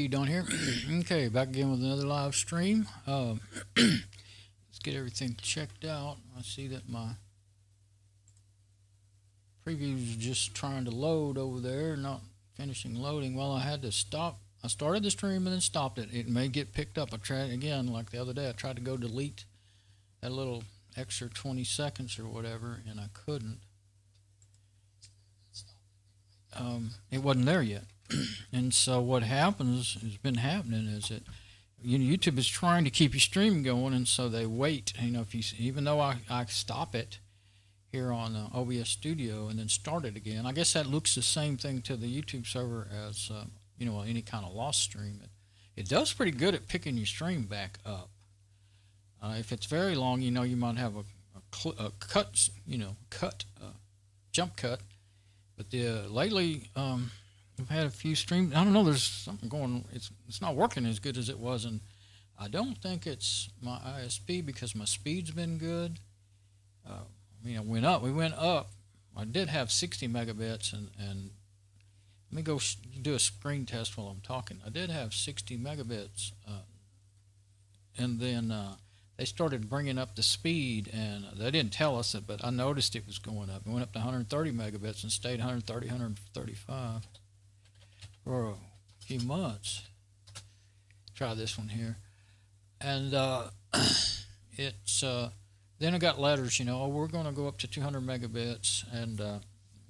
Don here. Okay, back again with another live stream. Let's get everything checked out. I see that my preview is just trying to load over there, not finishing loading. Well, I had to stop. I started the stream and then stopped it. It may get picked up. I tried again, like the other day. I tried to go delete that little extra 20 seconds or whatever, and I couldn't. It wasn't there yet. And so what happens, has been happening, is that YouTube is trying to keep your stream going, and so they wait. If you, even though I stop it here on OBS Studio and then start it again, I guess that looks the same thing to the YouTube server as any kind of lost stream. It does pretty good at picking your stream back up. If it's very long, you might have a cut, jump cut. But lately, I've had a few streams. I don't know. There's something going. It's not working as good as it was, and I don't think it's my ISP because my speed's been good. It went up. We went up. I did have 60 megabits, and let me go do a screen test while I'm talking. I did have 60 megabits, and then they started bringing up the speed, and they didn't tell us it, but I noticed it was going up. It went up to 130 megabits and stayed 130, 135 for a few months. Try this one here. And it's then I got letters, we're going to go up to 200 megabits, and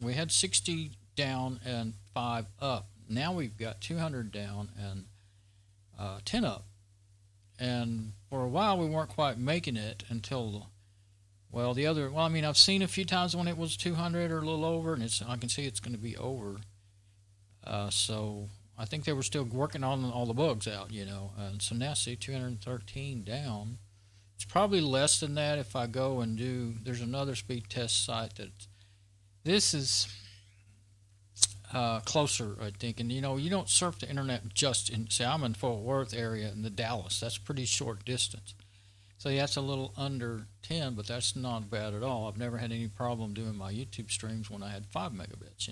we had 60 down and 5 up. Now we've got 200 down and 10 up. And for a while we weren't quite making it until, I've seen a few times when it was 200 or a little over, and I can see it's going to be over. So I think they were still working on all the bugs out, and so now see 213 down. It's probably less than that if I go and there's another speed test site this is closer, I think. And you don't surf the internet just I'm in Fort Worth area in the Dallas. That's a pretty short distance. So yeah, that's a little under 10, but that's not bad at all. I've never had any problem doing my YouTube streams when I had 5 megabits.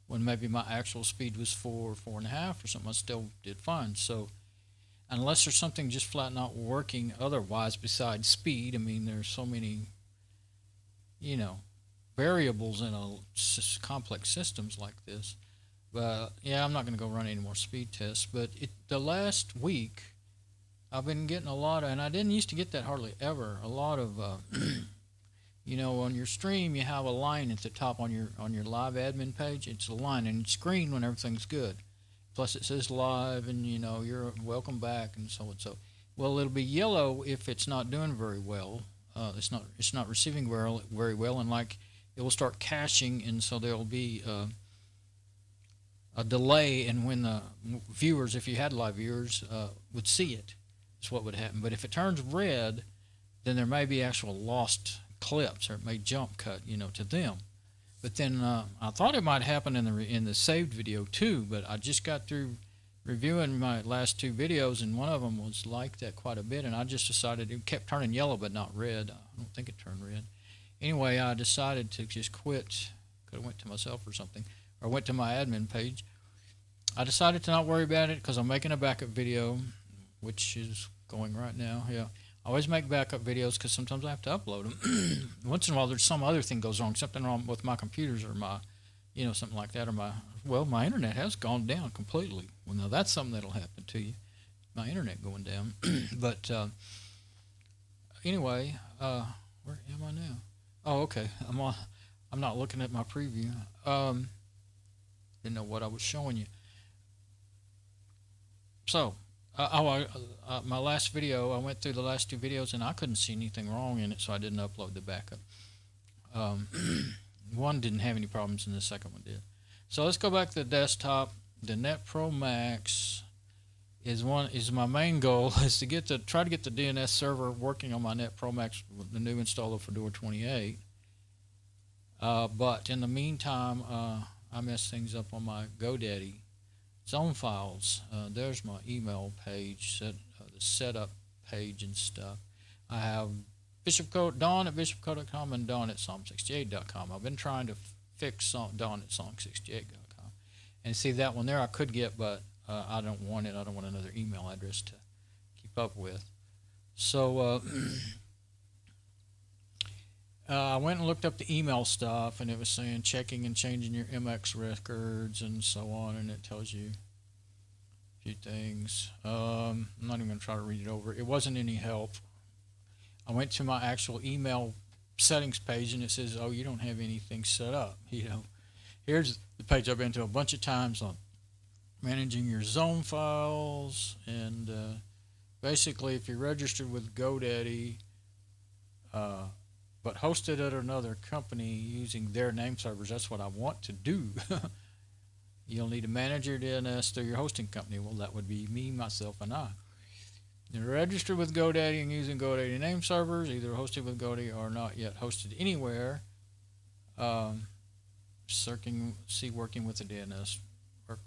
When maybe my actual speed was 4 or 4.5 or something, I still did fine. So unless there's something just flat not working otherwise besides speed, there's so many, variables in complex systems like this. But yeah, I'm not going to go run any more speed tests. But the last week, I've been getting a lot of, and I didn't used to get that hardly ever, a lot of, on your stream you have a line at the top on your live admin page. It's a line, and it's green when everything's good. Plus it says live, and you're welcome back, and so and so. Well, it'll be yellow if it's not doing very well. It's not receiving very well, and it will start caching, and so there'll be a delay in when the viewers, if you had live viewers, would see it. That's what would happen. But if it turns red, then there may be actual lost clips, or it may jump cut, to them. But then I thought it might happen in the saved video too, but I just got through reviewing my last 2 videos, and one of them was like that quite a bit, and I just decided it kept turning yellow but not red. I don't think it turned red. Anyway, I decided to just quit. Could have went to myself or something, or went to my admin page. I decided to not worry about it because I'm making a backup video, which is going right now. Yeah, I always make backup videos because sometimes I have to upload them. Once in a while, there's some other thing goes wrong, something wrong with my computers or my, something like that, or my internet has gone down completely. Well, now that's something that'll happen to you, my internet going down. But anyway, where am I now? Oh, okay. I'm not looking at my preview. Didn't know what I was showing you. So, my last video, I went through the last 2 videos, and I couldn't see anything wrong in it, so I didn't upload the backup. One didn't have any problems, and the second one did. So let's go back to the desktop. The Net Pro Max is my main goal is to try to get the DNS server working on my Net Pro Max with the new install of Fedora 28. But in the meantime, I messed things up on my Godaddy zone files. There's my email page, the setup page and stuff. I have Don at bishopcode.com and Don at psalm68.com. I've been trying to fix Don at psalm68.com. And see that one there I could get, but I don't want it. I don't want another email address to keep up with. So I went and looked up the email stuff, and it was saying checking and changing your MX records and so on, and it tells you a few things. I'm not even going to try to read it over. It wasn't any help. I went to my actual email settings page, and it says, oh, you don't have anything set up. Here's the page I've been to a bunch of times on managing your zone files, and basically if you're registered with Godaddy, but hosted at another company using their name servers, that's what I want to do. You'll need to manage your DNS through your hosting company. Well, that would be me, myself, and I. You're registered with GoDaddy and using GoDaddy name servers, either hosted with GoDaddy or not yet hosted anywhere. See working with the DNS work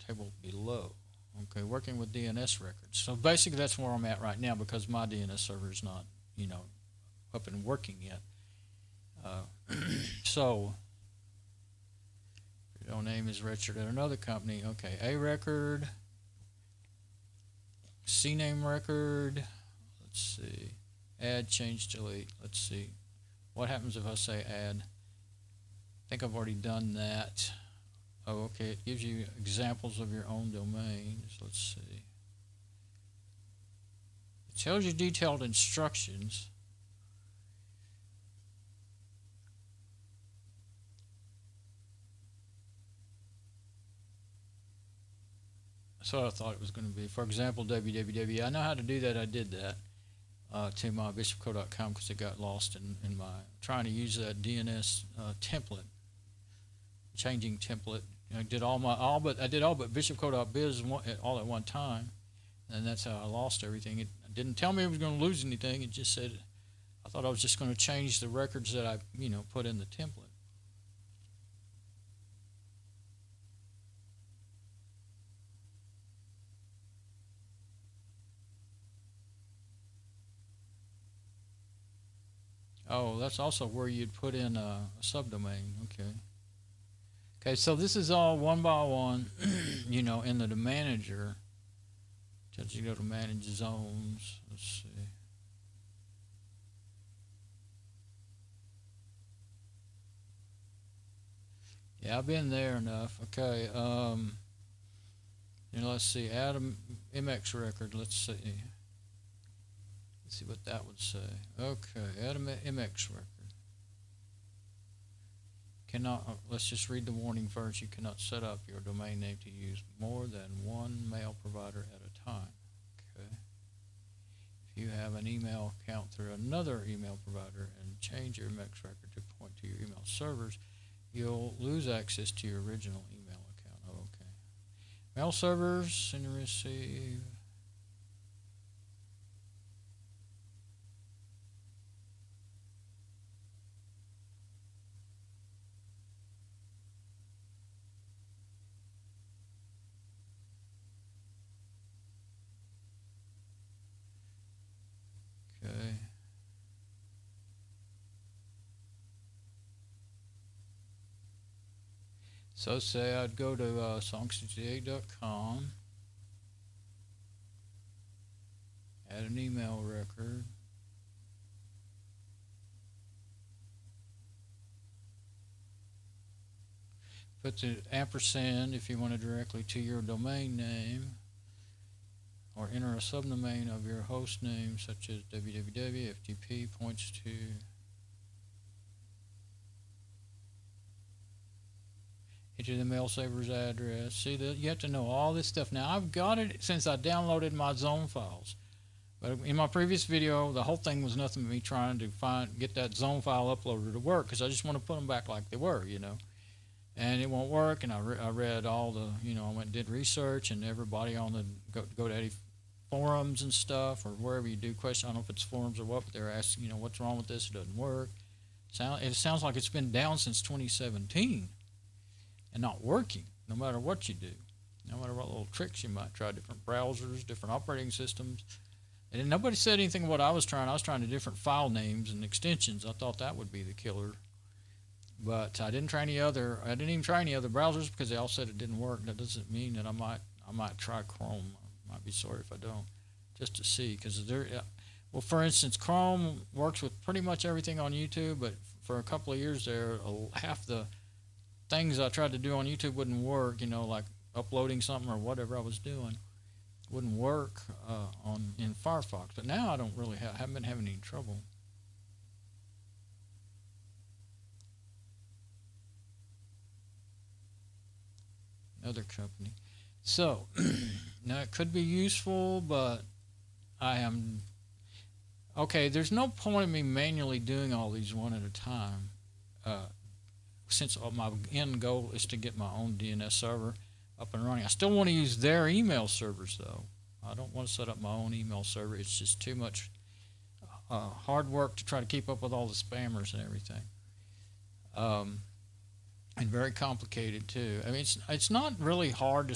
table below. Okay, working with DNS records. So basically that's where I'm at right now because my DNS server is not, up and working yet. So your name is registered at another company. Okay, A record, C name record. Let's see. Add, change, delete. Let's see. What happens if I say add? I think I've already done that. Oh, okay. It gives you examples of your own domains. Let's see. It tells you detailed instructions. That's what I thought it was going to be. For example, www. I know how to do that. I did that to my bishopco.com because it got lost in my trying to use that DNS template, changing template. I did all but bishopco.biz all at one time, and that's how I lost everything. It didn't tell me it was going to lose anything. It just said I thought I was just going to change the records that I put in the template. Oh, that's also where you'd put in a subdomain. Okay, so this is all one by one, in the manager. Tells you go to manage zones. Let's see. Yeah, I've been there enough. Okay, let's see. Add an MX record. Let's see. See what that would say. Okay, add an MX record. Let's just read the warning first. You cannot set up your domain name to use more than one mail provider at a time. Okay. If you have an email account through another email provider and change your MX record to point to your email servers, you'll lose access to your original email account. Oh, okay. Mail servers, send and receive. Okay. So say I'd go to song68.com, add an email record, put the ampersand if you want it directly to your domain name, or enter a subdomain of your host name such as www. FTP points to enter the mail server's address. See that you have to know all this stuff. Now I've got it since I downloaded my zone files. But in my previous video, the whole thing was nothing but me trying to get that zone file uploaded to work because I just want to put them back like they were, And it won't work. And I read all the, I went and did research, and everybody on the GoDaddy forums and stuff, or wherever you do questions, I don't know if it's forums or what, but they're asking, what's wrong with this? It doesn't work. It sounds like it's been down since 2017 and not working, no matter what you do, no matter what little tricks you might try, different browsers, different operating systems. And nobody said anything what I was trying. I was trying to different file names and extensions. I thought that would be the killer. But I didn't try any other. I didn't even try any other browsers because they all said it didn't work. That doesn't mean that I I might try Chrome. I might be sorry if I don't, just to see, because there. Well, for instance, Chrome works with pretty much everything on YouTube, but for a couple of years there, half the things I tried to do on YouTube wouldn't work. You know, like uploading something or whatever I was doing wouldn't work in Firefox. But now I don't really haven't been having any trouble. Another company. So now it could be useful, but I am okay. There's no point in me manually doing all these one at a time, since my end goal is to get my own DNS server up and running. I still want to use their email servers though. I don't want to set up my own email server. It's just too much hard work to try to keep up with all the spammers and everything. And very complicated too. I mean, it's not really hard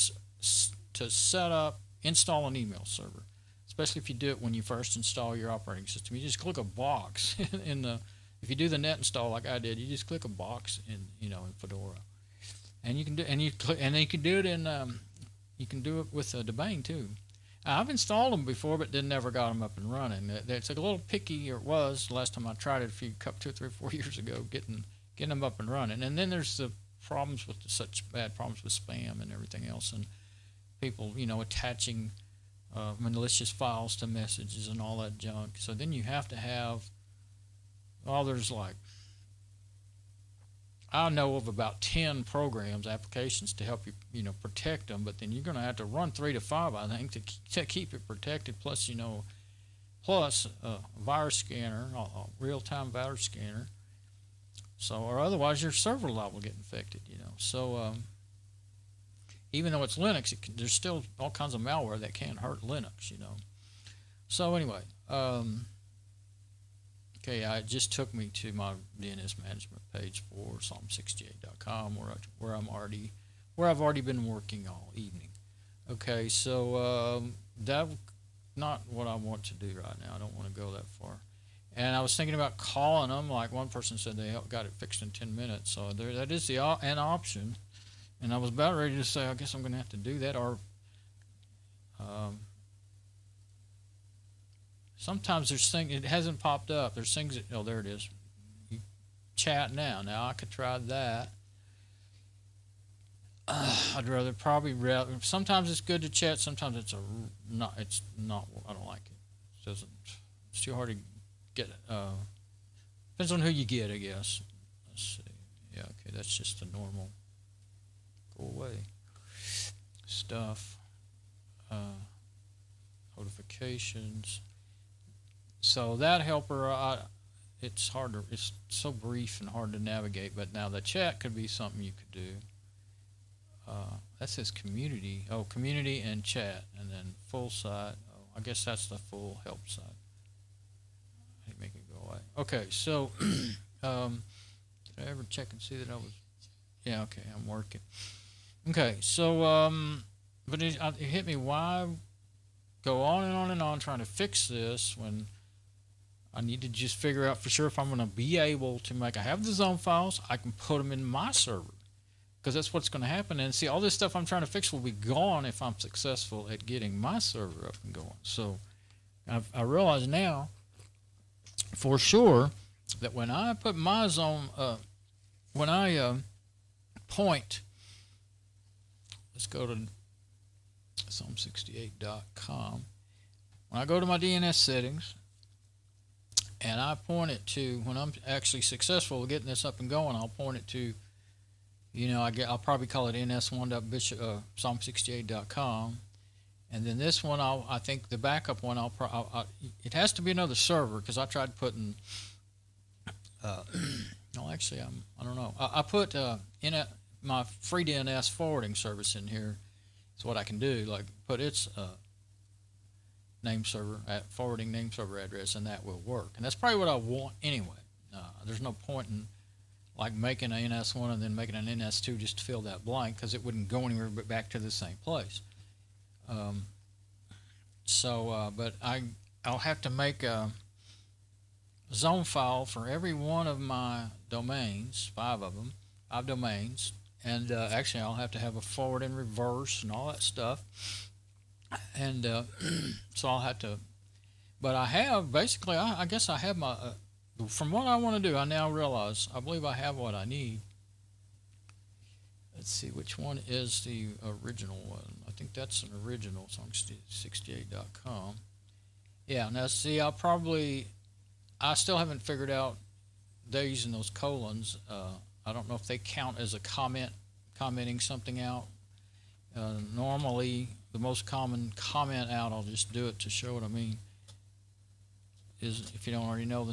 to set up, install an email server, especially if you do it when you first install your operating system. You just click a box in the. If you do the net install like I did, you just click a box in in Fedora, and you can do you can do it in you can do it with a domain too. I've installed them before, but never got them up and running. It's a little picky, or it was last time I tried it 2, 3, 4 years ago, getting them up and running. And then there's the problems with such bad problems with spam and everything else, and people attaching malicious files to messages and all that junk. So then you have to have, there's like, I know of about 10 programs, applications to help you protect them, but then you're going to have to run 3 to 5, I think, to keep it protected, plus virus scanner, a real-time virus scanner. So, or otherwise your server liable to get infected, So, even though it's Linux, there's still all kinds of malware that can hurt Linux, So anyway, okay, it just took me to my DNS management page for Psalm68.com, where I've already been working all evening. Okay, so that's not what I want to do right now. I don't want to go that far. And I was thinking about calling them. Like one person said they got it fixed in 10 minutes. So that is an option. And I was about ready to say, I guess I'm going to have to do that. Or sometimes there's things, it hasn't popped up. There's things that, there it is. You chat now. Now I could try that. I'd rather sometimes it's good to chat. Sometimes it's not. I don't like it. It's too hard to get. Depends on who you get, I guess. Let's see. Yeah, okay, that's just the normal. Go away. Stuff. Notifications. So that helper, it's harder. It's so brief and hard to navigate. But now the chat could be something you could do. That says community. Oh, community and chat, and then full site. Oh, I guess that's the full help site. Make it go away. Okay, so did I ever check and see that I was? Yeah, okay, I'm working. Okay, so but it hit me. Why go on and on and on trying to fix this when I need to just figure out for sure if I'm going to be able to I have the zone files, I can put them in my server. Because that's what's going to happen. And see, all this stuff I'm trying to fix will be gone if I'm successful at getting my server up and going. So I realize now for sure that when I put my zone, when I point, let's go to Psalm68.com. When I go to my DNS settings and I point it to, when I'm actually successful at getting this up and going, I'll point it to, I'll probably call it ns1.psalm68.com, and then this one, I think the backup one, it has to be another server because I tried putting. No, actually, I don't know. I put my free DNS forwarding service in here. It's what I can do, like put its name server forwarding name server address, and that will work. And that's probably what I want anyway. There's no point in making an NS1 and then making an NS2 just to fill that blank because it wouldn't go anywhere but back to the same place. But I'll have to make a zone file for every one of my domains, 5 of them, 5 domains, And actually, I'll have to have a forward and reverse and all that stuff. And so I'll have to. But I have basically. I guess I have my. From what I want to do, I now realize I believe I have what I need. Let's see, which one is the original one? I think that's an original, Song68.com. Yeah, now see, I still haven't figured out these and those colons. I don't know if they count as a commenting something out. Normally, the most common comment out, I'll just do it to show what I mean, is, if you don't already know,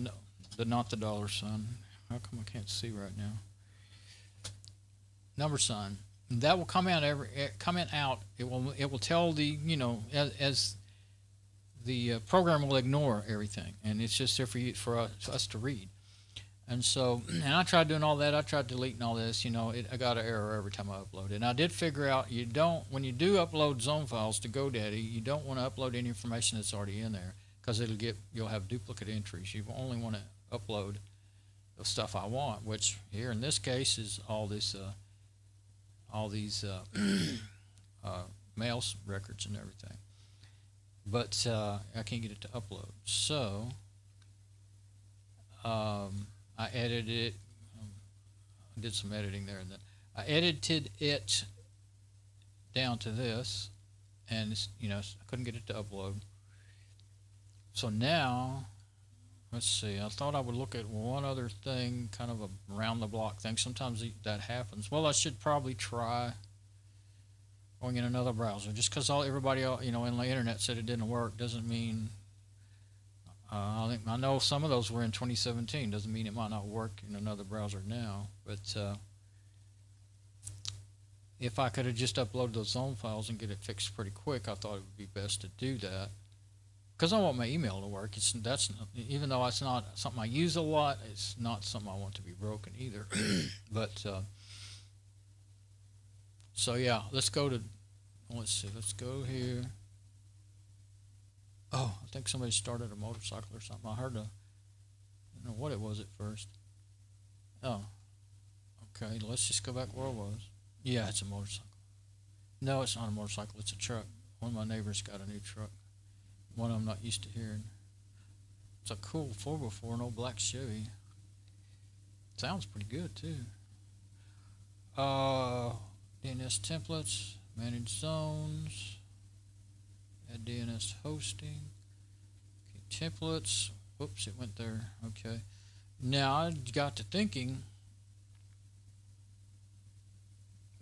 not the dollar sign. How come I can't see right now? Number sign. That will comment out. It will tell the, as the program will ignore everything, and it's just there for us to read. And so, and I tried doing all that. I tried deleting all this. I got an error every time I upload it. And I did figure out when you do upload zone files to Godaddy, you don't want to upload any information that's already in there, because you'll have duplicate entries. You only want to upload the stuff I want, which here in this case is all these mail records and everything. But I can't get it to upload. So I edited it. I did some editing there, and then I edited it down to this, and I couldn't get it to upload. So now, let's see. I thought I would look at one other thing, kind of a round-the-block thing. Sometimes that happens. Well, I should probably try going in another browser. Just because everybody in the internet said it didn't work doesn't mean. I know some of those were in 2017. Doesn't mean it might not work in another browser now. But if I could have just uploaded those zone files and get it fixed pretty quick, I thought it would be best to do that. Because I want my email to work. Even though it's not something I use a lot, it's not something I want to be broken either. But so yeah, let's go here. Oh, I think somebody started a motorcycle or something. I don't know what it was at first. Oh, okay, let's just go back where it was. Yeah, it's a motorcycle. No, it's not a motorcycle, it's a truck. One of my neighbors got a new truck. One I'm not used to hearing. It's a cool 4x4, an old black Chevy. Sounds pretty good too. DNS templates, manage zones, add DNS hosting. Okay, templates. Whoops, it went there. Okay. Now I got to thinking,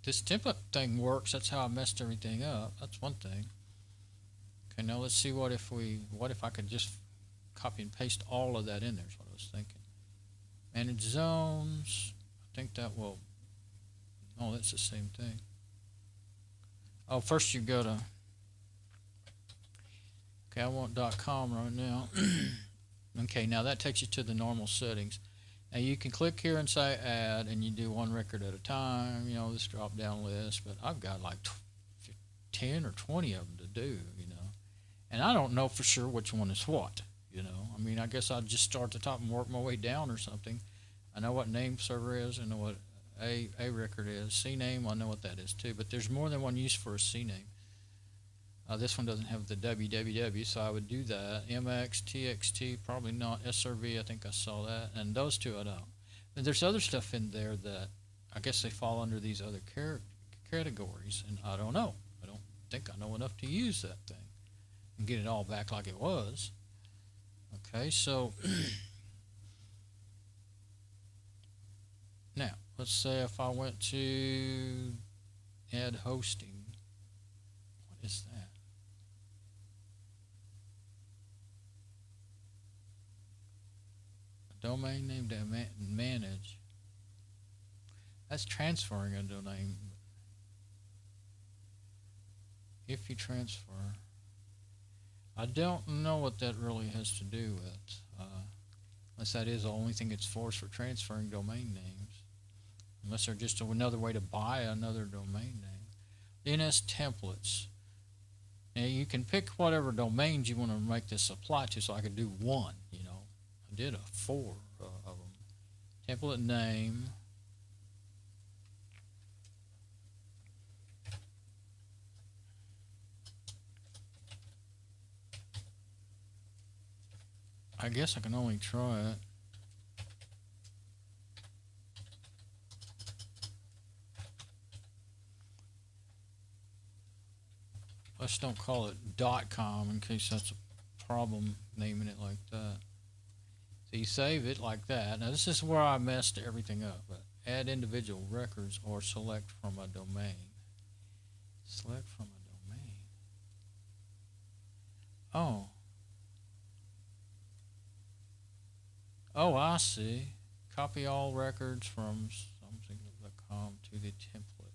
this template thing works. That's how I messed everything up. That's one thing. Okay, now let's see what if I could just copy and paste all of that in there is what I was thinking. Manage zones. I think that will, oh, that's the same thing. Oh, first you go to, okay, I want .com right now. Okay, now that takes you to the normal settings. Now you can click here and say add, and you do one record at a time, this drop down list, but I've got like 10 or 20 of them to do, and I don't know for sure which one is what, I mean, I guess I'd just start at the top and work my way down or something. I know what name server is, I know what a record is. CNAME, I know what that is too, but there's more than one use for a CNAME. This one doesn't have the www, so I would do that. MX, TXT, probably not. SRV, I think I saw that. And those two I don't. And there's other stuff in there that I guess they fall under these other categories, and I don't know. I don't think I know enough to use that thing and get it all back like it was. Okay, so now let's say if I went to add hosting, what is that? Domain name to manage. That's transferring a domain. If you transfer, I don't know what that really has to do with, unless that is the only thing it's for transferring domain names, unless they're just another way to buy another domain name. DNS templates. Now you can pick whatever domains you want to make this apply to, so I could do one, I did 4 of them. Template name. I guess I can only try it. Let's don't call it .com in case that's a problem naming it like that. So you save it like that. Now this is where I messed everything up. But add individual records or select from a domain. Select from a domain. Oh. Oh, I see. Copy all records from something.com to the template.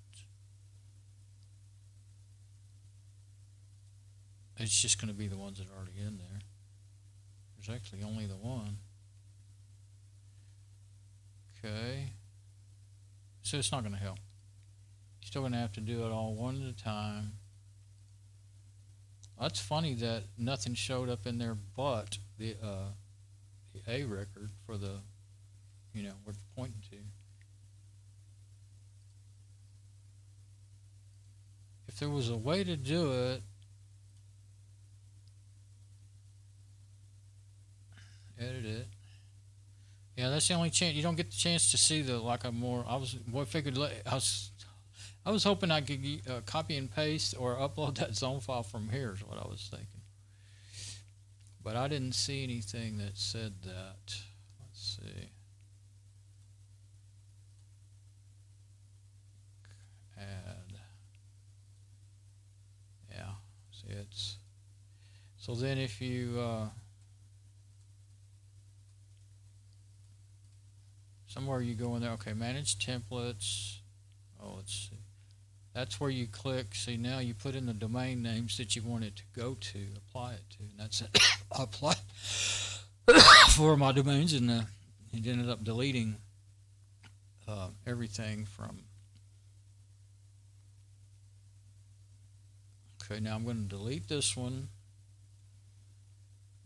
It's just going to be the ones that are already in there. There's actually only the one. Okay. So it's not going to help. You're still going to have to do it all one at a time. That's funny that nothing showed up in there but the A record for the, where it's pointing to. If there was a way to do it, edit it. Yeah, that's the only chance. You don't get the chance to see the I was hoping I could copy and paste or upload that zone file from here is what I was thinking. But I didn't see anything that said that. Let's see. Add. Yeah. See, it's. So then if you. Somewhere you go in there. Okay, manage templates. Oh, let's see. That's where you click. See, now you put in the domain names that you want it to go to, apply it to, and that's it. Apply for my domains, and it ended up deleting everything from. Okay, now I'm going to delete this one.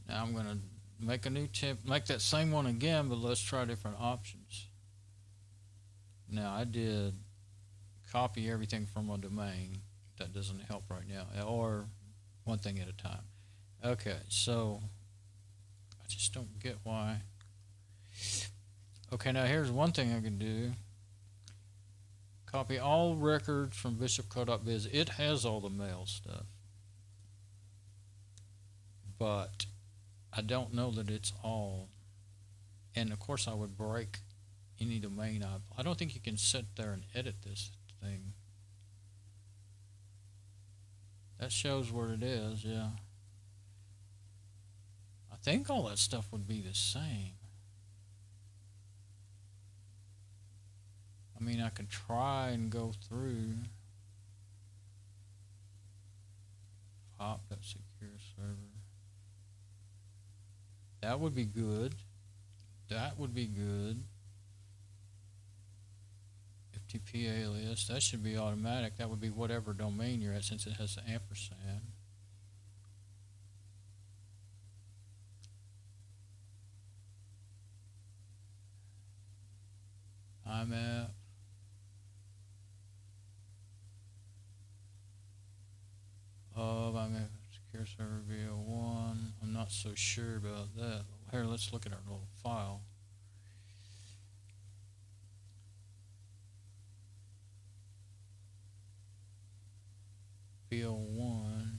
Now I'm going to make a new make that same one again, but let's try different options. Now I did copy everything from a domain. That doesn't help right now, or one thing at a time. Okay, so I just don't get why. Okay, now here's one thing I can do. Copy all records from bishopco.biz. It has all the mail stuff, but I don't know that it's all. And of course I would break any domain up. I don't think you can sit there and edit this thing. That shows where it is, yeah. I think all that stuff would be the same. I mean, I could try and go through. Pop that secure server. That would be good. That would be good. FTP alias. That should be automatic. That would be whatever domain you're at since it has the ampersand. IMAP. IMAP secure server VO1. I'm not so sure about that. Here, let's look at our little file. VO1.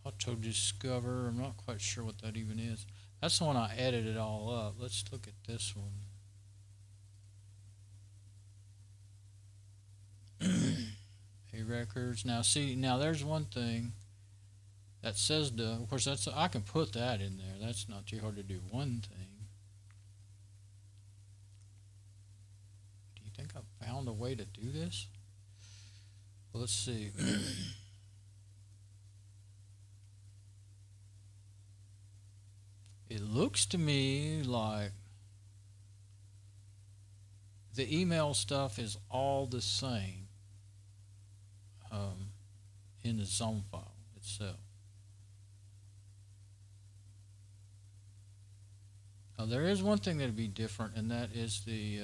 Auto discover. I'm not quite sure what that even is. That's the one I edited all up. Let's look at this one. A records. Now see, now there's one thing that says of course that's I can put that in there. That's not too hard to do. One thing. Do you think I found a way to do this? Well, let's see. It looks to me like the email stuff is all the same in the zone file itself. Now there is one thing that would be different, and that is the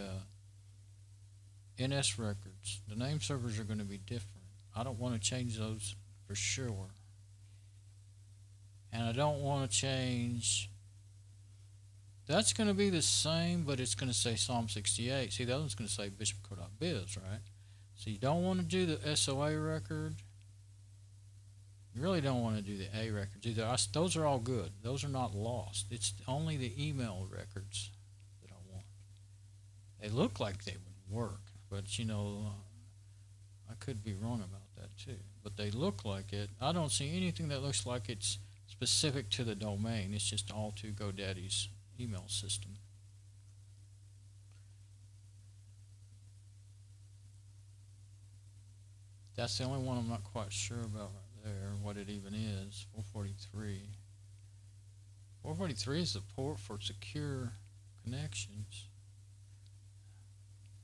NS records. The name servers are going to be different. I don't want to change those for sure. And I don't want to change. That's going to be the same, but it's going to say Psalm 68. See, the other one's going to say bishopco.biz, right? So you don't want to do the SOA record. You really don't want to do the A records either. Those are all good. Those are not lost. It's only the email records that I want. They look like they would work, but you know, I could be wrong about that too. But they look like it. I don't see anything that looks like it's specific to the domain. It's just all to GoDaddy's email system. That's the only one I'm not quite sure about right there, what it even is. 443. 443 is the port for secure connections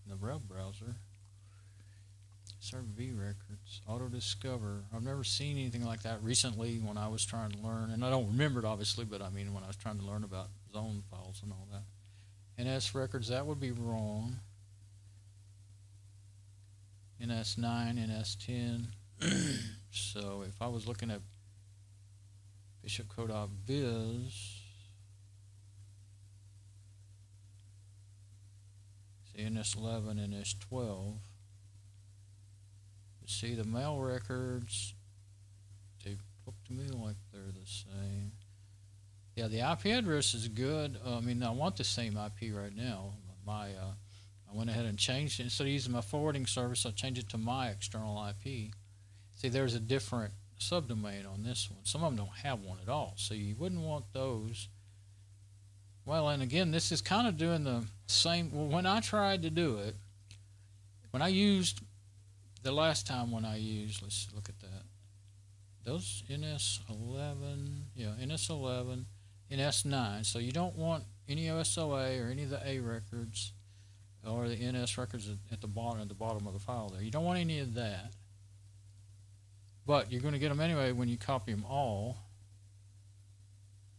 in the web browser. Serve V records, auto discover. I've never seen anything like that recently when I was trying to learn, and I don't remember it obviously, but I mean when I was trying to learn about zone files and all that. NS records, that would be wrong. NS9, NS10. So if I was looking at bishopco.biz, see NS11, NS12. See the mail records, they look to me like they're the same. Yeah, the IP address is good. I mean, I want the same IP right now. I went ahead and changed it. Instead of using my forwarding service, I changed it to my external IP. See, there's a different subdomain on this one. Some of them don't have one at all, so you wouldn't want those. Well, and again, this is kind of doing the same. Well, when I tried to do it, when I used the last time when I used, let's look at that. Those NS11, yeah, NS11, NS9. So you don't want any OSOA or any of the A records or the NS records at the bottom of the file there. You don't want any of that. But you're going to get them anyway when you copy them all.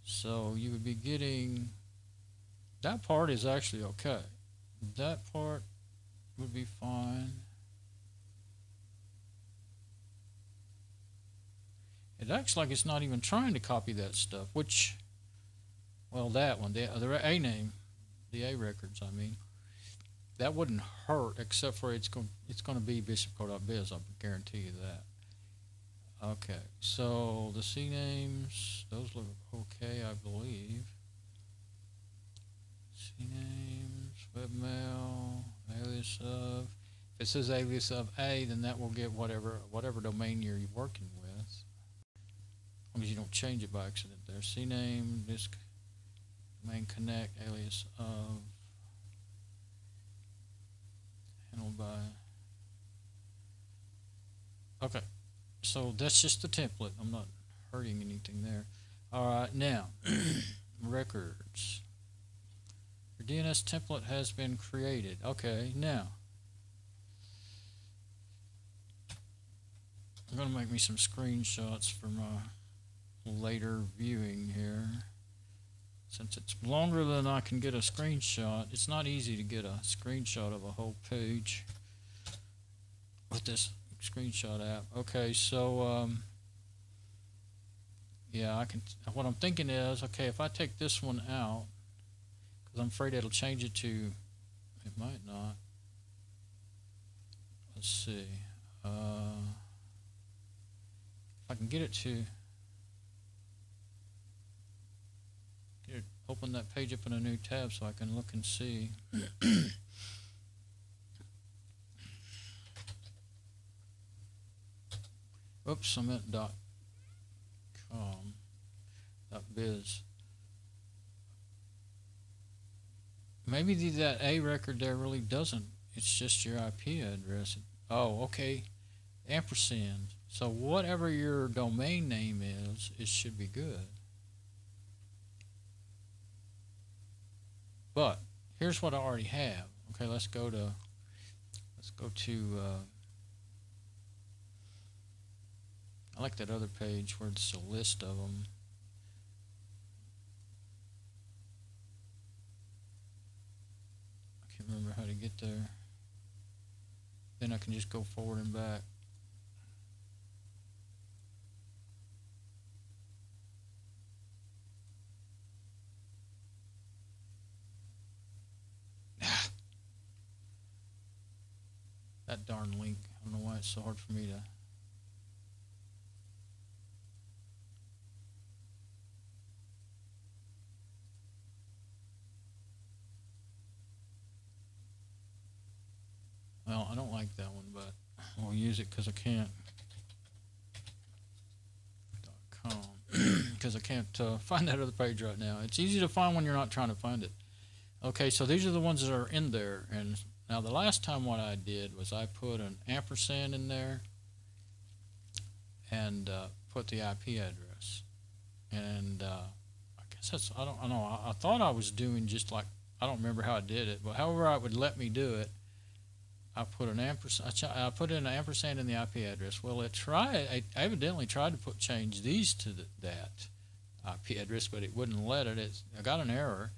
So you would be getting, that part is actually okay. That part would be fine. It acts like it's not even trying to copy that stuff, which, well, that one, the A name, the A records, I mean, that wouldn't hurt, except for it's going to be bishopco.biz, I guarantee you that. Okay, so the C names, those look okay, I believe. C names, webmail, alias of. If it says alias of A, then that will get whatever domain you're working with. As long as you don't change it by accident there. CNAME, disk, domain connect, alias of, handled by. Okay, so that's just the template. I'm not hurting anything there. Alright, now, records. Your DNS template has been created. Okay, now, I'm going to make me some screenshots for my later viewing here. Since it's longer than I can get a screenshot, it's not easy to get a screenshot of a whole page with this screenshot app. Okay, so yeah, I can. What I'm thinking is, okay, if I take this one out, because I'm afraid it'll change it to, it might not. Let's see. If I can get it to open that page up in a new tab so I can look and see. Oops, I meant .com, .biz. Maybe that A record there really doesn't. It's just your IP address. Oh, okay. Ampersand. So whatever your domain name is, it should be good. But here's what I already have. Okay, let's go to I like that other page where it's a list of them. I can't remember how to get there. then I can just go forward and back. That darn link. I don't know why it's so hard for me to. Well, I don't like that one, but I'll use it because I can't. .com because I can't find that other page right now. It's easy to find when you're not trying to find it. Okay, so these are the ones that are in there, and now the last time what I did was I put an ampersand in there and put the IP address, and I guess that's, I don't know, I thought I was doing just like, I don't remember how I did it, but however it would let me do it, I put an ampersand. I put in an ampersand in the IP address. Well, I evidently tried to change these to that IP address, but it wouldn't let it. I got an error.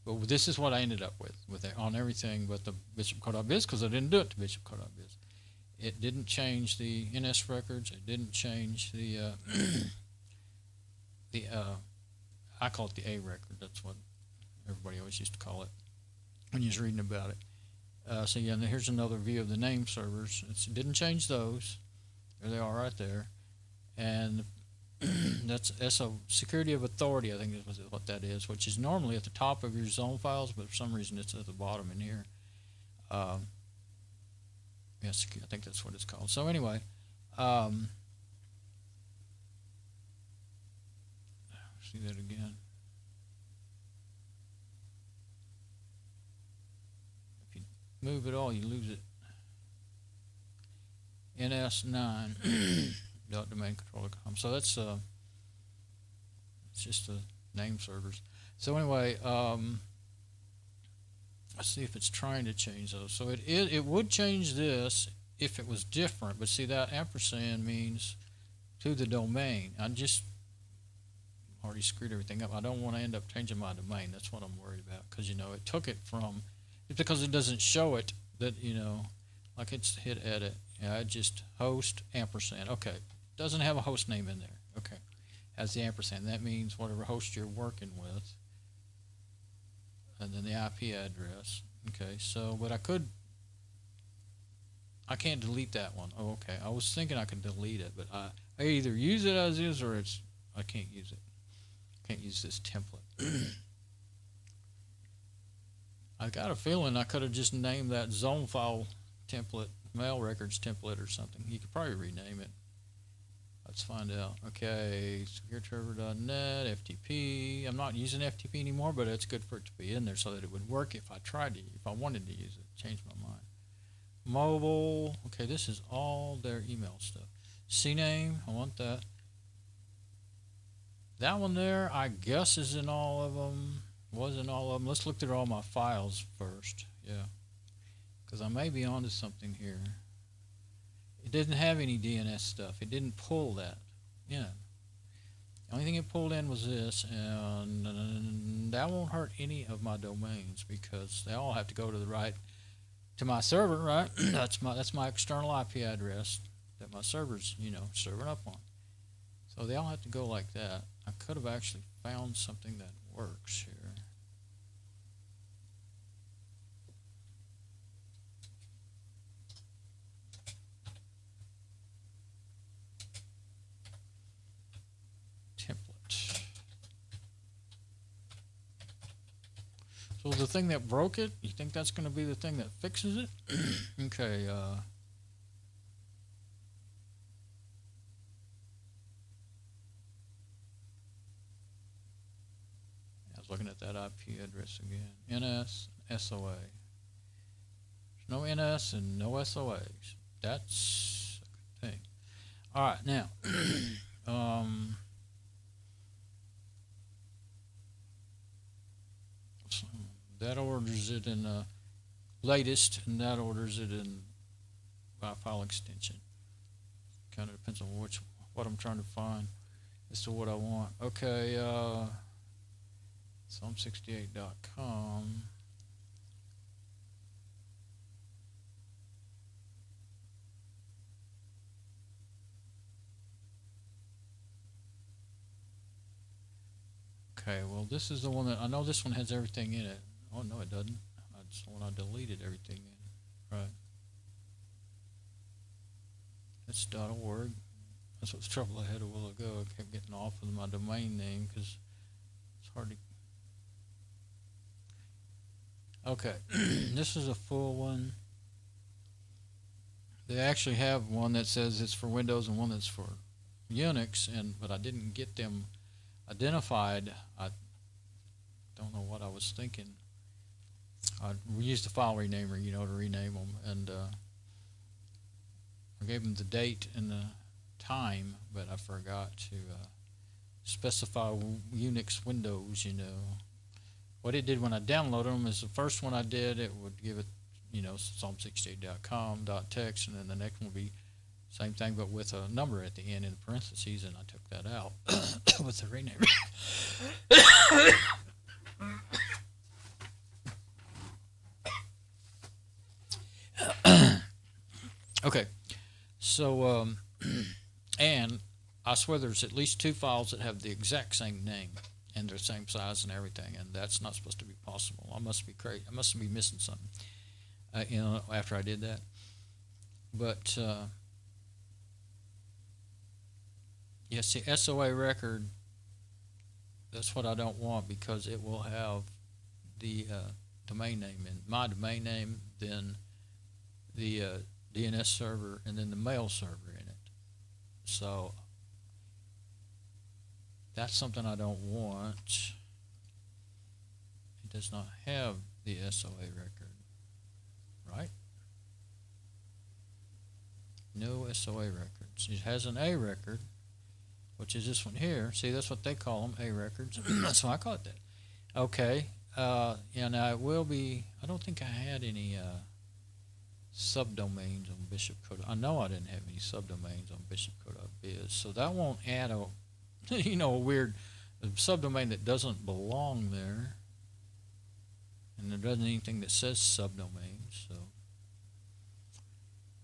But this is what I ended up with it, on everything but the bishopco.biz, because I didn't do it to bishopco.biz. It didn't change the NS records. It didn't change the I call it the A record. That's what everybody always used to call it when you was reading about it. So yeah, and here's another view of the name servers. It didn't change those. There they are right there. And that's SO, security of authority, I think is what that is, which is normally at the top of your zone files, but for some reason it's at the bottom in here. Yes, I think that's what it's called. So anyway, see that again. If you move it all, you lose it. NS9 domain controller.com. So that's it's just the name servers. So anyway, let's see if it's trying to change those. So it would change this if it was different, but see that ampersand means to the domain. I just already screwed everything up. I don't want to end up changing my domain. That's what I'm worried about, because you know it took it from, it's because it doesn't show it that, you know, like it's hit edit. Yeah, I just host ampersand. Okay, doesn't have a host name in there. Okay, has the ampersand. That means whatever host you're working with, and then the IP address. Okay, so but I can't delete that one. Oh, okay. I was thinking I could delete it, but I either use it as is or I can't use it. Can't use this template. I got a feeling I could have just named that zone file template mail records template or something. You could probably rename it. Let's find out. Okay, secureserver.net, FTP. I'm not using FTP anymore, but it's good for it to be in there so that it would work if I wanted to use it. Change my mind. Mobile. Okay, this is all their email stuff. CNAME, I want that. That one there, I guess, is in all of them. Was in all of them. Let's look through all my files first. Yeah. Because I may be onto something here. It didn't have any DNS stuff. It didn't pull that. Yeah. The only thing it pulled in was this, and that won't hurt any of my domains because they all have to go to the right, to my server, right? That's my external IP address that my server's, you know, serving up on. So they all have to go like that. I could have actually found something that works here. So the thing that broke it, you think that's going to be the thing that fixes it? Okay. I was looking at that IP address again. NS, SOA. There's no NS and no SOAs. That's a good thing. All right, now. That orders it in latest, and that orders it in by file extension. Kind of depends on what I'm trying to find as to what I want. Okay, Psalm68.com. Okay, well, this is the one that I know. This one has everything in it. Oh no, it doesn't. That's the one I deleted everything in. Right. That's .org. That's what's trouble I had a while ago. I kept getting off of my domain name because it's hard to. Okay, this is a full one. They actually have one that says it's for Windows and one that's for Unix, but I didn't get them identified. I don't know what I was thinking. I used the file renamer, to rename them, and I gave them the date and the time, but I forgot to specify Unix Windows. What it did when I downloaded them is the first one I did, it would give it, psalm68.com.txt, and then the next one would be same thing but with a number at the end in parentheses, and I took that out with the rename. Okay, so and I swear there's at least 2 files that have the exact same name and they're the same size and everything, and that's not supposed to be possible. I must be crazy. I must be missing something. After I did that, but yes, the SOA record. That's what I don't want because it will have the domain name in my domain name, then the DNS server, and then the mail server in it. So that's something I don't want. It does not have the SOA record, right? No SOA records. It has an A record, which is this one here. See, that's what they call them, A records. That's why I call it that. Okay. Yeah, now it will be, I don't think I had any subdomains on Bishop Code. I know I didn't have any subdomains on Bishop Code.biz, so that won't add a, a weird subdomain that doesn't belong there. And there doesn't anything that says subdomain, so.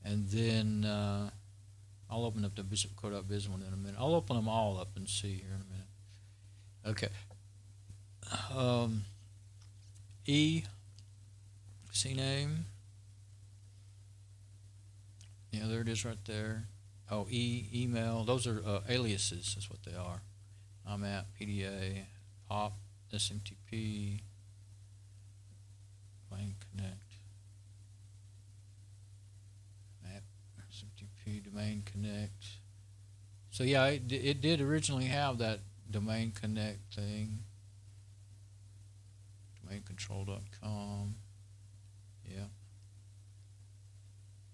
And then I'll open up the Bishop Code.biz one in a minute. I'll open them all up and see here in a minute. Okay. CNAME. Yeah, there it is right there. Oh, email. Those are aliases. That's what they are. I'm at PDA, POP, SMTP, Domain Connect, Map, SMTP, Domain Connect. So yeah, it did originally have that Domain Connect thing. DomainControl.com. Yeah.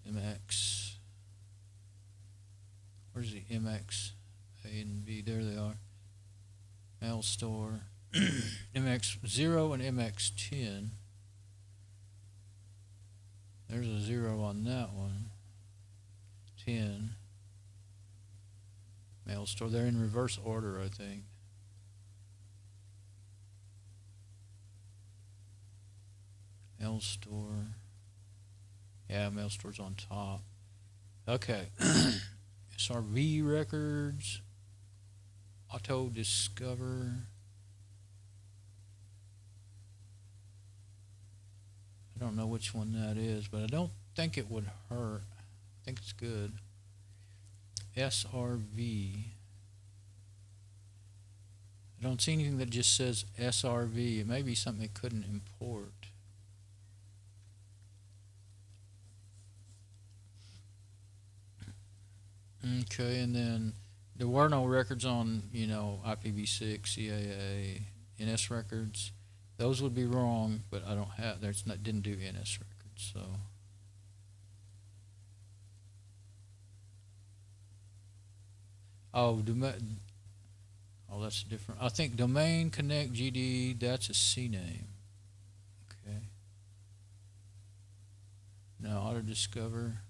MX. Where's the MX? A and B. There they are. Mail store. MX0 and MX10. There's a 0 on that one. 10. Mail store. They're in reverse order, I think. Mail store. Yeah, mail store's on top. Okay. SRV records. Auto Discover. I don't know which one that is, but I don't think it would hurt. I think it's good. SRV. I don't see anything that just says SRV. It may be something it couldn't import. Okay, and then there were no records on, IPv6, CAA, NS records. Those would be wrong, but I don't have. Didn't do NS records, so. Oh, that's different. I think Domain Connect GD. That's a CNAME. Okay. Now Auto Discover.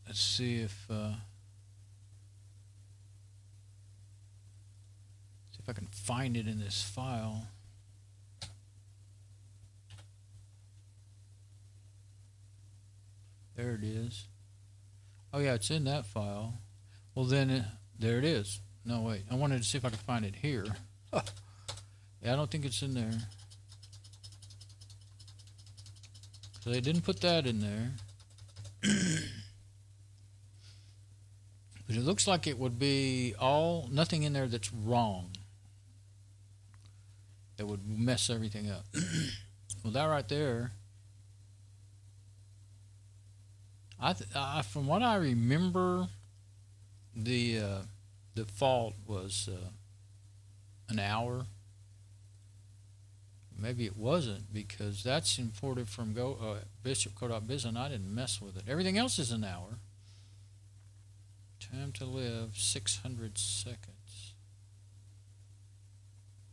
Let's see if I can find it in this file. There it is. Oh yeah, it's in that file. Well then, there it is. No wait, I wanted to see if I could find it here. Yeah, I don't think it's in there. So they didn't put that in there. But it looks like it would be nothing in there that's wrong. That would mess everything up. Well, that right there, from what I remember, the default was an hour. Maybe it wasn't, because that's imported from bishop.co.biz, and I didn't mess with it. Everything else is an hour. Time to live 600 seconds.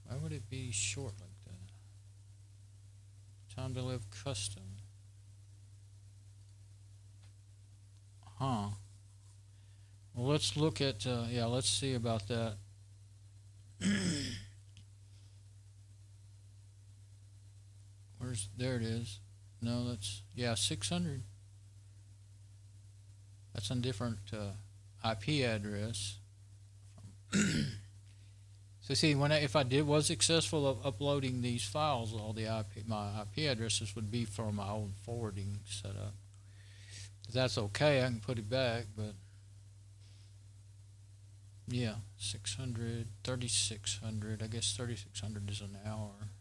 Why would it be short like that? Time to live custom. Huh. Well, let's look at, yeah, let's see about that. There it is. No, that's, yeah, 600. That's a different IP address. So see, if I was successful of uploading these files, all my IP addresses would be for my own forwarding setup. If that's okay, I can put it back, but yeah, 600, 3600. I guess 3600 is an hour.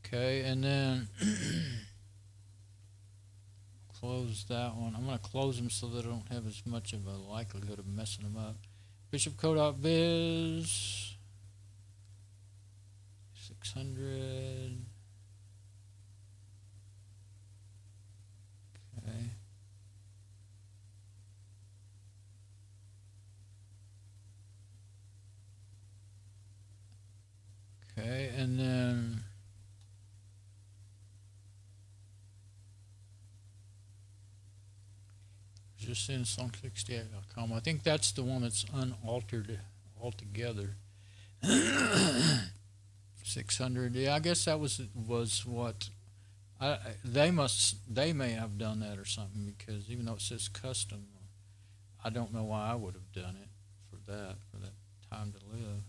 Okay, and then close that one. I'm going to close them so that I don't have as much of a likelihood of messing them up. Bishop.co.biz 600. Okay. Okay, and then just in song68.com. I think that's the one that's unaltered altogether. 600. Yeah, I guess that was what they may have done that or something, because even though it says custom, I don't know why I would have done it for that time to live.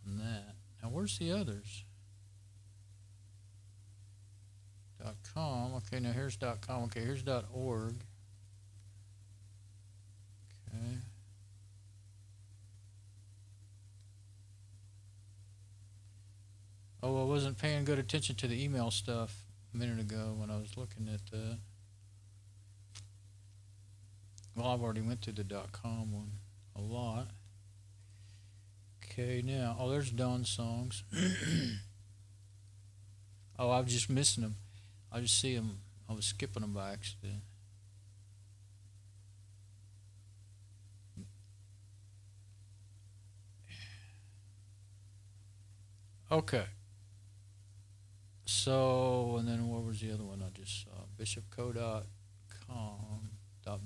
And that. Now where's the others? .com. Okay, now here's .com. Okay, here's .org. Okay. Oh, I wasn't paying good attention to the email stuff a minute ago when I was looking at that. Well, I've already went through the .com one a lot. Okay, now, oh, there's Dawn songs. Oh, I'm just missing them. I just see them. I was skipping them by accident. Okay. So, and then what was the other one I just saw? Bishopco.com,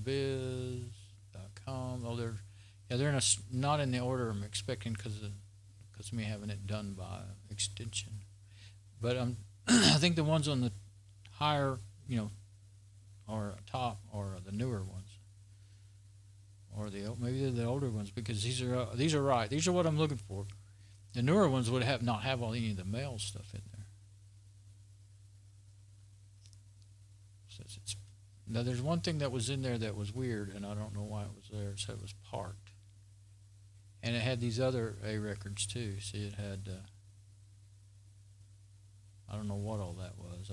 .biz.com. Oh, they're not in the order I'm expecting because of me having it done by extension. But I think the ones on the higher, or top, or the newer ones, or maybe they're the older ones, because these are right. These are what I'm looking for. The newer ones would not have any of the mail stuff in there. Now there's one thing that was in there that was weird, and I don't know why it was there. It said it was parked, and it had these other A records too. See, it had I don't know what all that was.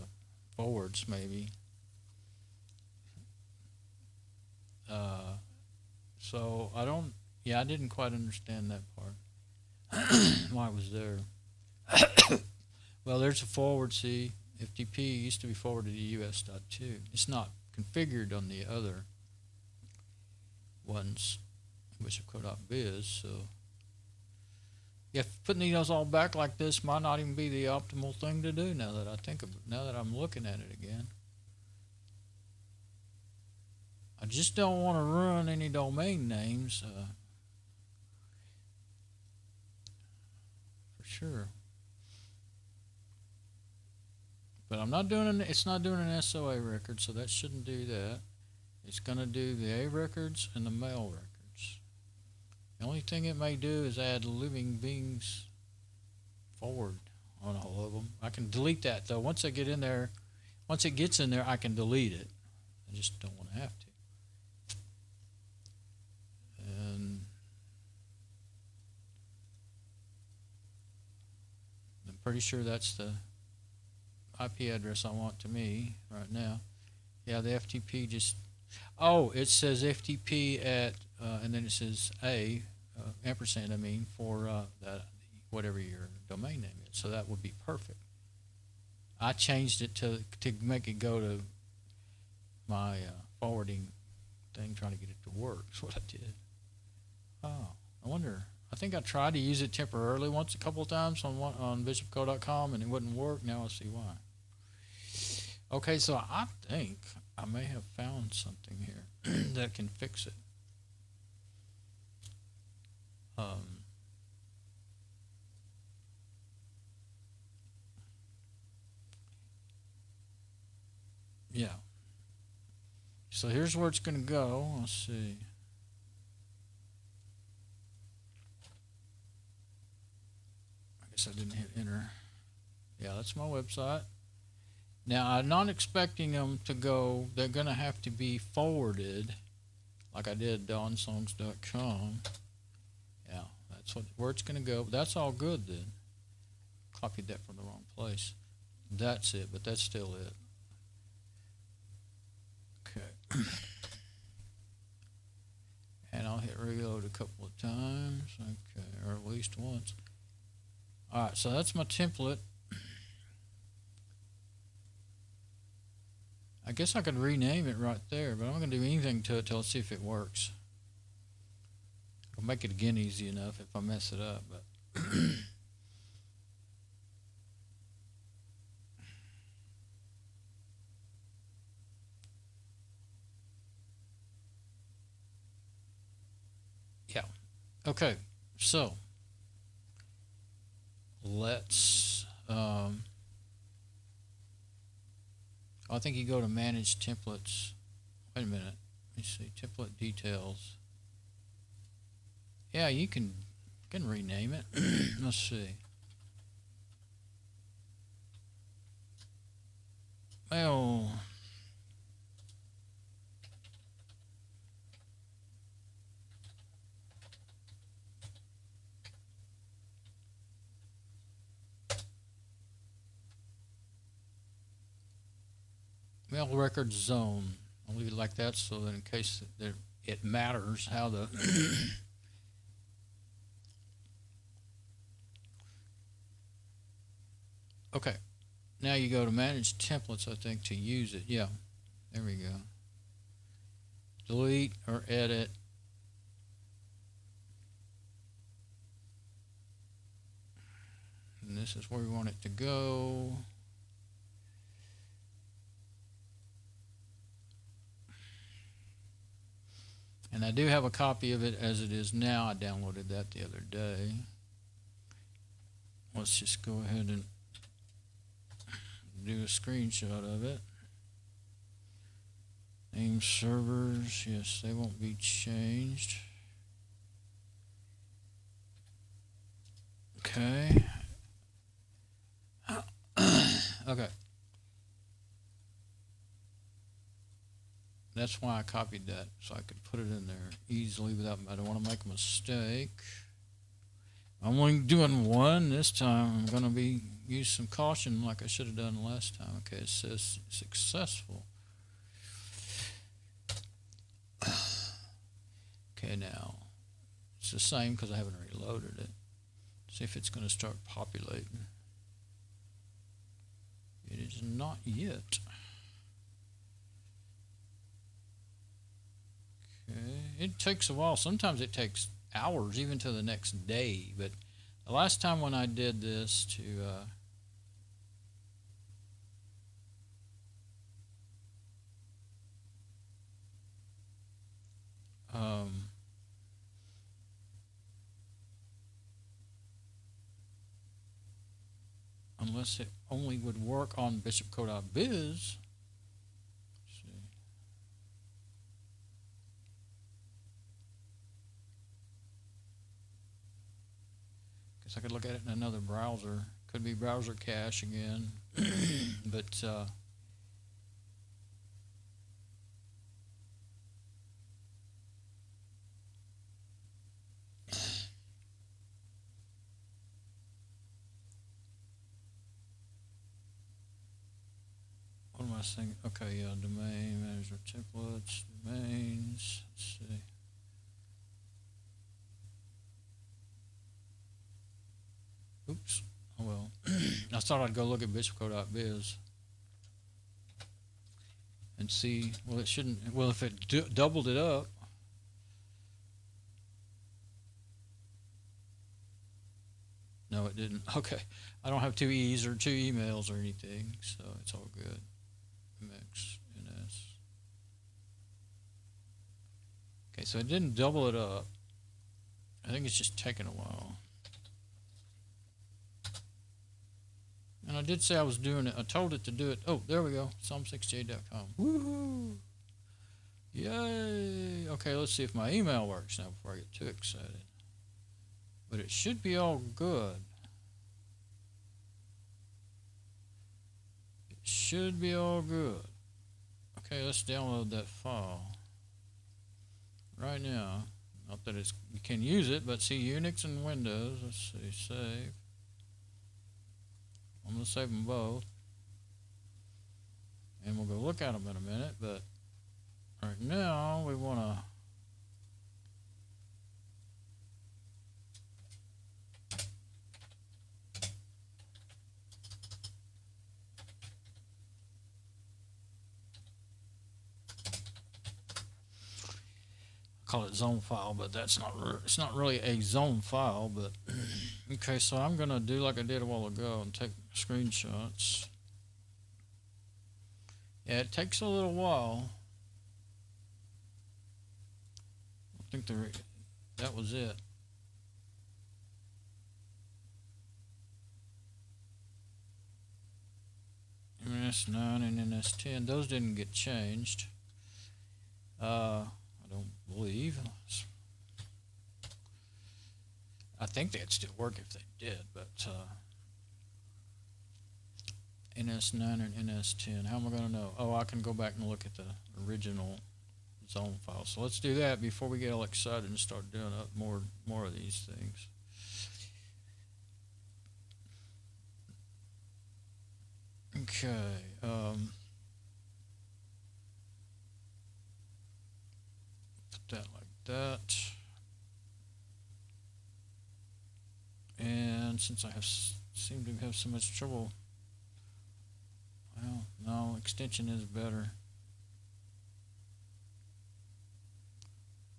Forwards maybe. So I didn't quite understand that part. Why it was there. Well, there's a forward. See, FTP used to be forwarded to US.2. It's not configured on the other ones, bishopco.biz. So yeah, putting those all back like this might not even be the optimal thing to do now that I think of it, now that I'm looking at it again. I just don't want to ruin any domain names, for sure. But it's not doing an SOA record, so that shouldn't do that. It's going to do the A records and the mail records. The only thing it may do is add living beings forward on all of them. I can delete that though. Once I get in there, once it gets in there, I can delete it. I just don't want to have to. And I'm pretty sure that's the IP address I want to me right now. Yeah, the FTP just, oh, it says FTP at, and then it says A, ampersand, I mean, for that, whatever your domain name is. So that would be perfect. I changed it to make it go to my forwarding thing, trying to get it to work. That's what I did. Oh, I wonder. I think I tried to use it temporarily once a couple of times on bishopco.com and it wouldn't work. Now I see why. Okay, so I think I may have found something here that can fix it. Yeah. So here's where it's going to go. Let's see. I guess I didn't hit enter. Yeah, that's my website. Now, I'm not expecting them to go. They're going to have to be forwarded like I did DonsSongs.com. Yeah, that's where it's going to go. That's all good then. Copied that from the wrong place. That's it, but that's still it. Okay. And I'll hit reload a couple of times. Okay, or at least once. Alright, so that's my template. I guess I could rename it right there, but I'm not going to do anything to it till I see if it works. I'll make it again easy enough if I mess it up, but yeah. Okay, so let's I think you go to manage templates. Wait a minute. Let me see. Template details. Yeah, you can rename it. Let's see. Well, mail record zone. I'll leave it like that so that in case it matters how the okay. Now you go to manage templates, I think, to use it. Yeah, there we go. Delete or edit. And this is where we want it to go. And I do have a copy of it as it is now. I downloaded that the other day. Let's just go ahead and do a screenshot of it. Name servers, yes, they won't be changed. Okay. Okay. That's why I copied that, so I could put it in there easily without, I don't want to make a mistake. I'm only doing one this time. I'm going to use some caution like I should have done last time. Okay, it says successful. Okay, now it's the same because I haven't reloaded it. See if it's going to start populating. It is not yet. Okay, it takes a while. Sometimes it takes hours, even to the next day. But the last time when I did this to unless it only would work on bishopco.biz. guess I could look at it in another browser. Could be browser cache again. But what am I saying? Okay, yeah, domain manager templates, domains. Let's see. Oops. Oh well. I thought I'd go look at bishopco.biz and see. Well, it shouldn't. Well, if it doubled it up. No, it didn't. Okay. I don't have two E's or two emails or anything, so it's all good. Mix NS. Okay, so it didn't double it up. I think it's just taking a while. And I did say I was doing it. I told it to do it. Oh, there we go. Psalm68.com. Woohoo! Yay! Okay, let's see if my email works now before I get too excited. But it should be all good. It should be all good. Okay, let's download that file. Right now. Not that it's, you can use it, but see Unix and Windows. Let's see, save. I'm going to save them both. And we'll go look at them in a minute, but right now we want to call it zone file, but that's not it's not really a zone file. But okay, so I'm gonna do like I did a while ago and take screenshots. Yeah, it takes a little while. I think that was it. NS9 and NS10, those didn't get changed. I don't believe. I think they'd still work if they did, but NS9 and NS10, how am I going to know? Oh, I can go back and look at the original zone file. So let's do that before we get all excited and start doing up more of these things. Okay. Put that like that. And since I seem to have so much trouble, well, no, extension is better.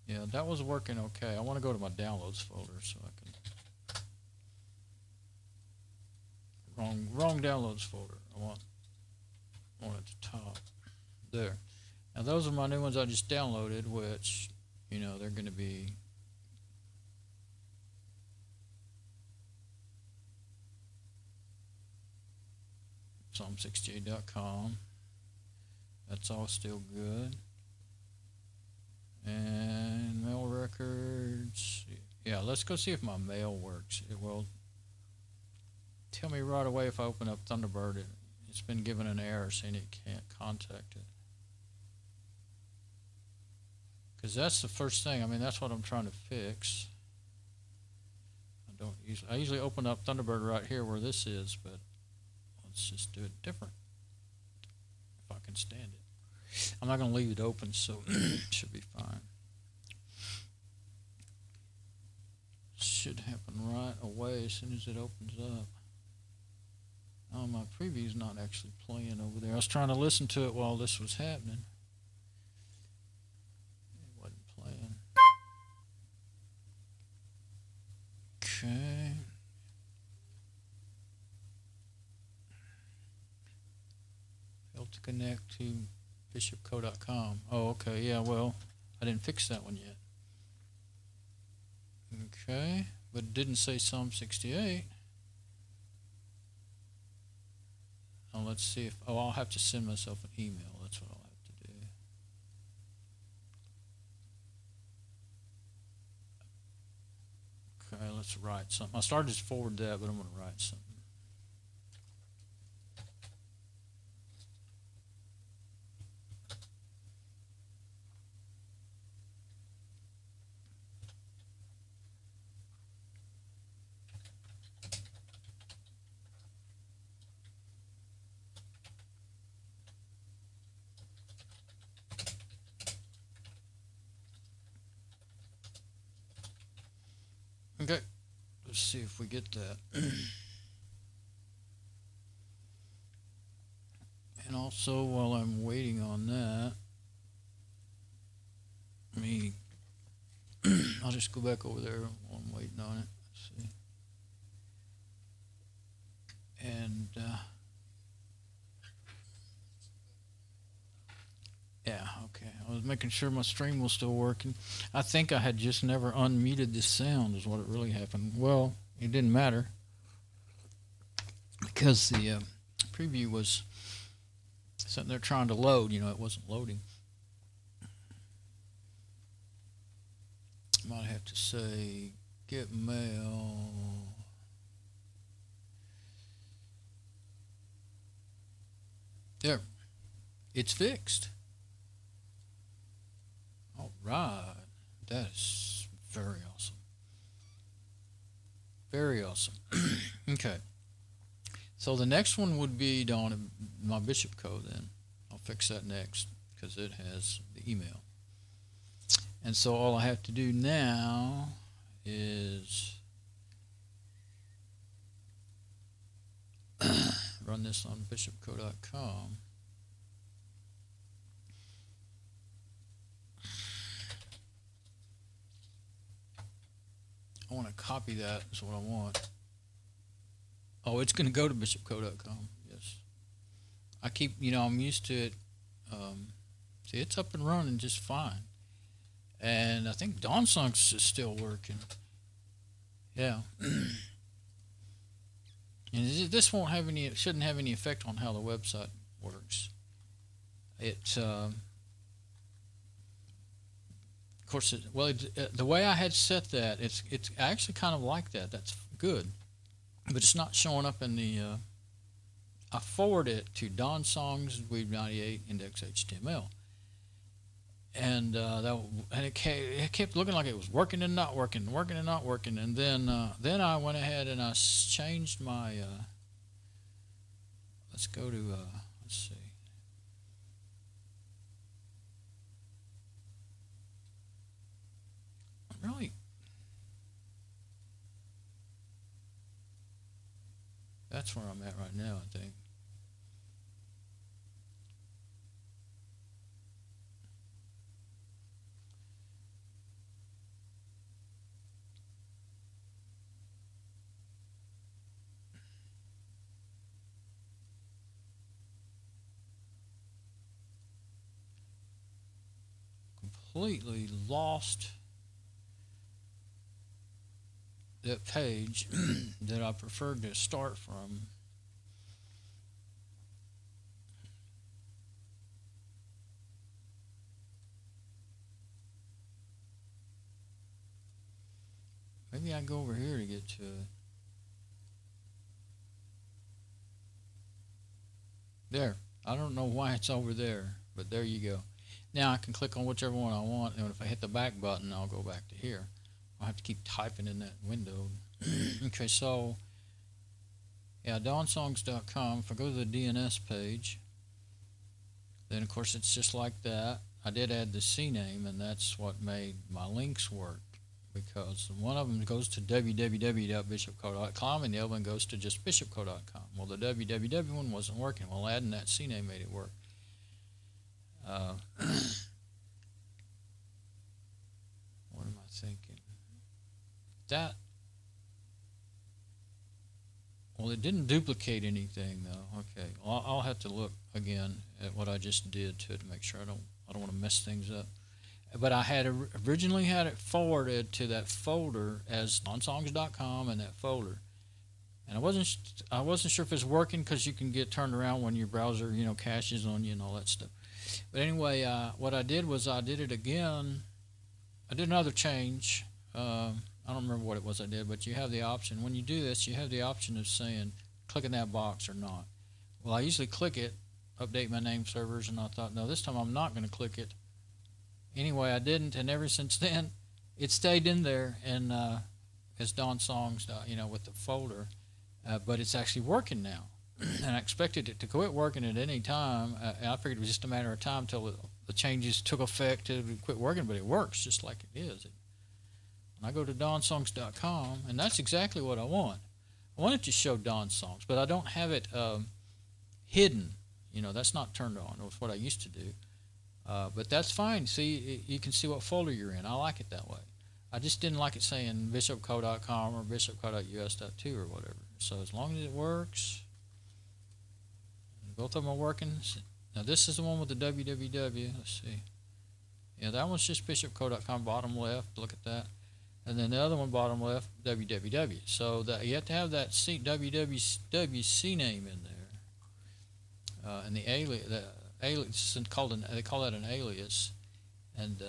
Yeah, that was working okay. I want to go to my downloads folder so I can. Wrong downloads folder. I want at the top. There. Now those are my new ones I just downloaded, which, you know, they're going to be Psalm68.com. That's all still good. And mail records. Yeah, let's go see if my mail works. It will tell me right away if I open up Thunderbird. It's been given an error saying it can't contact it. Because that's the first thing. I mean, that's what I'm trying to fix. I usually open up Thunderbird right here where this is, but let's just do it different if I can stand it. I'm not going to leave it open, so it should be fine. Should happen right away as soon as it opens up. Oh, my preview's not actually playing over there. I was trying to listen to it while this was happening. It wasn't playing. Okay. Failed to connect to bishopco.com. Oh, okay. Yeah, well, I didn't fix that one yet. Okay, but it didn't say Psalm 68. Oh, let's see if, oh, I'll have to send myself an email. That's what I'll have to do. Okay, let's to write something. I started to forward that, but I'm going to write something. Okay, let's see if we get that. And also, while I'm waiting on that, I'll just go back over there while I'm waiting on it. Let's see. And yeah, okay. I was making sure my stream was still working. I think I had just never unmuted this sound is what it really happened. Well, it didn't matter because the preview was sitting there trying to load. You know, it wasn't loading. Might have to say get mail. There. It's fixed. All right. That is very awesome. Very awesome. Okay. So the next one would be on my Bishop code then. I'll fix that next because it has the email. And so all I have to do now is run this on bishopco.com. I want to copy that is what I want. Oh, it's going to go to bishopco.com. Yes. I keep, I'm used to it. See, it's up and running just fine. And I think DonsDeals is still working. Yeah. And this won't have any, it shouldn't have any effect on how the website works. It, of course, the way I had set that, it's actually kind of like that. That's good. But it's not showing up in the, I forward it to DonsDeals Weeb98 index HTML. And it kept looking like it was working and not working, working and not working. And then I went ahead and I changed my. Let's go to let's see. Really, that's where I'm at right now, I think. Completely lost that page that I preferred to start from. Maybe I go over here to get to it. There. I don't know why it's over there, but there you go. Now I can click on whichever one I want, and if I hit the back button, I'll go back to here. I'll have to keep typing in that window. Okay, so, yeah, DonsDeals.com. If I go to the DNS page, then, of course, it's just like that. I did add the CNAME, and that's what made my links work, because one of them goes to www.bishopco.com, and the other one goes to just bishopco.com. Well, the www one wasn't working. Well, adding that CNAME made it work. What am I thinking? Well, it didn't duplicate anything though. Okay, I'll have to look again at what I just did to make sure I don't want to mess things up. But I had originally had it forwarded to that folder as DonsDeals.com and that folder, and I wasn't sure if it's working because you can get turned around when your browser caches on you and all that stuff. But anyway, what I did was I did it again. I did another change. I don't remember what it was I did, but you have the option. When you do this, you have the option of saying, clicking that box or not. Well, I usually click it, update my name servers, and I thought, no, this time I'm not going to click it. Anyway, I didn't, and ever since then, it stayed in there, and as Don Songs, with the folder, but it's actually working now. And I expected it to quit working at any time. I figured it was just a matter of time until the changes took effect to quit working, but it works just like it is. When I go to DonsSongs.com, and that's exactly what I want. I want it to show Don Songs, but I don't have it hidden. That's not turned on. That's what I used to do. But that's fine. See, you can see what folder you're in. I like it that way. I just didn't like it saying bishopco.com or bishopco.us.2 or whatever. So as long as it works, both of them are working. Now this is the one with the www. Let's see. Yeah, that one's just bishopco.com, bottom left. Look at that. And then the other one, bottom left, www. So you have to have that wwc name in there. And the alias, they call that an alias. And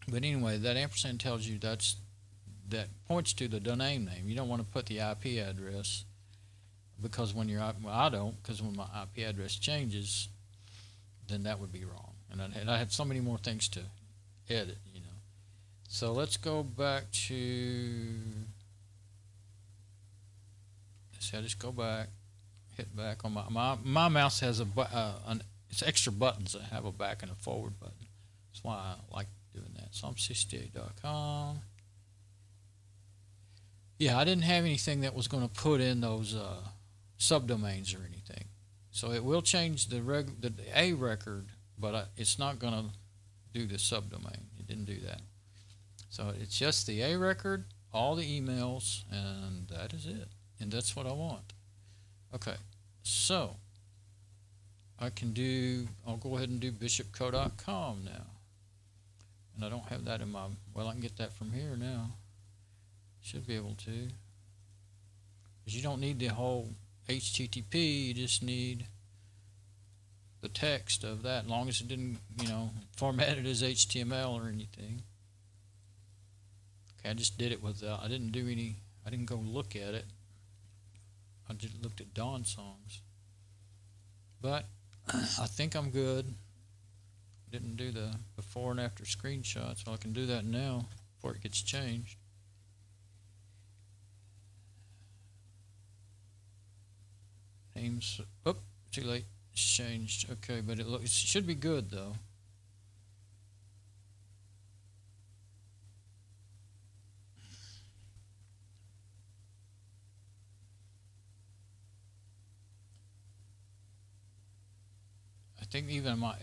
but anyway, that ampersand tells you that points to the domain name. You don't want to put the IP address, because when I don't, because when my IP address changes, then that would be wrong. And I had so many more things to edit, So let's go back to. See, I just go back, hit back on my mouse has it's extra buttons that have a back and a forward button. That's why I like doing that. Psalm68.com. Yeah, I didn't have anything that was going to put in those subdomains or anything. So it will change the A record, but it's not going to do the subdomain. It didn't do that. So it's just the A record, all the emails, and that is it. And that's what I want. Okay, so I'll go ahead and do bishopco.com now. And I don't have that in I can get that from here now. Should be able to. Because you don't need the whole HTTP, you just need the text of that, as long as it didn't, formatted as HTML or anything. Okay, I just did it with, I didn't go look at it. I just looked at Don Songs. But I think I'm good. Didn't do the before and after screenshot, so I can do that now before it gets changed. Names, too late, it's changed. Okay, but it should be good though. I think even my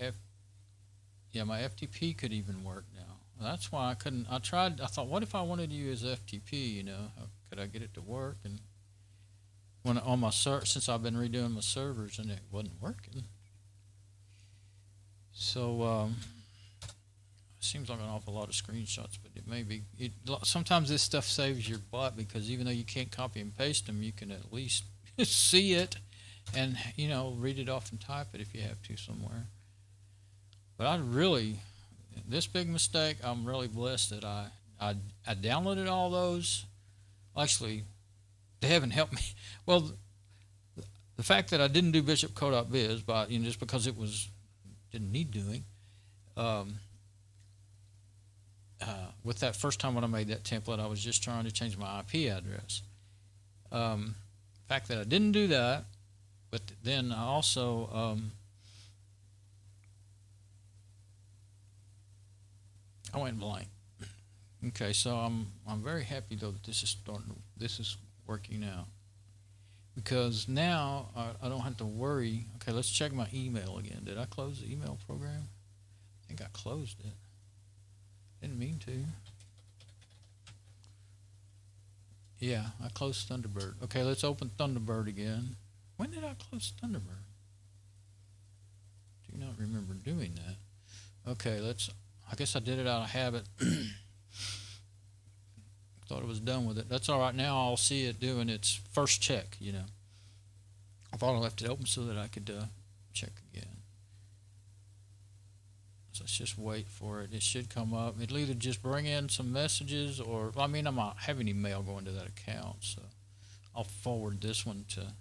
FTP could even work now. That's why I couldn't. I thought, what if I wanted to use FTP? How could I get it to work? And when on my since I've been redoing my servers and it wasn't working. So it seems like an awful lot of screenshots, but it may be. Sometimes this stuff saves your butt, because even though you can't copy and paste them, you can at least see it and read it off and type it if you have to somewhere. But this big mistake, I'm really blessed that I downloaded all those. Actually, they haven't helped me. Well, the fact that I didn't do bishopco.biz, but just because it didn't need doing. With that first time when I made that template, I was just trying to change my IP address. The fact that I didn't do that, but then I also I went blank. Okay, so I'm very happy though that this is working out, because now I don't have to worry. Okay, let's check my email again. Did I close the email program? I think I closed it. Didn't mean to. Yeah, I closed Thunderbird. Okay, let's open Thunderbird again. When did I close Thunderbird? Do not remember doing that. Okay, I guess I did it out of habit. Thought I was done with it. That's all right. Now I'll see it doing its first check, I thought I left it open so that I could check again. So let's just wait for it. It should come up. It'll either just bring in some messages, or I mean, I'm not having any mail going to that account, so I'll forward this one to.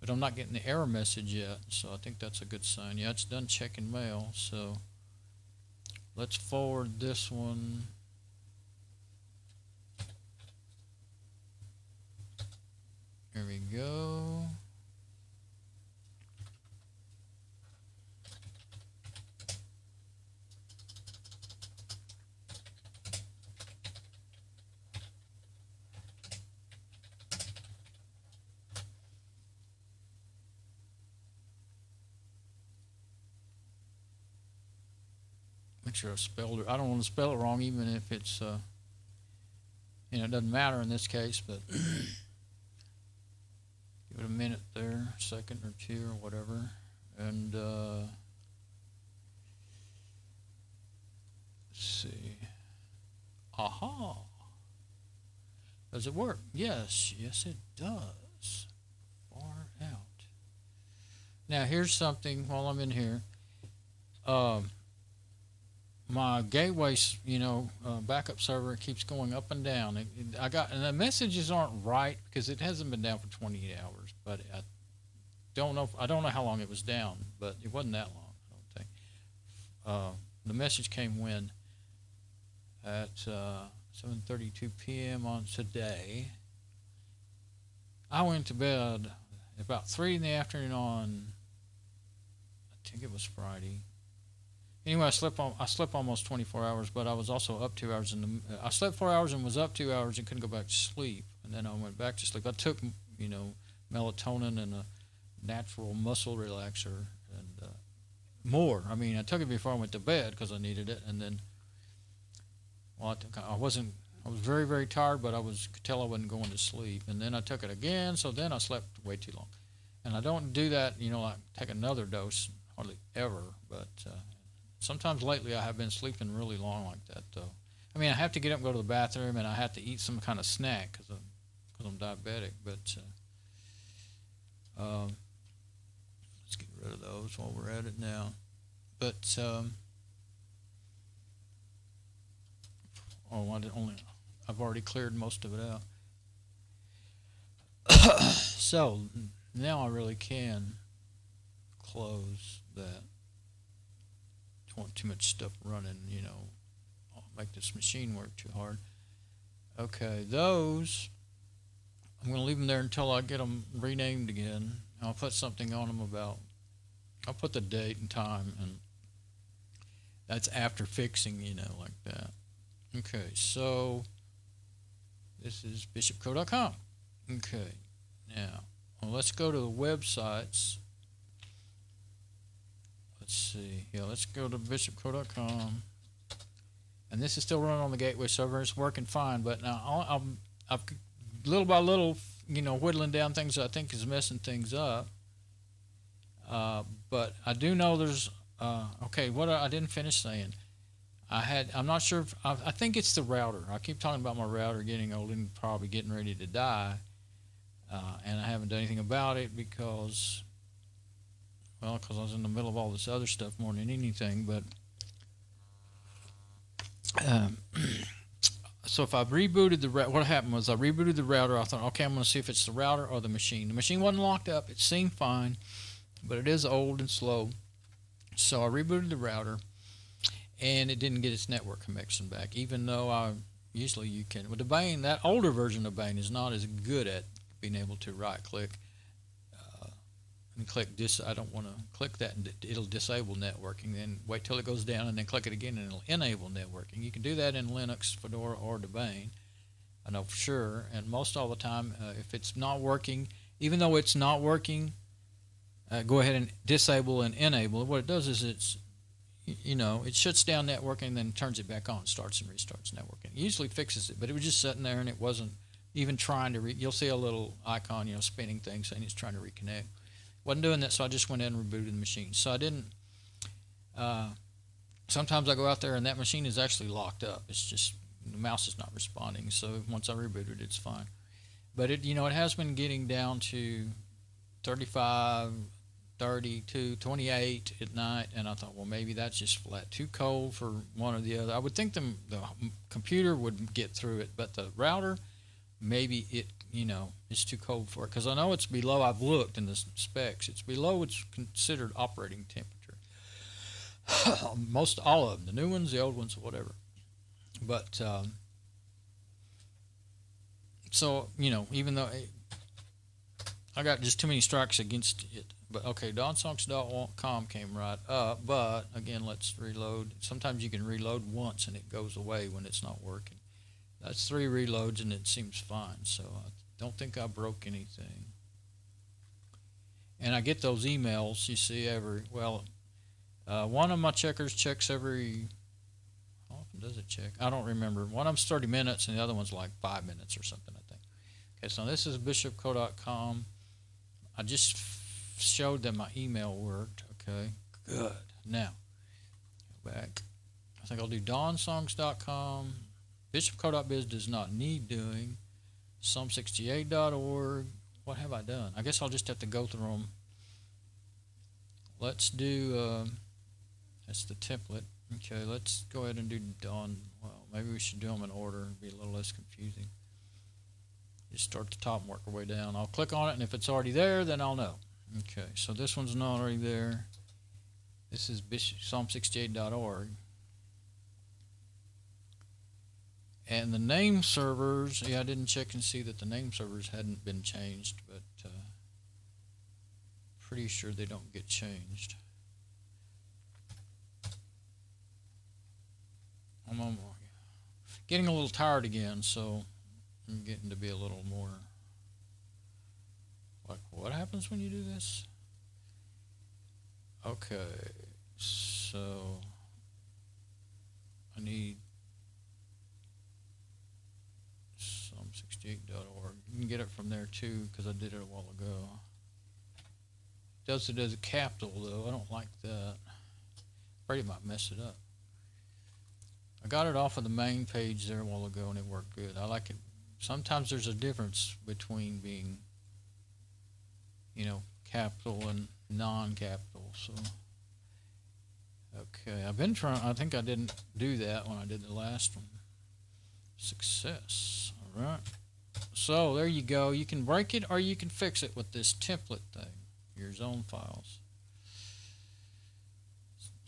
But I'm not getting the error message yet, so I think that's a good sign. Yeah, it's done checking mail, so let's forward this one. There we go. Make sure I spelled it. I don't want to spell it wrong, even if it's, you know, it doesn't matter in this case, but give it a minute there, a second or two or whatever. And let's see. Aha. Does it work? Yes, yes it does. Far out. Now here's something while I'm in here. My gateway, you know, backup server keeps going up and down. And the messages aren't right because it hasn't been down for 28 hours. But I don't know how long it was down, but it wasn't that long, I don't think. The message came when at 7:32 p.m. on today. I went to bed about 3 in the afternoon on, I think it was Friday. Anyway, I slept almost 24 hours, but I was also up 2 hours. I slept 4 hours and was up 2 hours and couldn't go back to sleep. And then I went back to sleep. I took, you know, melatonin and a natural muscle relaxer and more. I mean, I took it before I went to bed because I needed it. And then, well, I was very, very tired, but could tell I wasn't going to sleep. And then I took it again, so then I slept way too long. And I don't do that, you know, like take another dose hardly ever, but sometimes lately I have been sleeping really long like that, though. I mean, I have to get up and go to the bathroom, and I have to eat some kind of snack because I'm diabetic. But let's get rid of those while we're at it now. But I've already cleared most of it out. So now I really can close that. Don't want too much stuff running, you know, I'll make this machine work too hard. Okay, those, I'm going to leave them there until I get them renamed again. I'll put something on them I'll put the date and time, and that's after fixing, you know, like that. Okay, so this is bishopco.com. Okay, now, well, let's go to the websites. Let's see. Yeah, let's go to bishopco.com. And this is still running on the gateway server. It's working fine, but now I've little by little, you know, whittling down things that I think is messing things up. But I do know there's okay. What I didn't finish saying, I'm not sure. I think it's the router. I keep talking about my router getting old and probably getting ready to die, and I haven't done anything about it because. Well, because I was in the middle of all this other stuff more than anything, but so if I rebooted what happened was I rebooted the router. I thought, okay, I'm going to see if it's the router or the machine. The machine wasn't locked up. It seemed fine, but it is old and slow. So I rebooted the router, and it didn't get its network connection back, even though usually you can. With the Bane, that older version of Bane is not as good at being able to right-click and click I don't want to click that, and it'll disable networking. Then wait till it goes down and then click it again and it'll enable networking. You can do that in Linux, Fedora, or Debian, I know for sure. And most all the time, if it's not working, even though it's not working, go ahead and disable and enable. What it does is it shuts down networking, then turns it back on, starts and restarts networking. It usually fixes it, but it was just sitting there and it wasn't even trying to. You'll see a little icon, spinning thing saying it's trying to reconnect. Wasn't doing that, so I just went in and rebooted the machine. So I didn't. Sometimes I go out there and that machine is actually locked up. It's just the mouse is not responding. So once I rebooted, it's fine. But it has been getting down to 35, 32, 28 at night, and I thought, well, maybe that's just flat too cold for one or the other. I would think the computer would get through it, but the router, maybe it, it's too cold for it, because I know it's below. I've looked in the specs. It's below its considered operating temperature. Most all of them, the new ones, the old ones, whatever. But so even though I got just too many strikes against it. But okay, DonsDeals.com came right up. But again, let's reload. Sometimes you can reload once and it goes away when it's not working. That's 3 reloads and it seems fine. So I don't think I broke anything. And I get those emails, you see, one of my checkers checks every, how often does it check? I don't remember. One of them's 30 minutes and the other one's like 5 minutes or something, I think. Okay, so this is bishopco.com. I just showed that my email worked. Okay, good. Now, go back. I think I'll do donsongs.com. Bishopco.biz does not need doing. Psalm68.org. What have I done? I guess I'll just have to go through them. Let's do, that's the template. Okay, let's go ahead and do well, maybe we should do them in order. It'd be a little less confusing. Just start at the top and work our way down. I'll click on it, and if it's already there, then I'll know. Okay, so this one's not already there. This is Psalm68.org. And the name servers, I didn't check and see that the name servers hadn't been changed, but pretty sure they don't get changed. I'm getting a little tired again, so I'm getting to be a little more like, what happens when you do this? Okay, so I need Psalm68.org. You can get it from there too, because I did it a while ago. It does it as a capital though. I don't like that. Afraid it might mess it up. I got it off of the main page there a while ago and it worked good. I like it. Sometimes there's a difference between being, capital and non-capital. So, okay, I've been trying. I think I didn't do that when I did the last one. Success. All right. So there you go. You can break it or you can fix it with this template thing. Your zone files.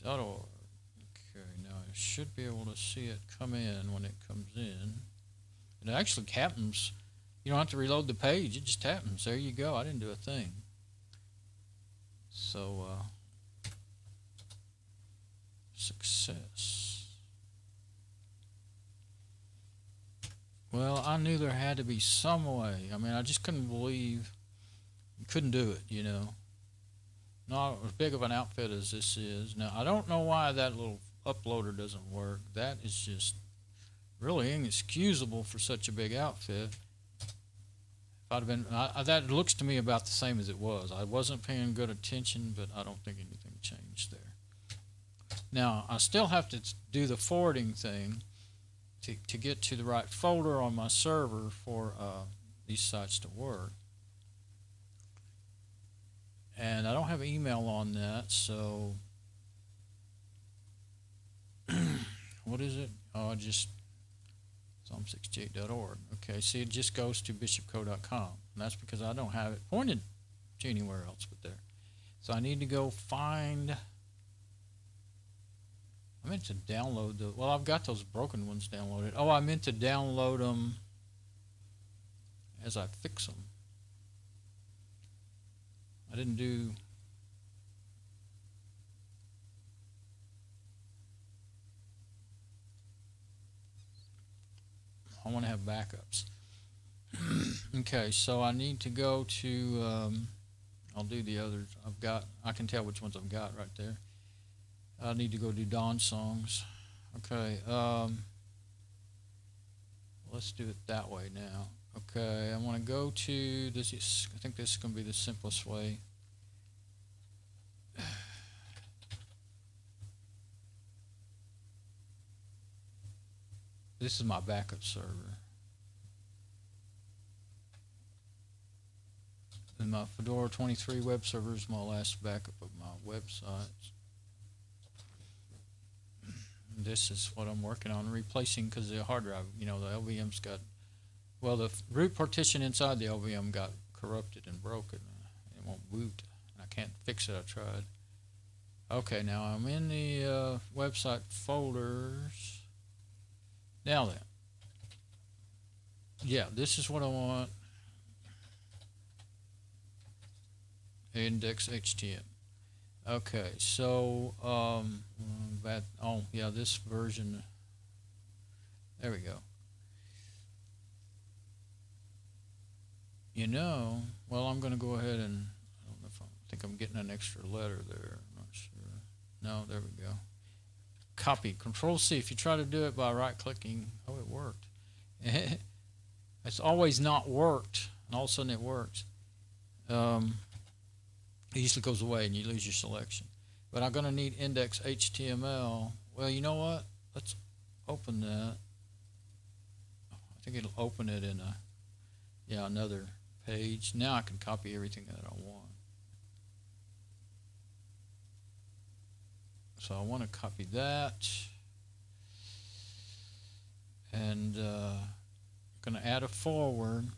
.org. Okay, now I should be able to see it come in when it comes in. It actually happens. You don't have to reload the page. It just happens. There you go. I didn't do a thing. So, success. Well, I knew there had to be some way. I mean, I just couldn't believe you couldn't do it, Not as big of an outfit as this is. Now, I don't know why that little uploader doesn't work. That is just really inexcusable for such a big outfit. If I'd have been, that looks to me about the same as it was. I wasn't paying good attention, but I don't think anything changed there. Now, I still have to do the forwarding thing to get to the right folder on my server for these sites to work. And I don't have email on that, so what is it? Oh, just Psalm68.org. Okay, see, it just goes to bishopco.com. And that's because I don't have it pointed to anywhere else but there. So I need to go find. I meant to download the. Well, I've got those broken ones downloaded. Oh, I meant to download them as I fix them. I didn't do. I want to have backups. Okay, so I need to go to. I'll do the others. I can tell which ones I've got right there. I need to go do Dawn songs. Okay. Let's do it that way now. Okay, I want to go to this. I think this is going to be the simplest way. This is my backup server. And my Fedora 23 web server is my last backup of my websites. This is what I'm working on replacing, because the hard drive, the LVM's got, well, the root partition inside the LVM got corrupted and broken. It won't boot. I can't fix it. I tried. Okay, now I'm in the website folders. Now then, yeah, this is what I want. Index HTML. Okay, so this version. There we go. Well, I'm going to go ahead and I think I'm getting an extra letter there. I'm not sure. No, there we go. Copy. Control C. If you try to do it by right-clicking, oh, it worked. It's always not worked, and all of a sudden it works. It usually goes away and you lose your selection. But I'm going to need index HTML. Well, you know what? Let's open that. I think it'll open it in another page. Now I can copy everything that I want. So I want to copy that. And I'm going to add a forward.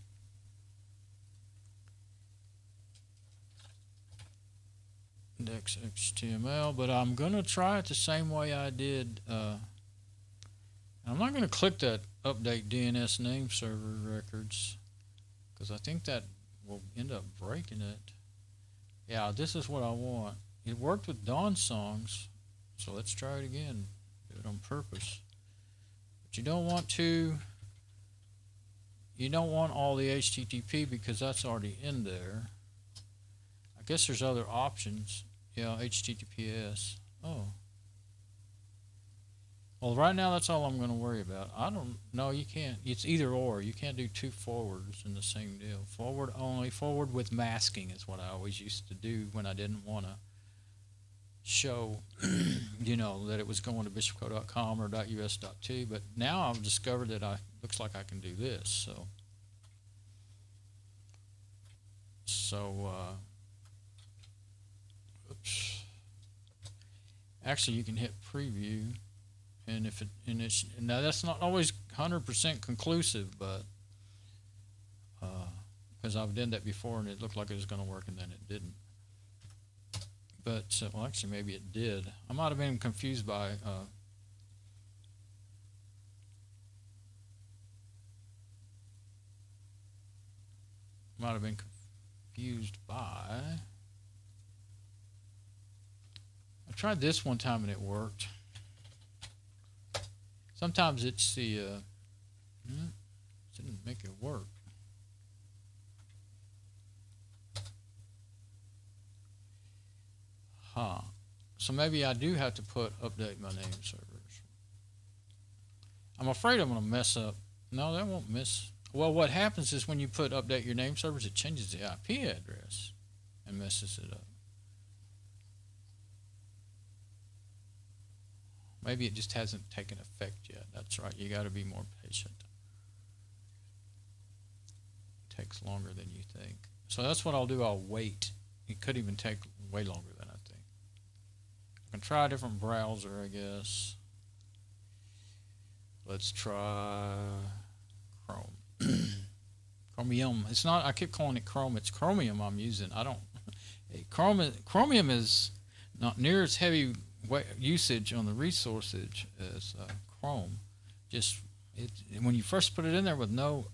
Index HTML, but I'm going to try it the same way I did. I'm not going to click that update DNS name server records, because I think that will end up breaking it. Yeah, this is what I want. It worked with Dawn songs, so let's try it again. Do it on purpose. But you don't want all the HTTP, because that's already in there. I guess there's other options. Yeah, HTTPS. Oh. Well, right now that's all I'm going to worry about. I don't know. You can't. It's either or. You can't do two forwards in the same deal. Forward only. Forward with masking is what I always used to do when I didn't want to show, that it was going to bishopco.com or .us.t. But now I've discovered that looks like I can do this. Oops. Actually, you can hit preview, and now that's not always 100% conclusive, but because I've done that before and it looked like it was going to work and then it didn't. But well, actually, maybe it did. I might have been confused by. Might have been confused by. I tried this one time and it worked. Sometimes it's the didn't make it work. So maybe I do have to update my name servers. I'm afraid I'm going to mess up. No, that won't miss. Well, what happens is when you update your name servers, it changes the IP address and messes it up. Maybe it just hasn't taken effect yet. That's right. You got to be more patient. It takes longer than you think. So that's what I'll do. I'll wait. It could even take way longer than I think. I can try a different browser, I guess. Let's try Chrome. Chromium. It's not. I keep calling it Chrome. It's Chromium I'm using. I don't. Chromium is not near as heavy usage on the resources as Chrome. Just when you first put it in there with no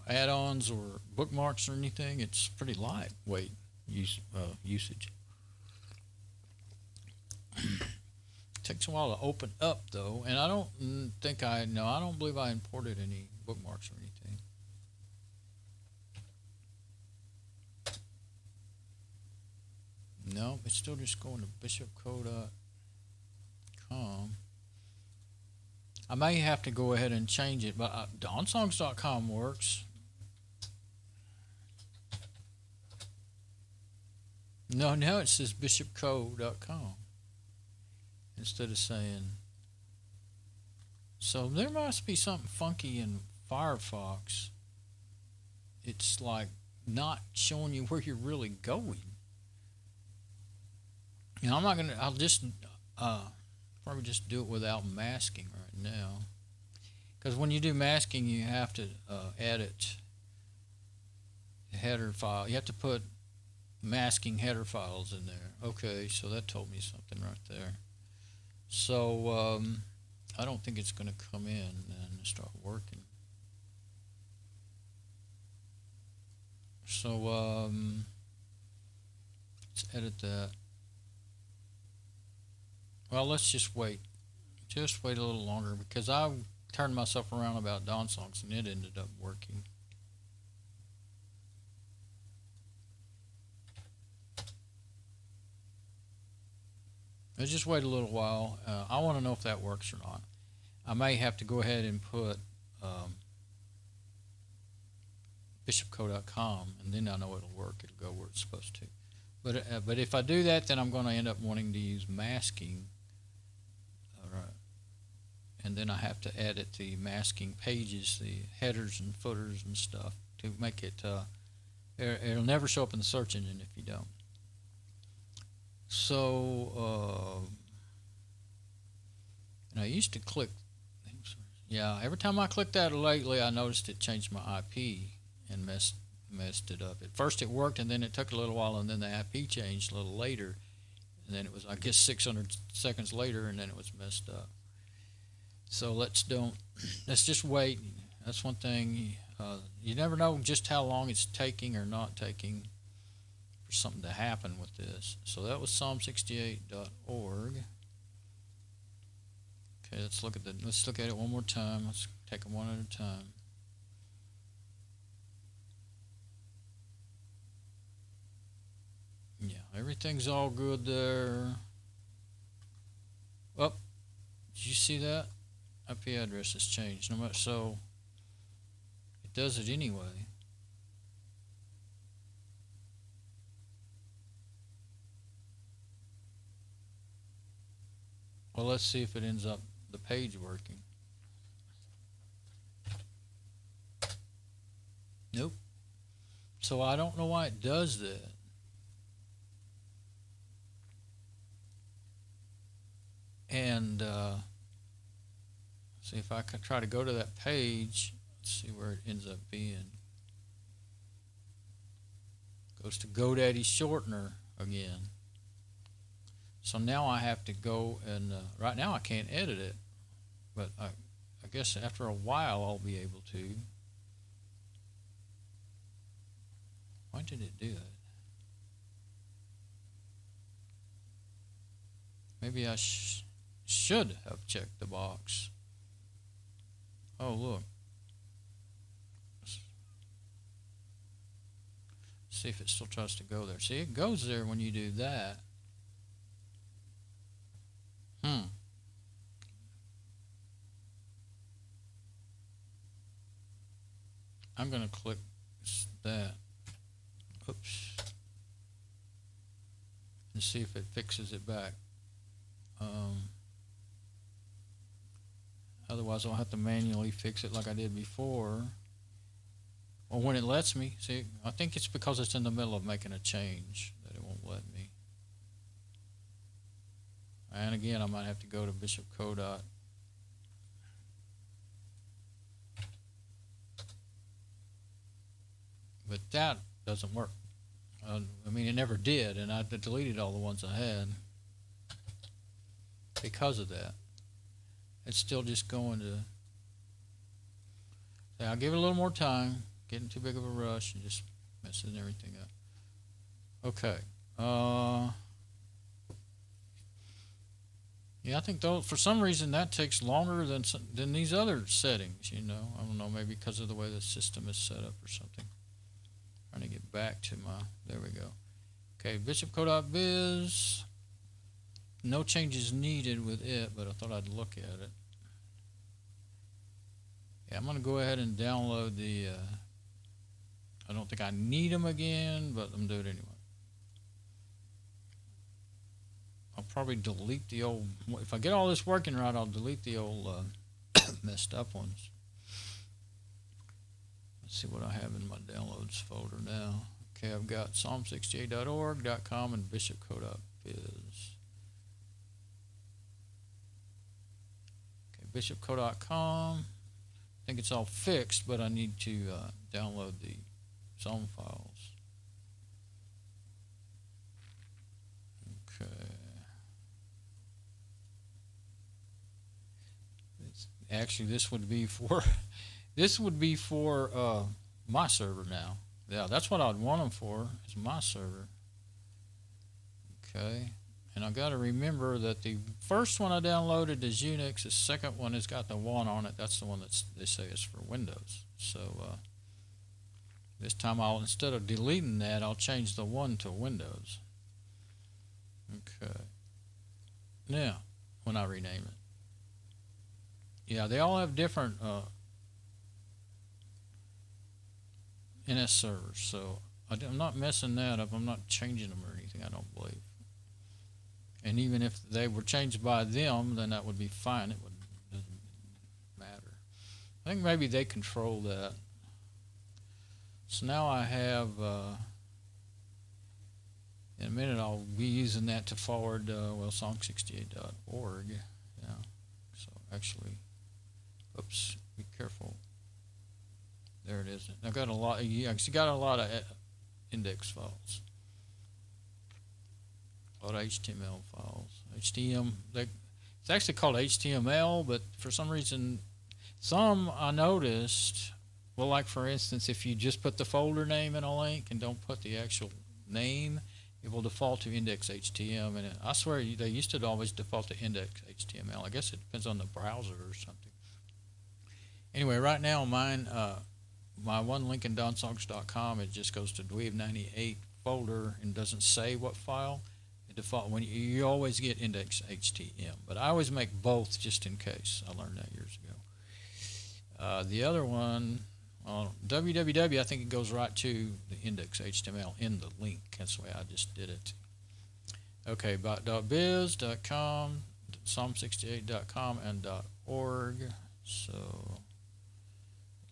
add-ons or bookmarks or anything, it's pretty lightweight usage. Takes a while to open up though, and I don't believe I imported any bookmarks or anything. No, it's still just going to bishopco.com. I may have to go ahead and change it, but DonsOngs.com works. No, now it says bishopco.com instead of saying. So there must be something funky in Firefox, it's like not showing you where you're really going. You know, I'll just probably just do it without masking right now. Because when you do masking, you have to edit the header file. You have to put masking header files in there. Okay, so that told me something right there. So I don't think it's going to come in and start working. So let's edit that. Well, let's just wait. Just wait a little longer because I turned myself around about DonsDeals and it ended up working. Let's just wait a little while. I want to know if that works or not. I may have to go ahead and put bishopco.com, and then I know it'll work. It'll go where it's supposed to. But if I do that, then I'm going to end up wanting to use masking. All right. And then I have to edit the masking pages, the headers and footers and stuff to make it. It'll never show up in the search engine if you don't. So, and I used to click. Yeah, every time I clicked that lately, I noticed it changed my IP and messed it up. At first it worked, and then it took a little while, and then the IP changed a little later, and then it was, I guess, 600 seconds later, and then it was messed up. So let's just wait. That's one thing. You never know just how long it's taking or not taking for something to happen with this. So that was psalm68.org. Okay, let's look at it one more time. Let's take them one at a time. Yeah, everything's all good there. Oh, did you see that? IP address has changed. So it does it anyway. Well, let's see if it ends up the page working. Nope. So I don't know why it does that. And see if I can try to go to that page. Let's see where it ends up being. Goes to Godaddy shortener again. So now I have to go and right now I can't edit it, but I guess after a while I'll be able to. Why did it do that? Maybe I should have checked the box. Oh, look. Let's see if it still tries to go there. See, it goes there when you do that. I'm going to click that. Oops. And see if it fixes it back. Otherwise, I'll have to manually fix it like I did before. Or when it lets me. See, I think it's because it's in the middle of making a change that it won't let me. And again, I might have to go to bishopco. But that doesn't work. I mean, it never did, and I deleted all the ones I had because of that. It's still just going to. I'll give it a little more time. Getting too big of a rush and just messing everything up. Okay. Yeah, I think though for some reason that takes longer than these other settings. You know, I don't know, maybe because of the way the system is set up or something. Trying to get back to my. There we go. Okay, bishopco.biz. No changes needed with it, but I thought I'd look at it. Yeah, I'm going to go ahead and download the. I don't think I need them again, but I'm doing it anyway. I'll probably delete the old. If I get all this working right, I'll delete the old messed up ones. Let's see what I have in my downloads folder now. Okay, I've got psalm68.org.com and bishopco.biz. Okay, bishopco.com. I think it's all fixed, but I need to download the psalm files. Okay. Actually, this would be for my server now. Yeah, that's what I'd want them for, is my server. Okay, and I got to remember that the first one I downloaded is Unix. The second one has got the 1 on it. That's the one that they say is for Windows. So this time instead of deleting that, I'll change the 1 to Windows. Okay. Now, when I rename it. Yeah, they all have different NS servers, so I'm not messing that up. I'm not changing them or anything, I don't believe. And even if they were changed by them, then that would be fine. It doesn't matter. I think maybe they control that. So now I have, in a minute I'll be using that to forward, song68.org. Yeah. So actually, oops, be careful. There it is. I've got a lot. You actually got a lot of index files, a lot of HTML files. It's actually called HTML, but for some reason, some I noticed. Well, like for instance, if you just put the folder name in a link and don't put the actual name, it will default to index.html. And I swear they used to always default to index.html. I guess it depends on the browser or something. Anyway, right now mine. My one link in DonsDeals.com, it just goes to Dweeb98 folder and doesn't say what file. It default when you always get index.html, but I always make both just in case. I learned that years ago. The other one, www, I think it goes right to the index.html in the link. That's the way I just did it. Okay, .biz.com, psalm68.com, and .org. So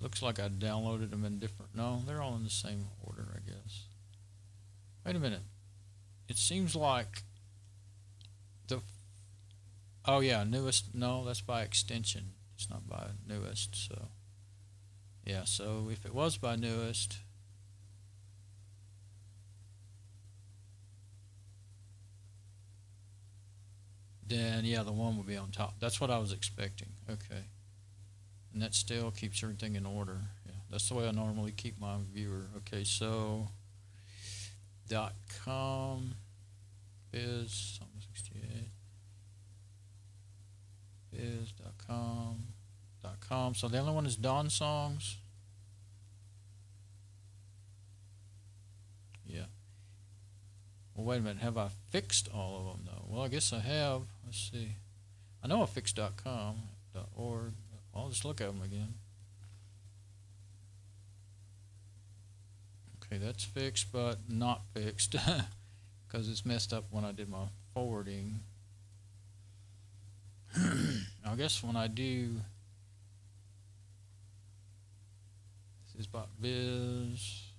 looks like I downloaded them in different. No, they're all in the same order, I guess. Wait a minute. It seems like the. Oh yeah, newest. No, that's by extension. It's not by newest. So yeah. So if it was by newest, then yeah, the 1 would be on top. That's what I was expecting. Okay. And that still keeps everything in order. Yeah, that's the way I normally keep my viewer. Okay, so .com is psalm68 is.com. So the only one is Dawn Songs. Yeah. Well, wait a minute. Have I fixed all of them though? Well, I guess I have. Let's see. I know I fixed .com, .org. I'll just look at them again. Okay, that's fixed, but not fixed because it's messed up when I did my forwarding. I guess when I do, this is biz.com.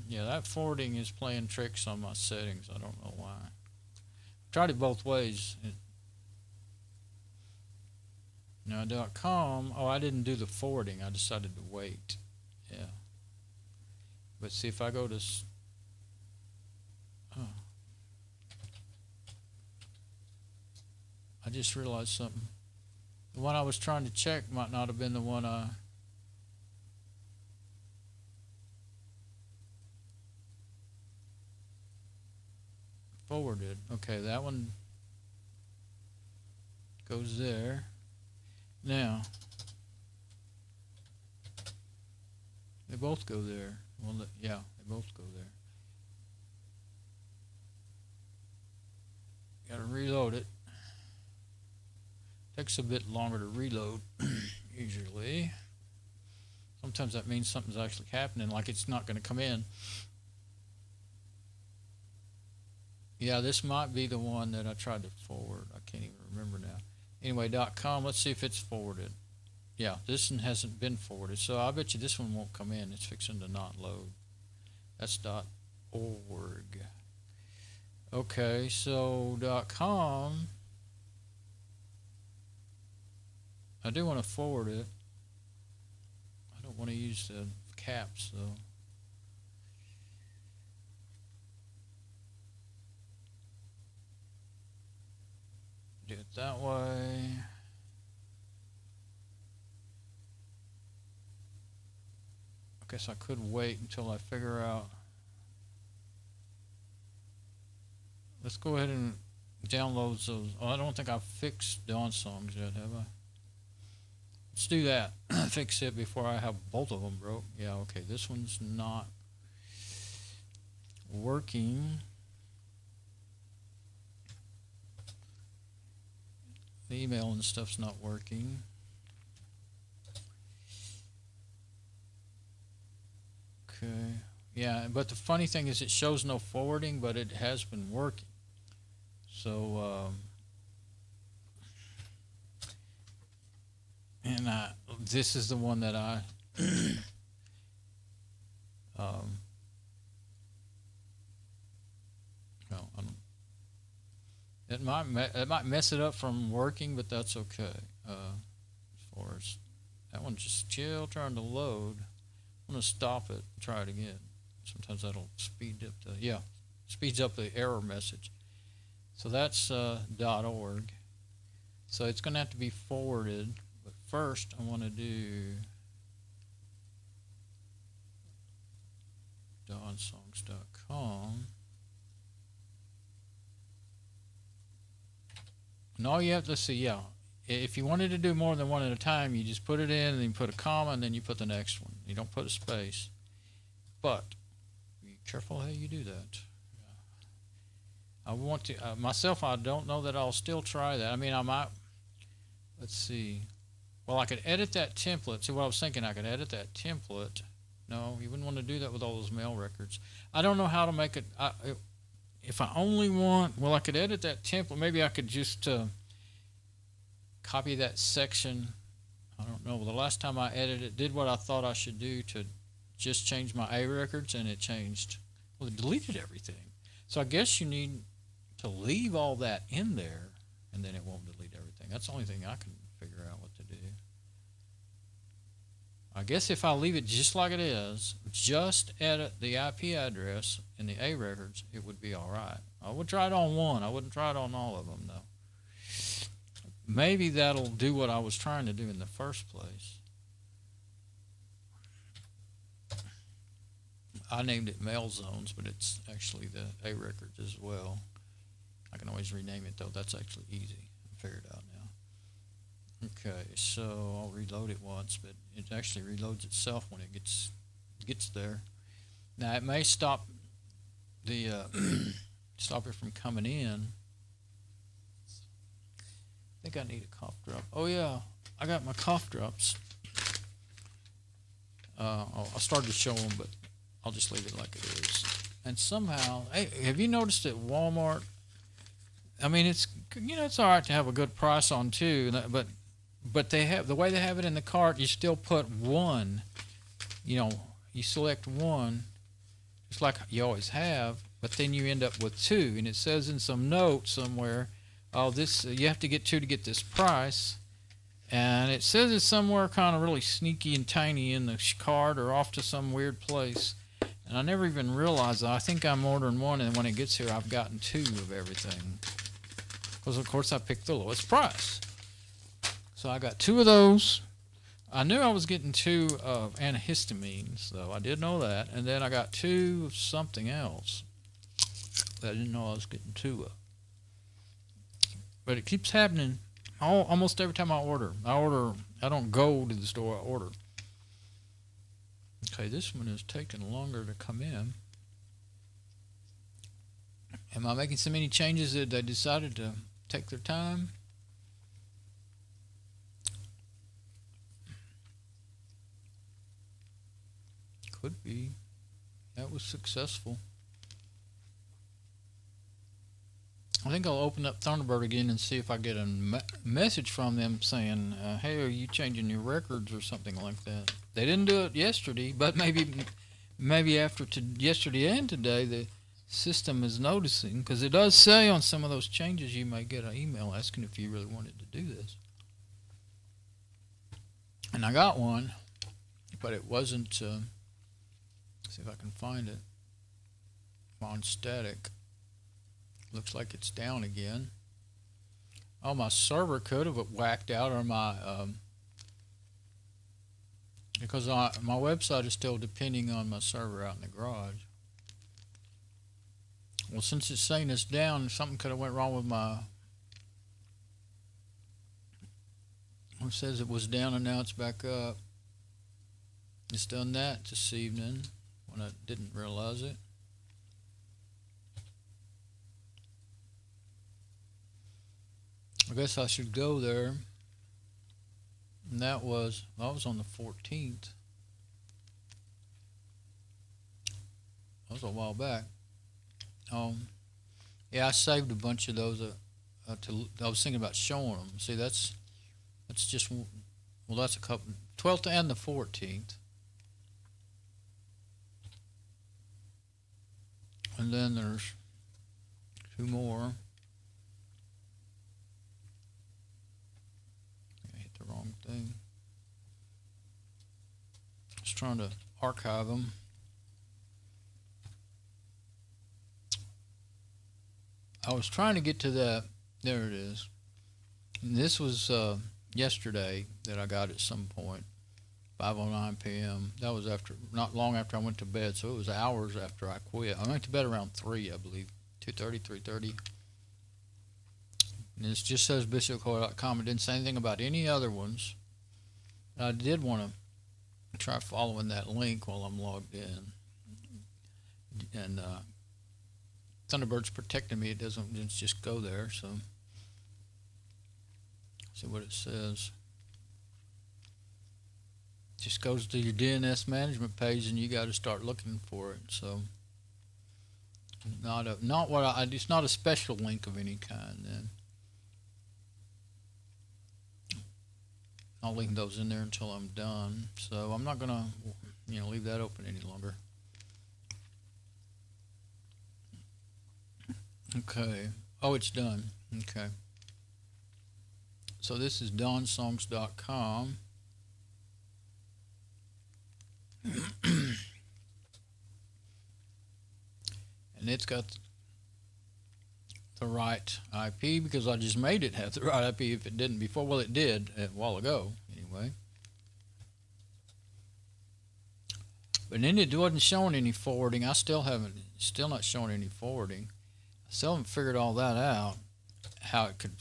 Yeah, that forwarding is playing tricks on my settings. I don't know why. I've tried it both ways. Now .com, oh, I didn't do the forwarding. I decided to wait. Yeah. But see if I go to, oh, I just realized something. The one I was trying to check might not have been the one I forwarded. Okay, that one goes there. Now, they both go there. Well, yeah, they both go there. Got to reload it. Takes a bit longer to reload, usually. Sometimes that means something's actually happening, like it's not going to come in. Yeah, this might be the one that I tried to forward. I can't even remember now. Anyway, .com, let's see if it's forwarded. yeah, this one hasn't been forwarded, so I bet you this one won't come in. It's fixing to not load. That's .org. Okay, so .com. I do want to forward it. I don't want to use the caps though. Do it that way. I guess I could wait until I figure out. Let's go ahead and download those. Oh, I don't think I've fixed Dawn songs yet, have I? Let's do that. Fix it before I have both of them broke. Yeah, okay. This one's not working. The email and stuff's not working. Okay. Yeah, but the funny thing is it shows no forwarding, but it has been working. So, and this is the one that I, no, I don't. It might mess it up from working, but that's okay. As far as that one's just still trying to load. I'm gonna stop it and try it again. Sometimes that'll speed up speeds up the error message. So that's .org. So it's gonna have to be forwarded. But first, I want to do DonsSongs.com. And all you have to see, yeah, if you wanted to do more than one at a time, you just put it in, and then you put a comma, and then you put the next one. You don't put a space. But be careful how you do that. I want to myself. I don't know that I'll still try that. I mean, I might. Let's see. Well, I could edit that template. See what I was thinking? I could edit that template. No, you wouldn't want to do that with all those mail records. I don't know how to make it. If I only want, well, I could edit that template. Maybe I could just copy that section. I don't know. Well, the last time I edited it, did what I thought I should do to just change my A records, and it changed. Well, it deleted everything. So I guess you need to leave all that in there, and then it won't delete everything. That's the only thing I can figure out what to do. I guess if I leave it just like it is, just edit the IP address in the A records, it would be all right. I would try it on one. I wouldn't try it on all of them, though. Maybe that'll do what I was trying to do in the first place. I named it mail zones, but it's actually the A records as well. I can always rename it, though. That's actually easy. I figured it out now. Okay, so I'll reload it once, but it actually reloads itself when it gets there. Now it may stop the stop it from coming in. I think I need a cough drop. Oh yeah, I got my cough drops. I started to show them, but I'll just leave it like it is. And somehow, hey, have you noticed at Walmart? I mean, it's it's all right to have a good price on two, but they have the way they have it in the cart. You still put one. You select one, just like you always have, but then you end up with two, and it says in some note somewhere, oh, this you have to get two to get this price, and it says it's somewhere kind of really sneaky and tiny in the cart or off to some weird place, and I never even realized that. I think I'm ordering one, and when it gets here, I've gotten two of everything, because of course I picked the lowest price. So I got two of those. I knew I was getting two of antihistamines, though. I did know that. And then I got two of something else that I didn't know I was getting two of. But it keeps happening almost every time I order. I don't go to the store, I order. Okay, this one is taking longer to come in. Am I making so many changes that they decided to take their time? Could be. That was successful. I think I'll open up Thunderbird again and see if I get a message from them saying, "Hey, are you changing your records or something like that?" They didn't do it yesterday, but maybe after yesterday and today, the system is noticing, because it does say on some of those changes you may get an email asking if you really wanted to do this. And I got one, but it wasn't. See if I can find it. On static. Looks like it's down again. Oh, my server could have whacked out, or my because my website is still depending on my server out in the garage. Well, since it's saying it's down, something could have went wrong with my. It says it was down and now it's back up. It's done that this evening when I didn't realize it. I guess I should go there. And that was on the 14th. That was a while back. Yeah, I saved a bunch of those. I was thinking about showing them. See, that's just, well, that's a couple, 12th and the 14th. And then there's two more. I hit the wrong thing. Just trying to archive them. I was trying to get to that. There it is. And this was yesterday that I got at some point, 5:09 p.m. That was not long after I went to bed, so it was hours after I quit. I went to bed around 3, I believe, 2:30, 3:30. And it just says bishopcoil.com. It didn't say anything about any other ones. I did want to try following that link while I'm logged in. And Thunderbird's protecting me. It doesn't just go there, so see what it says. It just goes to your DNS management page, and you got to start looking for it. So it's not a special link of any kind. Then I'll link those in there until I'm done. So I'm not gonna leave that open any longer. Okay. Oh, it's done. Okay. So this is DonsSongs.com. And it's got the right IP because I just made it have the right IP if it didn't before. Well, it did a while ago, anyway. But then it wasn't showing any forwarding. Still not showing any forwarding. I still haven't figured all that out, how it could,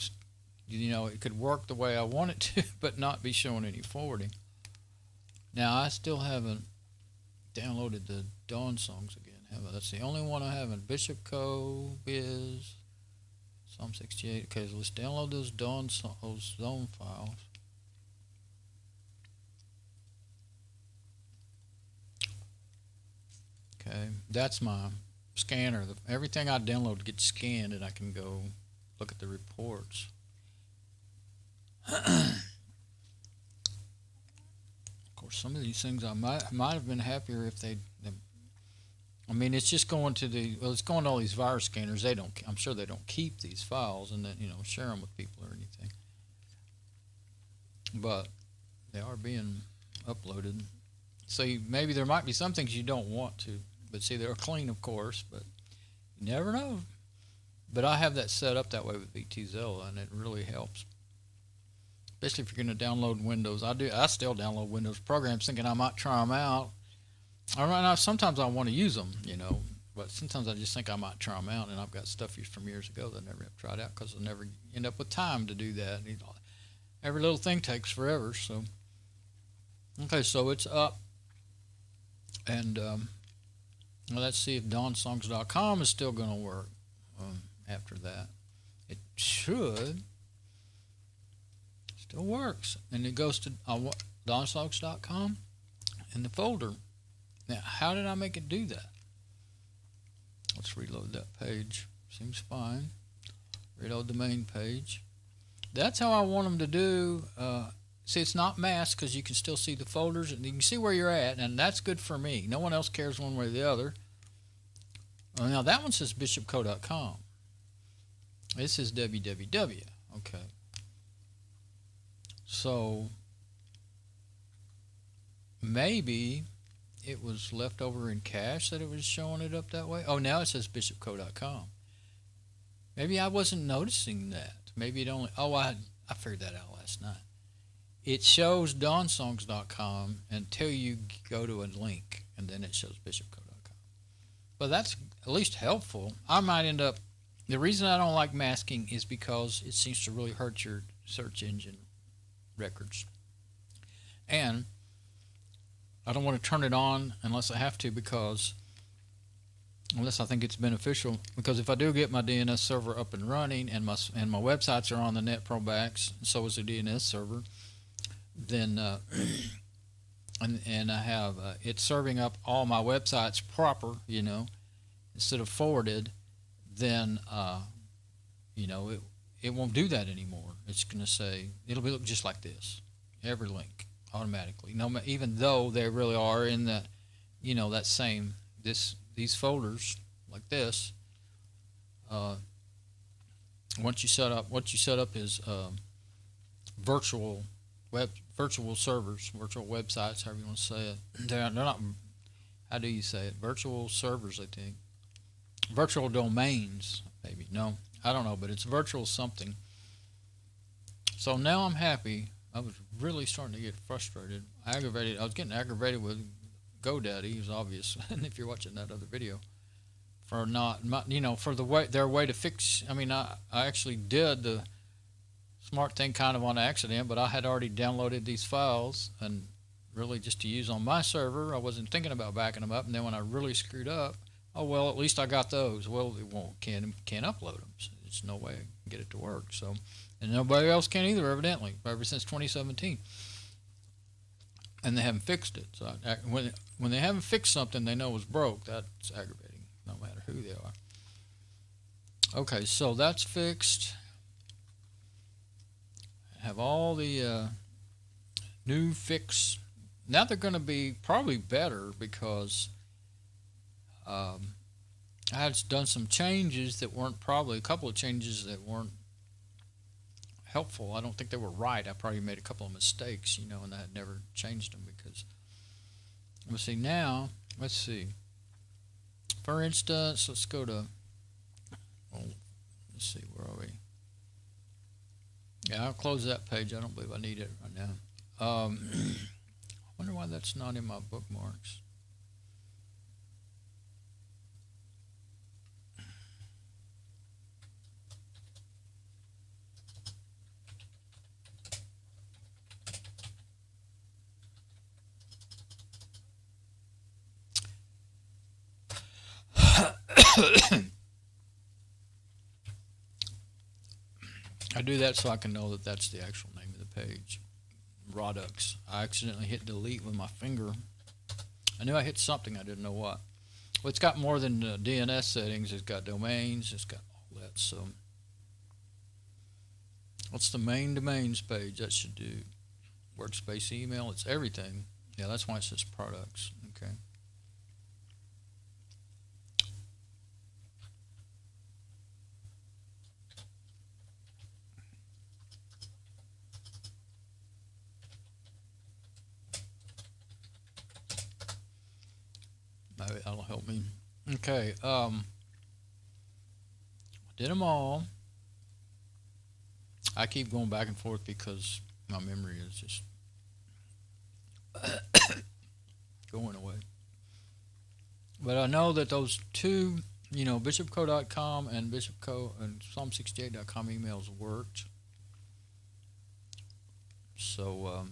it could work the way I want it to, but not be showing any forwarding. Now, I still haven't downloaded the Dawn songs again, have I? That's the only one I haven't. Bishop Co, Biz, Psalm 68. Okay, so let's download those zone files. Okay, that's my scanner. Everything I download gets scanned, and I can go look at the reports. Of course, some of these things I might have been happier if they. I mean, it's just going to it's going to all these virus scanners. I'm sure they don't keep these files and then share them with people or anything. But they are being uploaded. So maybe there might be some things you don't want to. But see, they're clean, of course, but you never know. But I have that set up that way with BTZilla, and it really helps. Especially if you're going to download Windows. I still download Windows programs thinking I might try them out. Sometimes I want to use them, but sometimes I just think I might try them out, and I've got stuff from years ago that I never have tried out because I never end up with time to do that. Every little thing takes forever. So, okay, so it's up, and well, let's see if DonsSongs.com is still going to work after that. It should. Still works. And it goes to DonsSongs.com in the folder. Now, how did I make it do that? Let's reload that page. Seems fine. Reload the main page. That's how I want them to do. See, it's not masked because you can still see the folders and you can see where you're at, and that's good for me. No one else cares one way or the other. Now that one says bishopco.com. This is www. Okay. So maybe it was left over in cache that it was showing it up that way. Oh, now it says bishopco.com. Maybe I wasn't noticing that. Maybe it only. Oh, I figured that out last night. It shows donsongs.com until you go to a link, and then it shows bishopco.com. But that's at least helpful. I might end up. The reason I don't like masking is because it seems to really hurt your search engine records. And I don't want to turn it on unless I have to, unless I think it's beneficial, because if I do get my DNS server up and running and my websites are on the NetProBax, so is the DNS server, then and I have it serving up all my websites proper, instead of forwarded, then it won't do that anymore. It's going to say it'll look just like this, every link automatically. No, even though they really are in the, that same these folders like this. Once you set up is virtual servers, virtual websites, however you want to say it. They're not. How do you say it? Virtual servers, I think. Virtual domains, maybe. No, I don't know, but it's virtual something. So now I'm happy. I was really starting to get frustrated, aggravated. I was getting aggravated with Godaddy. It was obvious, and if you're watching that other video, for not, for their way to fix. I mean, I actually did the smart thing kind of on accident, but I had already downloaded these files and really just to use on my server. I wasn't thinking about backing them up, and then when I really screwed up, oh well, at least I got those. Well, it can't upload them. So there's no way I can get it to work. So, and nobody else can either, evidently, ever since 2017. And they haven't fixed it. So when they haven't fixed something they know is broke, that's aggravating, no matter who they are. Okay, so that's fixed. Have all the new fix. Now they're going to be probably better because I had done some changes that weren't, probably a couple of changes that weren't helpful. I don't think they were right. I probably made a couple of mistakes, and I had never changed them because. Let's see now. Let's see. For instance, let's go to. Let's see, where are we? Yeah, I'll close that page. I don't believe I need it right now. I wonder why that's not in my bookmarks. I do that so I can know that that's the actual name of the page. Rodux. I accidentally hit delete with my finger. I knew I hit something, I didn't know what. Well, it's got more than DNS settings. It's got domains. It's got all that. So, what's the main domains page? That should do workspace email. It's everything. Yeah, that's why it says products. Okay. Maybe that'll help me. Okay, did them all. I keep going back and forth because my memory is just going away. But I know that those two, bishopco.com and bishopco and psalm68.com emails worked. So,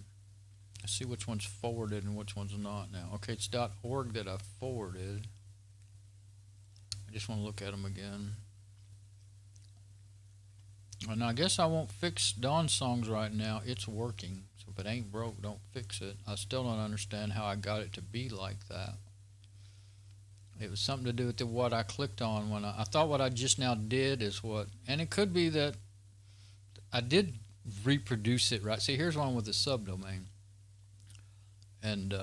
let's see which one's forwarded and which one's not now. Okay, it's .org that I forwarded. I just want to look at them again. And I guess I won't fix Dawn Songs right now. It's working. So if it ain't broke, don't fix it. I still don't understand how I got it to be like that. It was something to do with what I clicked on when I thought what I just now did is what, and it could be that I did reproduce it right. See, here's one with the subdomain, and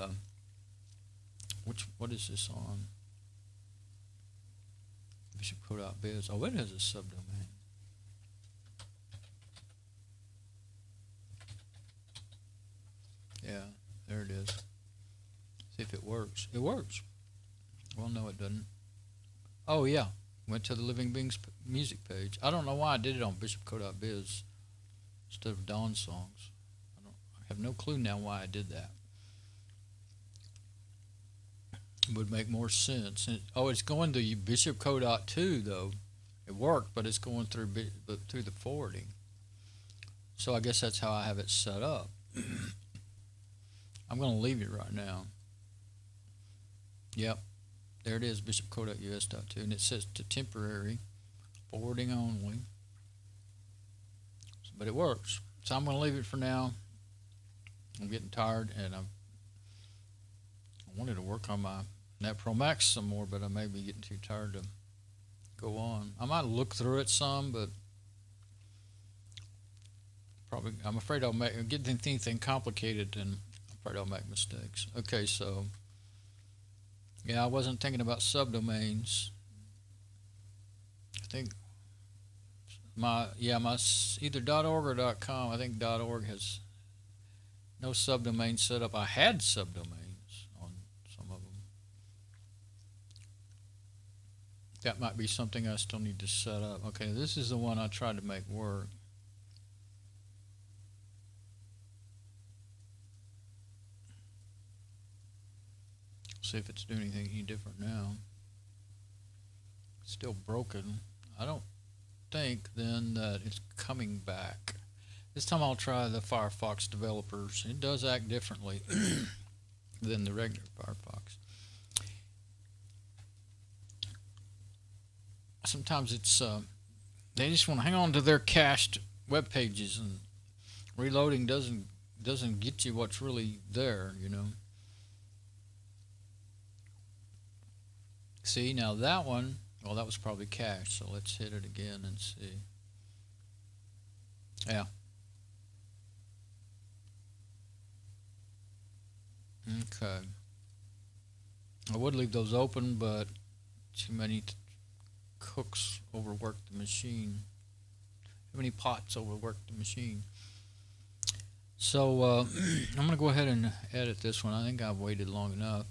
what is this on? Bishopco.biz. Oh, it has a subdomain. Yeah, there it is. See if it works. It works. Well, no, it doesn't. Oh, yeah. Went to the Living Beings music page. I don't know why I did it on bishopco.biz instead of Dawn Songs. I have no clue now why I did that. It would make more sense. It's going to bishopco.2 though. It worked, but it's going through the forwarding. So I guess that's how I have it set up. I'm going to leave it right now. Yep. There it is, bishopco.us.2, and it says to temporary, forwarding only. But it works. So I'm going to leave it for now. I'm getting tired, and I wanted to work on my Net Pro Max some more, but I may be getting too tired to go on. I might look through it some, but probably I'm afraid I'll get anything complicated, and I'm afraid I'll make mistakes. Okay, so yeah, I wasn't thinking about subdomains. I think my either .org or .com. I think .org has no subdomain set up. I had subdomains on some of them. That might be something I still need to set up. Okay, this is the one I tried to make work. See if it's doing anything any different now. It's still broken. I don't think then that it's coming back. This time I'll try the Firefox developers. It does act differently than the regular Firefox. Sometimes it's they just want to hang on to their cached web pages, and reloading doesn't get you what's really there, you know. See, now that one, well, that was probably cached, so let's hit it again and see. Yeah. Okay. I would leave those open, but too many cooks overworked the machine. Too many pots overworked the machine. So I'm going to go ahead and edit this one. I think I've waited long enough.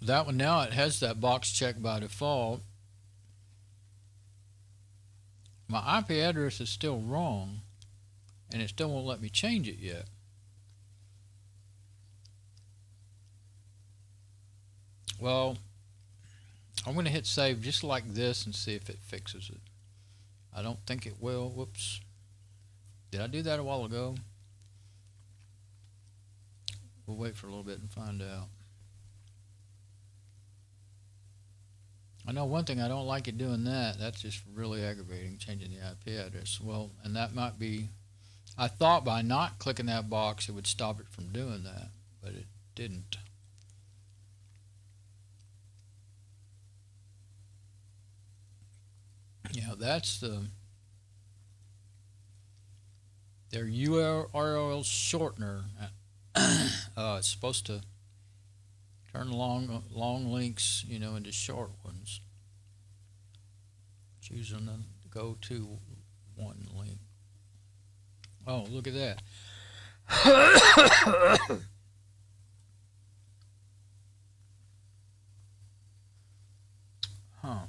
That one now, it has that box checked by default. My IP address is still wrong, and it still won't let me change it yet. Well, I'm going to hit save just like this and see if it fixes it. I don't think it will. Whoops. Did I do that a while ago? We'll wait for a little bit and find out. I know one thing, I don't like it doing that. That's just really aggravating, changing the IP address. Well, and that might be, I thought by not clicking that box it would stop it from doing that, but it didn't. Yeah, that's their URL shortener. It's supposed to turn long links, you know, into short ones. Choosing the go-to one link. Oh, look at that. Huh.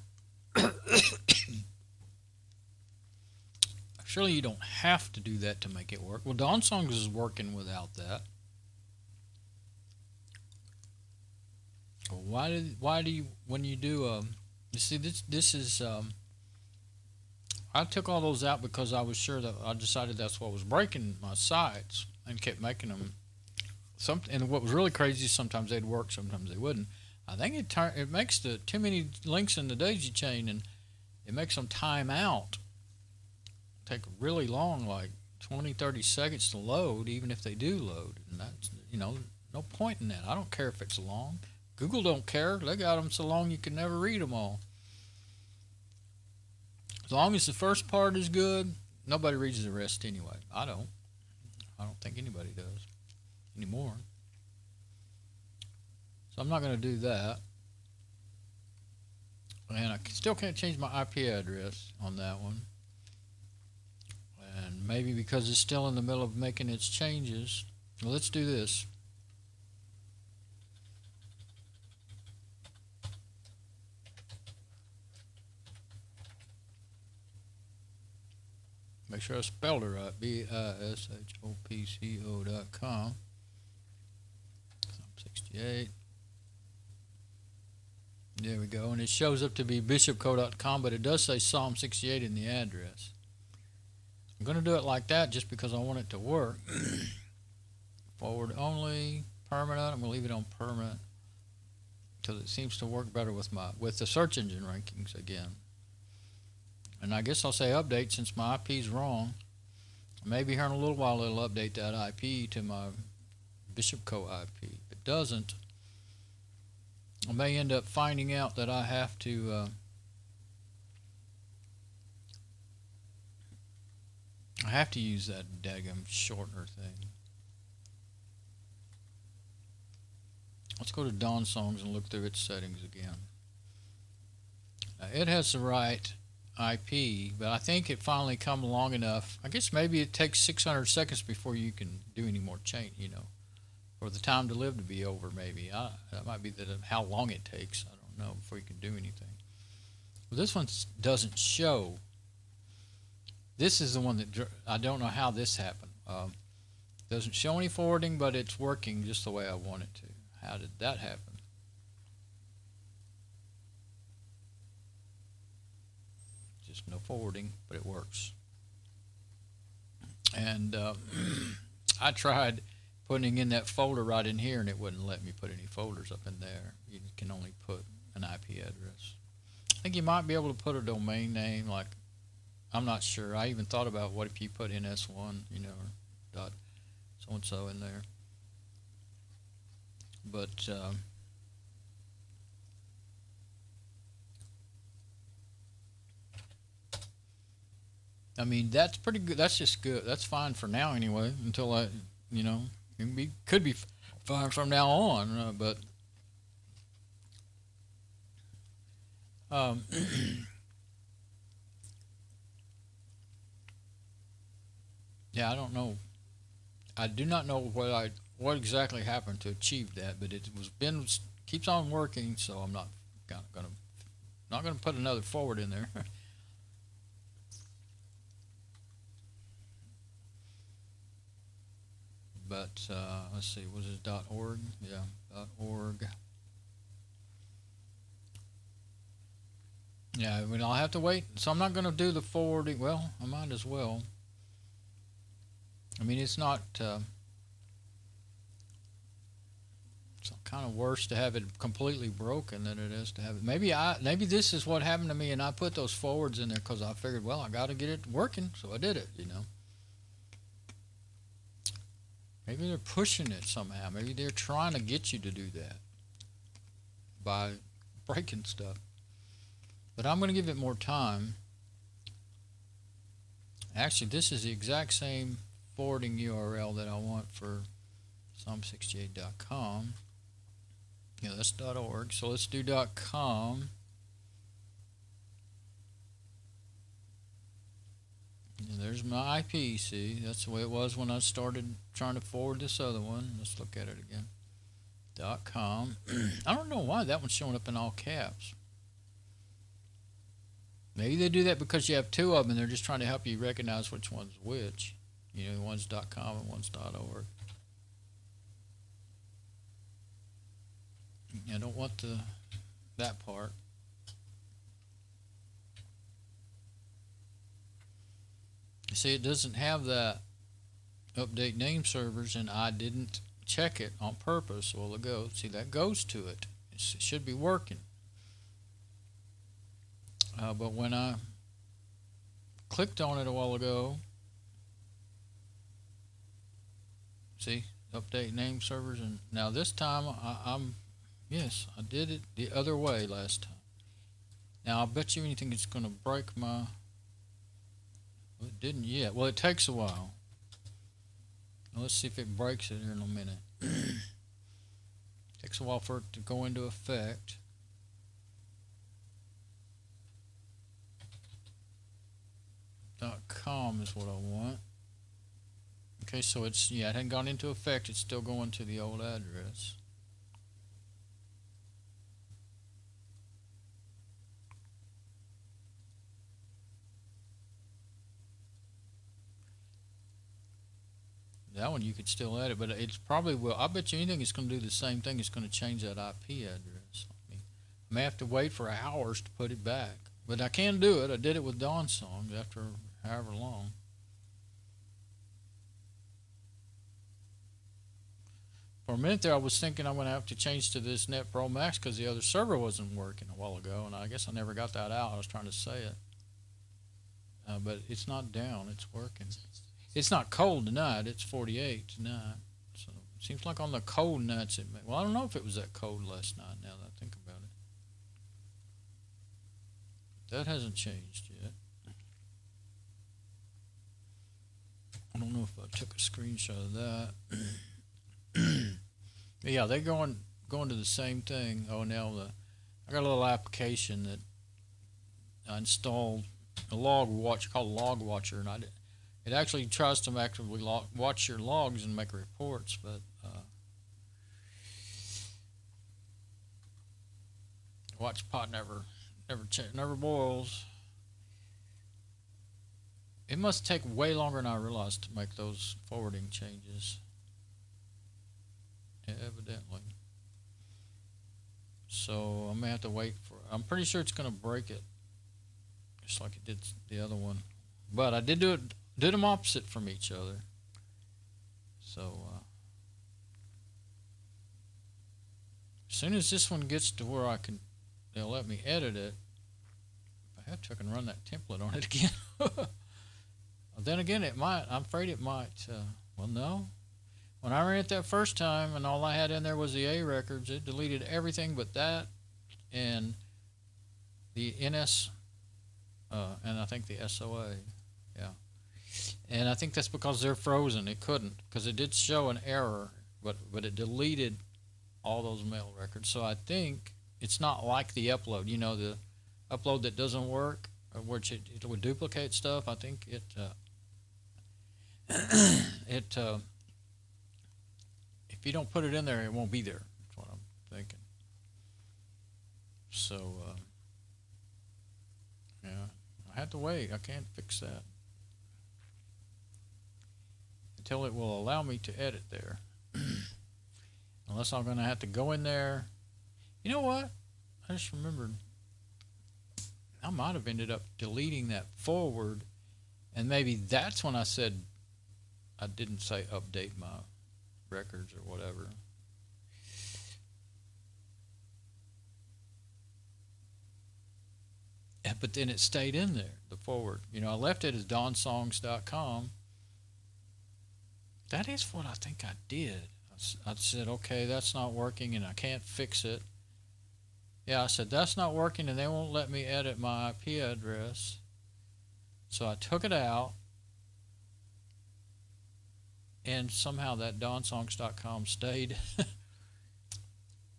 Surely you don't have to do that to make it work. Well, Dawn Songs is working without that. Why do you, when you do you see this is I took all those out because I was sure that I decided that's what was breaking my sites and kept making them and what was really crazy, sometimes they'd work, sometimes they wouldn't. I think it makes too many links in the daisy chain, and it makes them time out. Take really long, like 20-30 seconds to load, even if they do load, and that's, you know, no point in that. I don't care if it's long. Google don't care. They got them so long you can never read them all. As long as the first part is good, nobody reads the rest anyway. I don't. I don't think anybody does anymore. So I'm not going to do that. And I still can't change my IP address on that one. And maybe because it's still in the middle of making its changes. Well, let's do this. Make sure I spelled it right. BISHOPCO.com. 68. There we go. And it shows up to be bishopco.com, but it does say Psalm 68 in the address. I'm going to do it like that just because I want it to work. Forward only, permanent. I'm going to leave it on permanent because it seems to work better with the search engine rankings again. And I guess I'll say update since my IP is wrong. Maybe here in a little while it'll update that IP to my bishopco IP. If it doesn't, I may end up finding out that I have to use that daggum shortener thing. Let's go to DonsSongs and look through its settings again. Now, it has the right IP, but I think it finally come long enough. I guess maybe it takes 600 seconds before you can do any more change, for the time to live to be over. Maybe that might be how long it takes. I don't know before you can do anything. Well, this one doesn't show. This is the one that I don't know how this happened. Doesn't show any forwarding, but it's working just the way I want it to. How did that happen? Just no forwarding, but it works. And I tried putting in that folder right in here, and it wouldn't let me put any folders up in there. You can only put an IP address. I think you might be able to put a domain name, like, I'm not sure. I even thought about what if you put NS1, or dot so-and-so in there. But I mean, that's pretty good. That's just good. That's fine for now anyway, until could be fine from now on, but yeah, I don't know. I do not know what exactly happened to achieve that, but it keeps on working, so I'm not gonna put another forward in there. But let's see, was it .org? Yeah, .org. Yeah, I mean, I'll have to wait. So I'm not going to do the forwarding. Well, I might as well. I mean, it's not. It's kind of worse to have it completely broken than it is to have it. Maybe this is what happened to me, and I put those forwards in there because I figured, well, I got to get it working, so I did it. Maybe they're pushing it somehow. Maybe they're trying to get you to do that by breaking stuff. But I'm going to give it more time. Actually, this is the exact same forwarding URL that I want for psalm68.com. Yeah, that's .org. So let's do .com. And there's my IP. See, that's the way it was when I started trying to forward this other one. Let's look at it again. .com. I don't know why that one's showing up in all caps. Maybe they do that because you have two of them and they're just trying to help you recognize which one's which. One's .com and one's .org. I don't want that part. You see, it doesn't have that update name servers, and I didn't check it on purpose a while ago. See, that goes to it. It should be working. But when I clicked on it a while ago, see, update name servers, and now this time I'm Yes, I did it the other way last time. Now, I bet you anything it's going to break my... Well, it didn't yet. Well, it takes a while. Now, let's see if it breaks it here in a minute. Takes a while for it to go into effect. .com is what I want. Okay, so it's, yeah, it hadn't gone into effect. It's still going to the old address. That one you could still edit, but it's probably will. I bet you anything it's going to do the same thing. It's going to change that IP address. I may have to wait for hours to put it back, but I can do it. I did it with Dawn Songs after however long. For a minute there, I was thinking I'm going to have to change to this Net Pro Max because the other server wasn't working a while ago, and I guess I never got that out. I was trying to say it, but it's not down. It's working. It's not cold tonight. It's 48 tonight. So it seems like on the cold nights it may. Well, I don't know if it was that cold last night now that I think about it. That hasn't changed yet. I don't know if I took a screenshot of that. But yeah, they're going to the same thing. Oh, now I got a little application that I installed, a log watch called Log Watcher, and it actually tries to actively watch your logs and make reports, but watch pot never boils. It must take way longer than I realized to make those forwarding changes. Yeah, evidently. So I may have to wait for. I'm pretty sure it's going to break it, just like it did the other one. But I did them opposite from each other. So as soon as this one gets to where they'll let me edit it. If I have to, I can run that template on it again. Then again, it might. I'm afraid it might. Well, no. When I ran it that first time and all I had in there was the A records, it deleted everything but that and the NS and I think the SOA. Yeah. And I think that's because they're frozen. It couldn't, because it did show an error, but it deleted all those mail records. So I think it's not like the upload. You know, the upload that doesn't work, which it would duplicate stuff. I think it if you don't put it in there, it won't be there. That's what I'm thinking. So yeah, I have to wait. I can't fix that until it will allow me to edit there. Unless I'm going to have to go in there. You know what? I just remembered. I might have ended up deleting that forward, and maybe that's when I said I didn't say update my records or whatever. But then it stayed in there, the forward. You know, I left it as DonsSongs.com. That is what I think I did. I said, okay, that's not working and I can't fix it. Yeah, I said, that's not working and they won't let me edit my IP address. So I took it out, and somehow that DonsSongs.com stayed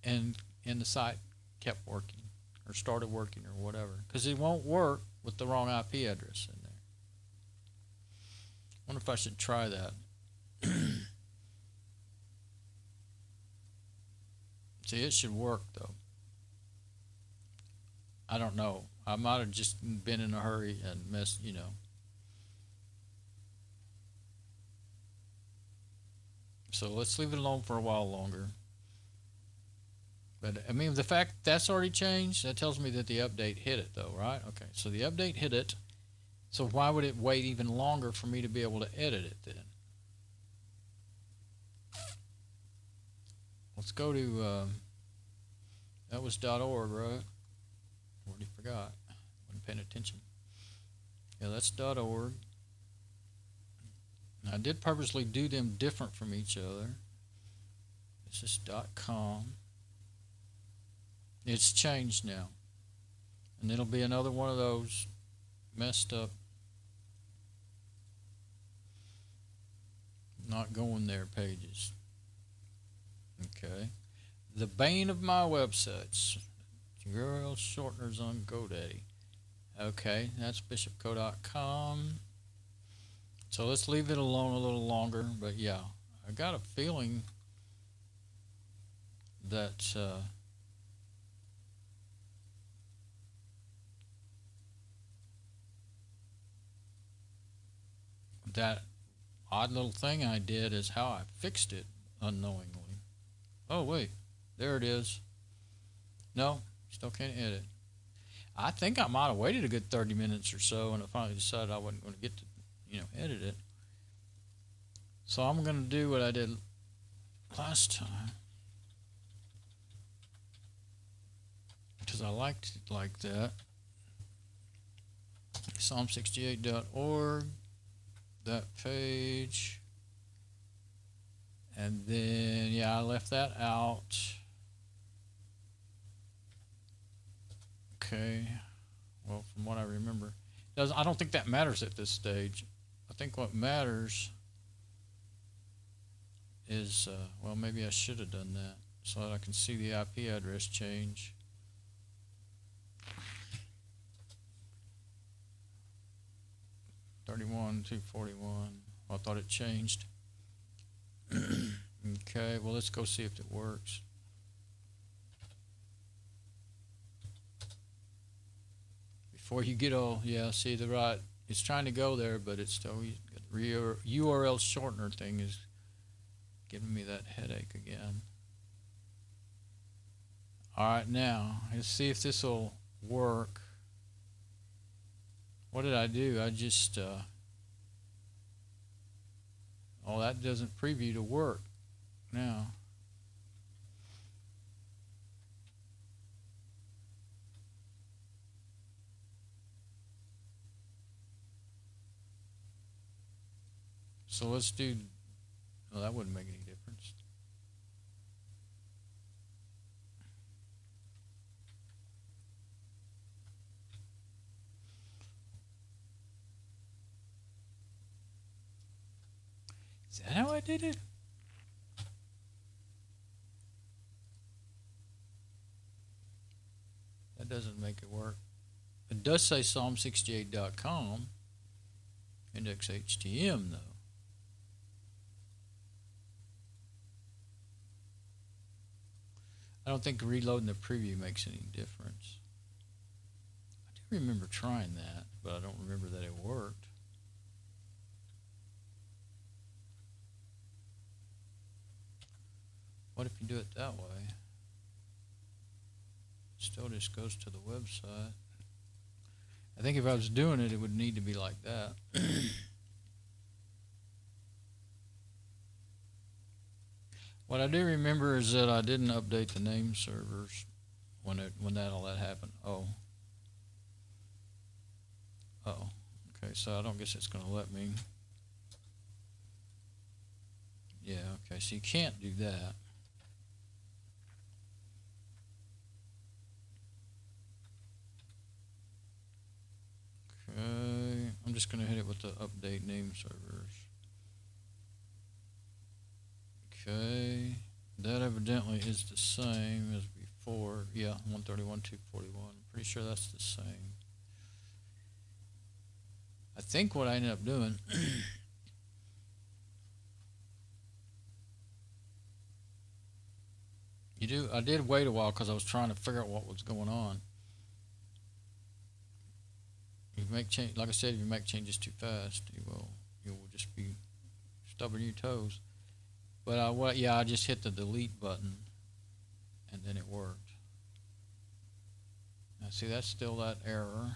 and the site kept working or started working or whatever, because it won't work with the wrong IP address in there. I wonder if I should try that. See, it should work though. I don't know. I might have just been in a hurry and messed, you know. So let's leave it alone for a while longer. But I mean, the fact that's already changed, that tells me that the update hit it though, right? Okay, so the update hit it. So why would it wait even longer for me to be able to edit it then? Let's go to, that was .org, right? Already forgot. Wasn't paying attention. Yeah, that's .org. Now, I did purposely do them different from each other. This is .com. It's changed now. And it'll be another one of those messed up, not going there pages. Okay. The bane of my websites. URL shorteners on Godaddy. Okay, that's bishopco.com. So let's leave it alone a little longer. But yeah, I got a feeling that that odd little thing I did is how I fixed it unknowingly. Oh wait, there it is. No, still can't edit. I think I might have waited a good 30 minutes or so, and I finally decided I wasn't going to get to, edit it. So I'm going to do what I did last time, because I liked it like that. Psalm68.org, that page, and then yeah, I left that out. Okay, well, from what I remember, I don't think that matters at this stage. I think what matters is, well, maybe I should have done that so that I can see the IP address change. $31,241. I thought it changed. Okay, well, let's go see if it works. Before you get all, yeah, see the right, it's trying to go there, but it's still, the URL shortener thing is giving me that headache again. Alright, now, let's see if this will work. What did I do? I just, oh, that doesn't preview to work now. So let's do, well, that wouldn't make any difference. Is that how I did it? That doesn't make it work. It does say Psalm68.com, index HTML though. I don't think reloading the preview makes any difference. I do remember trying that, but I don't remember that it worked. What if you do it that way? It still just goes to the website. I think if I was doing it, it would need to be like that. What I do remember is that I didn't update the name servers when all that happened. Oh. Uh-oh. Okay, so I don't guess it's going to let me. Yeah, okay, so you can't do that. Okay, I'm just going to hit it with the update name servers. Okay, that evidently is the same as before. Yeah, 131.241. Pretty sure that's the same. I think what I ended up doing I did wait a while because I was trying to figure out what was going on. You make change, like I said, if you make changes too fast, you will just be stubbing your toes. But I just hit the delete button, and then it worked. Now see, that's still that error.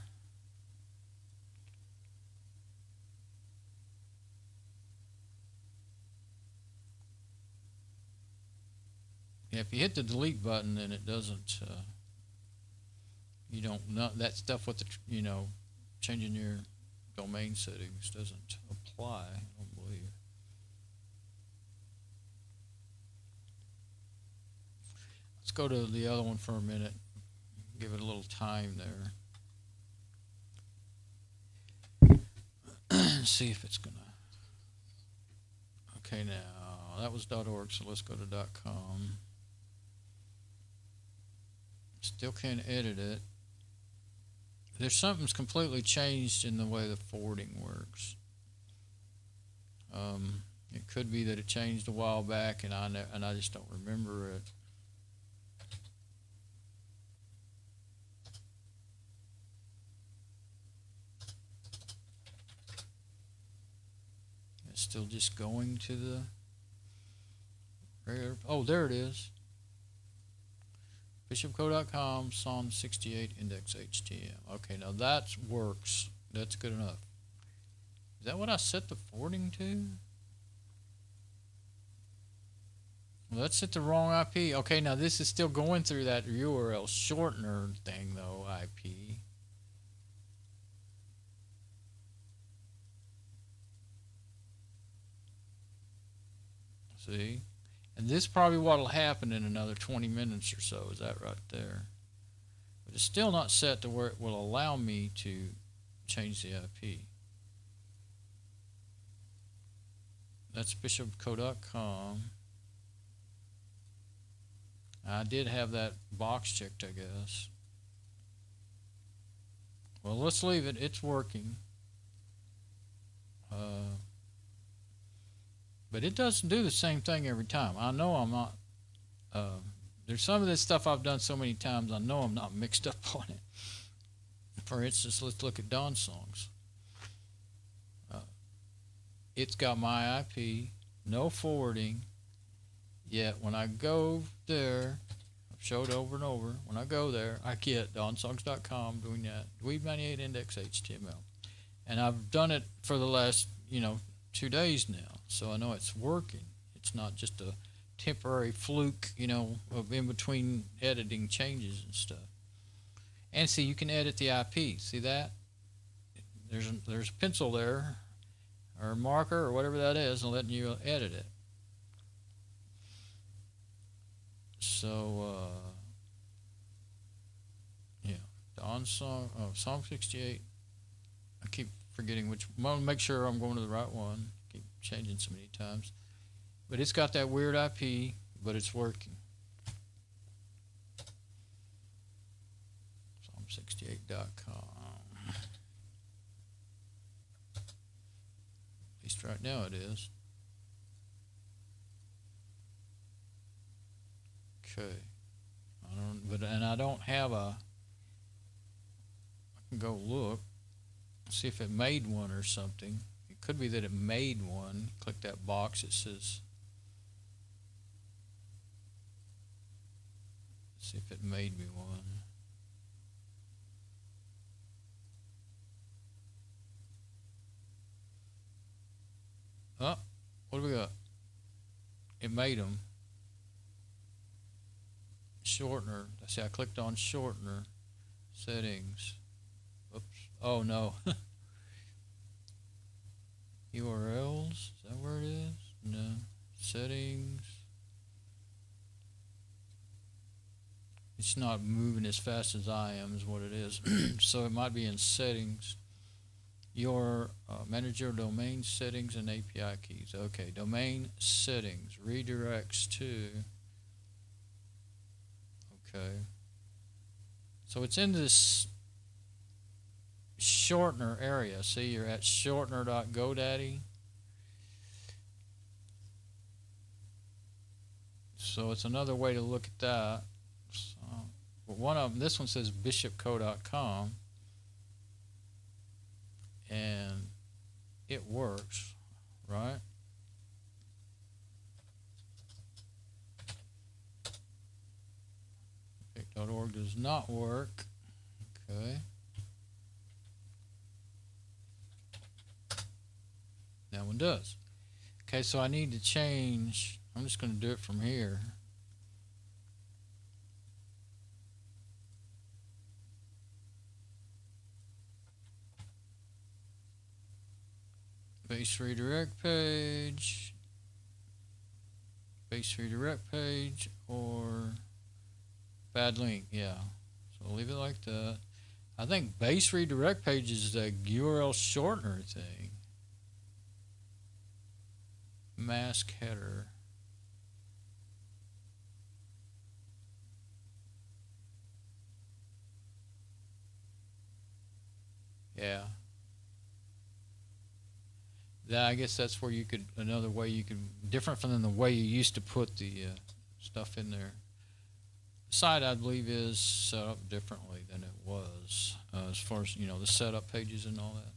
Yeah, if you hit the delete button, then it doesn't. You don't know that stuff with the changing your domain settings doesn't apply. I don't believe. Let's go to the other one for a minute. give it a little time there. See if it's gonna. Okay, now that was .org, so let's go to .com. Still can't edit it. There's something's completely changed in the way the forwarding works. It could be that it changed a while back, and I just don't remember it. It's still just going to the regular. Oh, there it is. Bishopco.com, Psalm68 index HTML. Okay, now that works. That's good enough. Is that what I set the forwarding to? Well, that's set the wrong IP. Okay, now this is still going through that URL shortener thing, though, IP. See? And this is probably what will happen in another 20 minutes or so. Is that right there? But it's still not set to where it will allow me to change the IP. That's bishopco.com. I did have that box checked, I guess. Well, let's leave it. It's working. But it doesn't do the same thing every time. I know I'm not. There's some of this stuff I've done so many times, I know I'm not mixed up on it. For instance, let's look at DonsSongs. It's got my IP, no forwarding, yet when I go there, I've showed over and over, when I go there, I get DonsSongs.com doing that, Dweeb98 index HTML. And I've done it for the last, 2 days now, so I know it's working. It's not just a temporary fluke, of in between editing changes and stuff. And see, you can edit the IP. See that? There's a pencil there, or a marker, or whatever that is, and letting you edit it. So, yeah, Psalm 68. I keep forgetting which. I want to make sure I'm going to the right one. Keep changing so many times, but it's got that weird IP, but it's working. Psalm68.com. At least right now it is. Okay. I don't have a. I can go look, see if it made one or something. It could be that it made one. Click that box. It says. See if it made me one. Oh, what do we got? It made them. Shortener. See, I clicked on shortener. Settings. Oops. Oh no. URLs. Is that where it is? No. Settings. It's not moving as fast as I am, is what it is. So it might be in settings. Manage your domain settings and API keys. Okay, domain settings. Redirects to. Okay. So it's in this shortener area. See, you're at shortener.godaddy. So it's another way to look at that. So, but one of them, this one says bishopco.com, and it works, right? .org does not work. Okay. That one does. Okay, so I need to change. I'm just going to do it from here. Base redirect page. Base redirect page or bad link, yeah. So I'll leave it like that. I think base redirect page is the URL shortener thing. Mask header. Yeah. I guess that's where you could, another way you could, different from the way you used to put the stuff in there. The site, I believe, is set up differently than it was as far as, the setup pages and all that.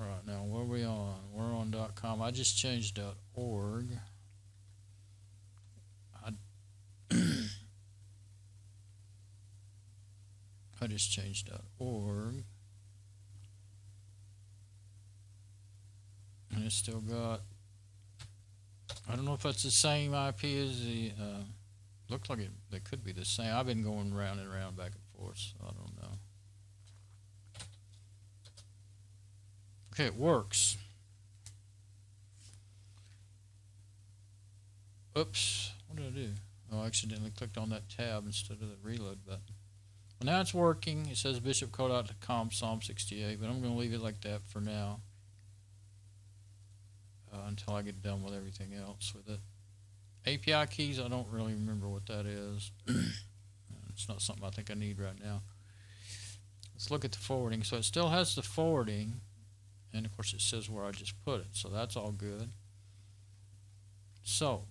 All right, now where are we on? We're on .com. I just changed .org. I just changed .org. And it's still got, I don't know if that's the same IP as the, looks like they could be the same. I've been going round and round, back and forth, so I don't know. Okay, it works. Oops, what did I do? Oh, I accidentally clicked on that tab instead of the reload button. Well, now it's working. It says bishopcode.com Psalm 68, but I'm going to leave it like that for now. Until I get done with everything else with it. API keys, I don't really remember what that is. It's not something I think I need right now. Let's look at the forwarding. So it still has the forwarding, and of course it says where I just put it, so that's all good. So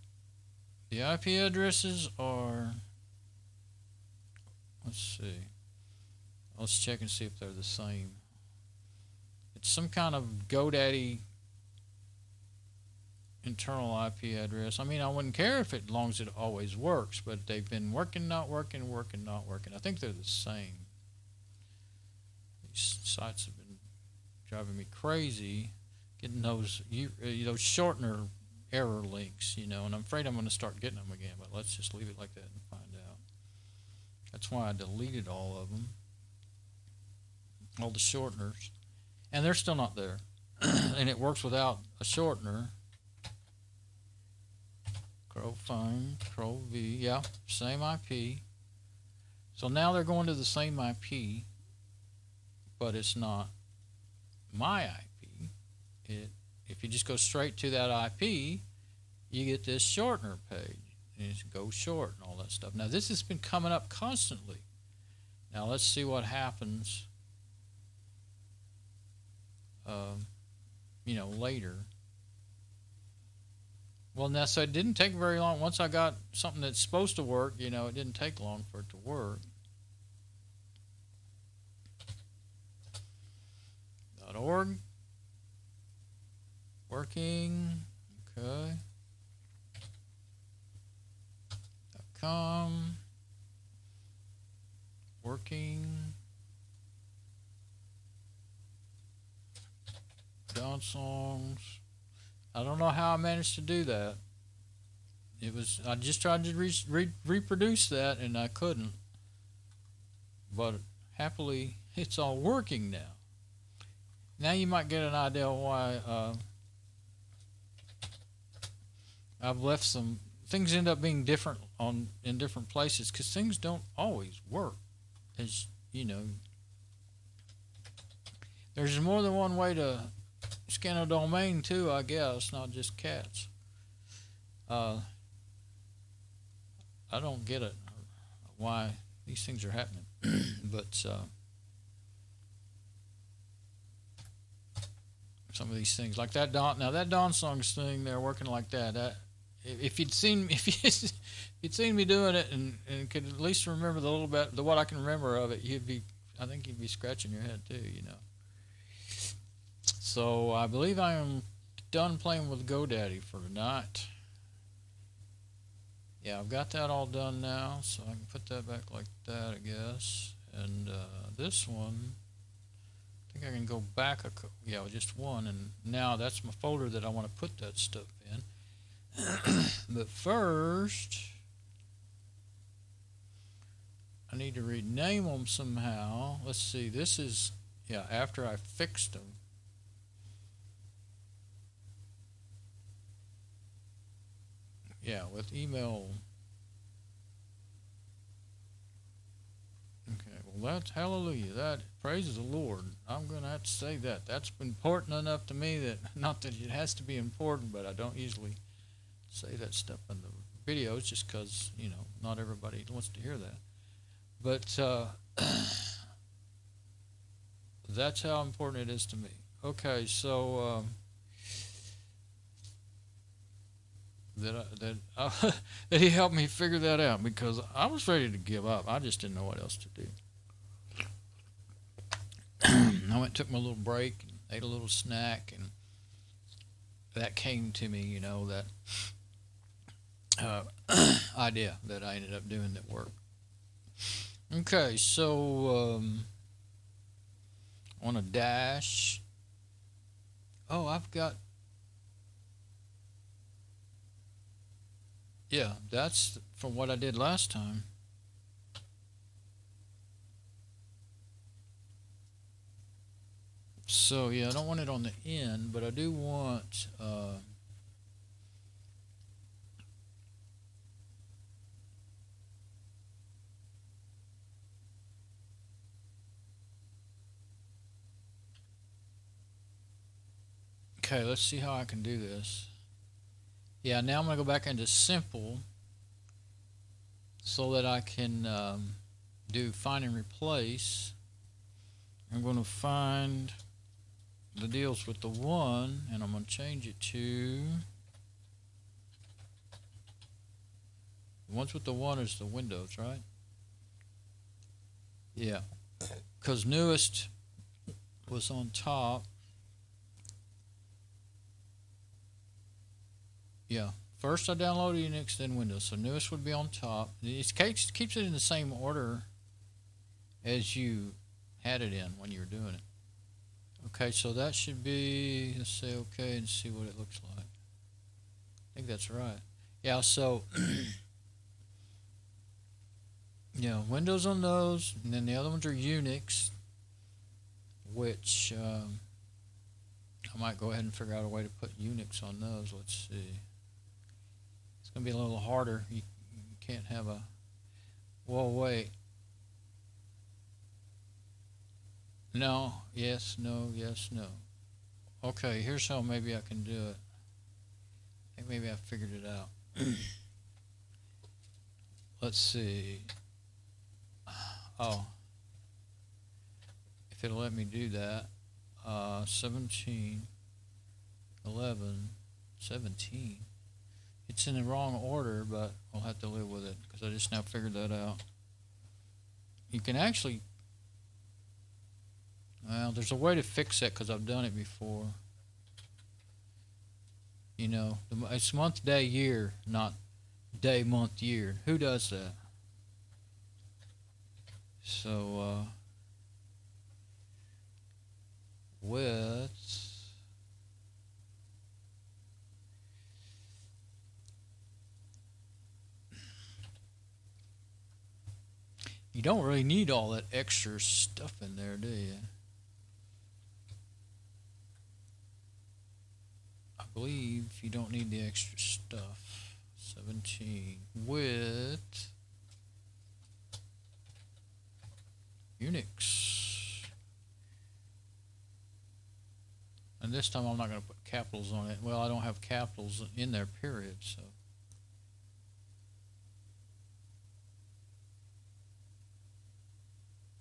the IP addresses are, let's see, let's check and see if they're the same. It's some kind of Godaddy internal IP address. I mean, I wouldn't care if it, as long as it always works, but they've been working, not working, working, not working. I think they're the same. These sites have been driving me crazy getting those shortener error links, and I'm afraid I'm going to start getting them again, but let's just leave it like that and find out. That's why I deleted all of them, all the shorteners, and they're still not there. And it works without a shortener. Control V, yeah, same IP. So now they're going to the same IP, but it's not my IP. If you just go straight to that IP, you get this shortener page. And it's go short and all that stuff. Now this has been coming up constantly. Now let's see what happens, later. Well, now, so it didn't take very long. Once I got something that's supposed to work, it didn't take long for it to work. .org. Working. Okay. .com. Working. Donsongs. I don't know how I managed to do that. I just tried to reproduce that and I couldn't. But happily, it's all working now. Now you might get an idea why I've left some things end up being different in different places, because things don't always work. As there's more than one way to scan a domain too, I guess, not just cats. I don't get it, why these things are happening. But some of these things, like that that DonsOngs thing, they're working like that. If you'd seen me doing it and could at least remember the little bit, what I can remember of it, I think you'd be scratching your head too, So I believe I am done playing with GoDaddy for tonight. Yeah, I've got that all done now, so I can put that back like that, I guess. And this one, I think I can go back just one, and now that's my folder that I want to put that stuff in. But first, I need to rename them somehow. Let's see, this is, after I fixed them. Yeah, with email. Okay, well, that's hallelujah. That praises the Lord. I'm going to have to say that. That's important enough to me that, not that it has to be important, but I don't usually say that stuff in the videos just because, you know, not everybody wants to hear that. But that's how important it is to me. Okay, so that he helped me figure that out, because I was ready to give up. I just didn't know what else to do. I went and took my little break and ate a little snack, and that came to me, you know, that idea that I ended up doing that worked. Okay, so on a dash. Oh, I've got. Yeah, that's from what I did last time. So yeah, I don't want it on the end, but I do want okay, let's see how I can do this. Yeah, now I'm going to go back into simple so that I can do find and replace. I'm going to find the deals with the 1, and I'm going to change it to the ones with the 1 is the Windows, right? Yeah, because newest was on top. Yeah, first I downloaded Unix, then Windows, so newest would be on top. It keeps it in the same order as you had it in when you were doing it. Okay, so that should be, let's say okay and see what it looks like. I think that's right. Yeah, so yeah, Windows on those, and then the other ones are Unix, which I might go ahead and figure out a way to put Unix on those. Let's see. It's going to be a little harder. You can't have a, well, wait. No, yes, no, yes, no. Okay, here's how maybe I can do it. I think maybe I figured it out. Let's see. Oh, if it'll let me do that. 17, 11, 17. It's in the wrong order, but we'll have to live with it because I just now figured that out. You can actually, well, there's a way to fix that because I've done it before. You know, it's month, day, year, not day, month, year. Who does that? So, with you don't really need all that extra stuff in there, do you? I believe you don't need the extra stuff. 17 with Unix. And this time I'm not going to put capitals on it. Well, I don't have capitals in there, period, so.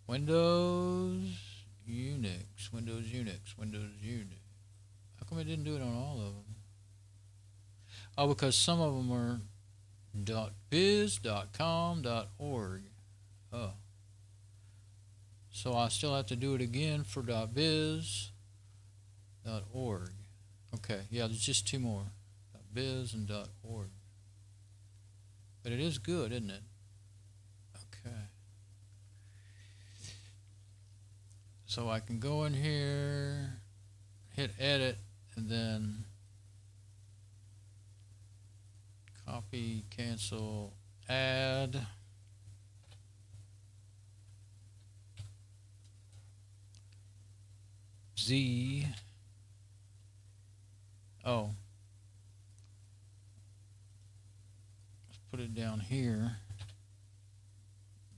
Windows, Unix, Windows, Unix, Windows, Unix. How come it didn't do it on all of them? Oh, because some of them are .biz, .com, .org. Oh. So I still have to do it again for .biz, .org. Okay, yeah, there's just 2 more. .biz and .org. But it is good, isn't it? Okay. So I can go in here, hit edit, and then copy, cancel, add. Z. Oh. Let's put it down here.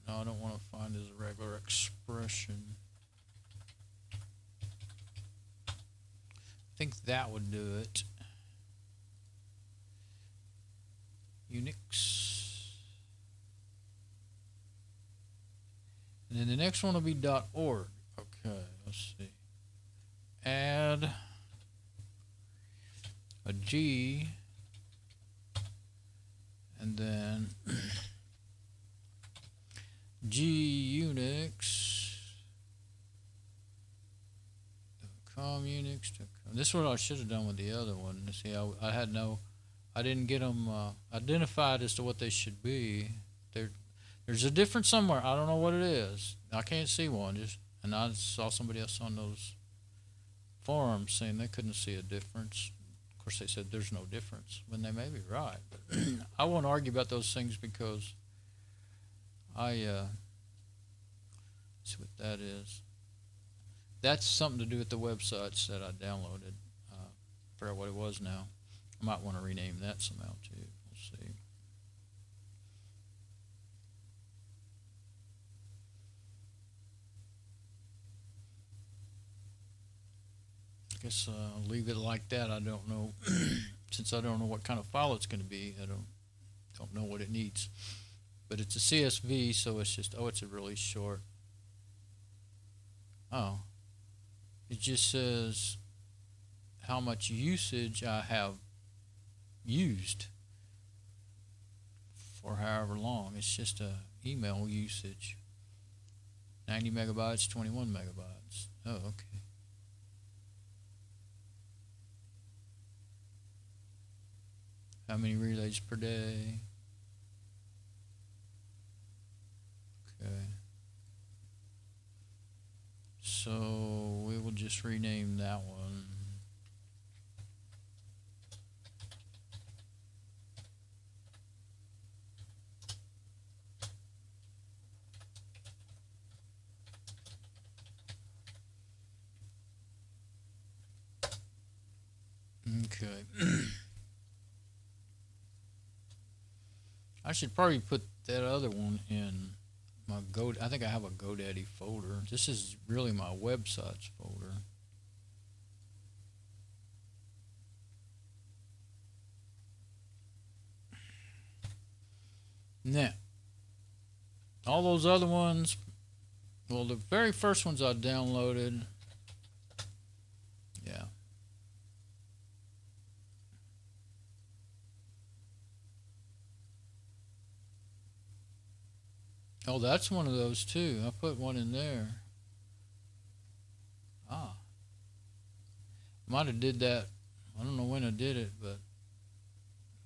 No, I don't want to find as a regular expression. I think that would do it. Unix. And then the next one will be .org. Okay, let's see. Add a G, and then Unix.com, Unix.com. This is what I should have done with the other one. See, I didn't get them identified as to what they should be. There's a difference somewhere. I don't know what it is. I can't see one. And I saw somebody else on those forums saying they couldn't see a difference. Of course, they said there's no difference, when they may be right. But I won't argue about those things because see what that is. That's something to do with the websites that I downloaded. I forgot what it was now. I might want to rename that somehow too. We'll see. I guess I'll leave it like that. I don't know. Since I don't know what kind of file it's going to be, I don't know what it needs. But it's a CSV, so it's just, it's a really short. Oh. It just says how much usage I have used for however long. It's just a email usage. 90 megabytes, 21 megabytes. Oh, okay. How many relays per day? Okay. So we will just rename that one. Okay. I should probably put that other one in my I think I have a Godaddy folder. This is really my websites folder. Now, all those other ones, well, the very first ones I downloaded, yeah. Oh, that's one of those too. I put one in there. Ah. Might have did that. I don't know when I did it, but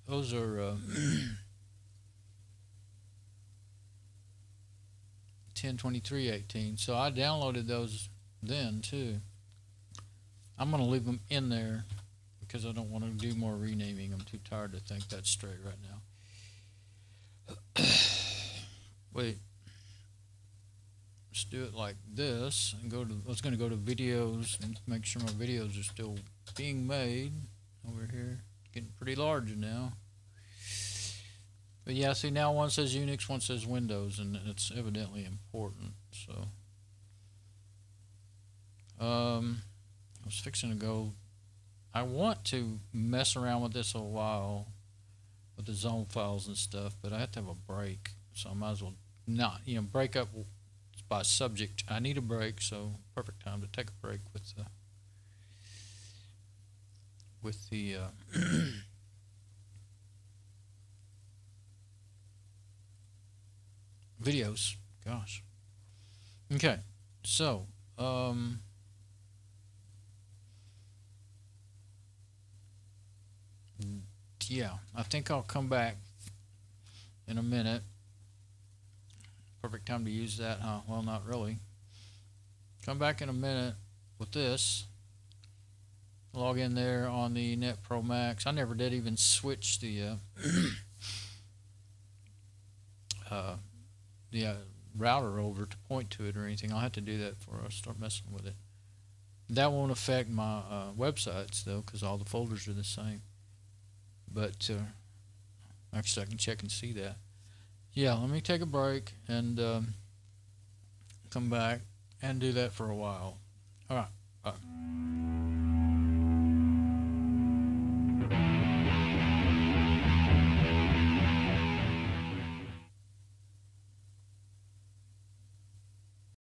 those are 10/23/18. So I downloaded those then too. I'm going to leave them in there because I don't want to do more renaming. I'm too tired to think that straight right now. Wait. Let's do it like this and go to, I was going to go to videos and make sure my videos are still being made over here. Getting pretty large now. But yeah, see, now one says Unix, one says Windows, and it's evidently important. So I was fixing to go, I want to mess around with this a while with the zone files and stuff, but I have to have a break, so I might as well not, break up by subject. I need a break, so perfect time to take a break with the videos. Gosh. Okay, so yeah, I think I'll come back in a minute. Perfect time to use that, huh? Well, not really. Come back in a minute with this. Log in there on the Net Pro Max. I never did even switch the router over to point to it or anything. I'll have to do that before I start messing with it. That won't affect my websites though, because all the folders are the same. But actually, I can check and see that. Yeah, let me take a break and come back and do that for a while. All right. Bye.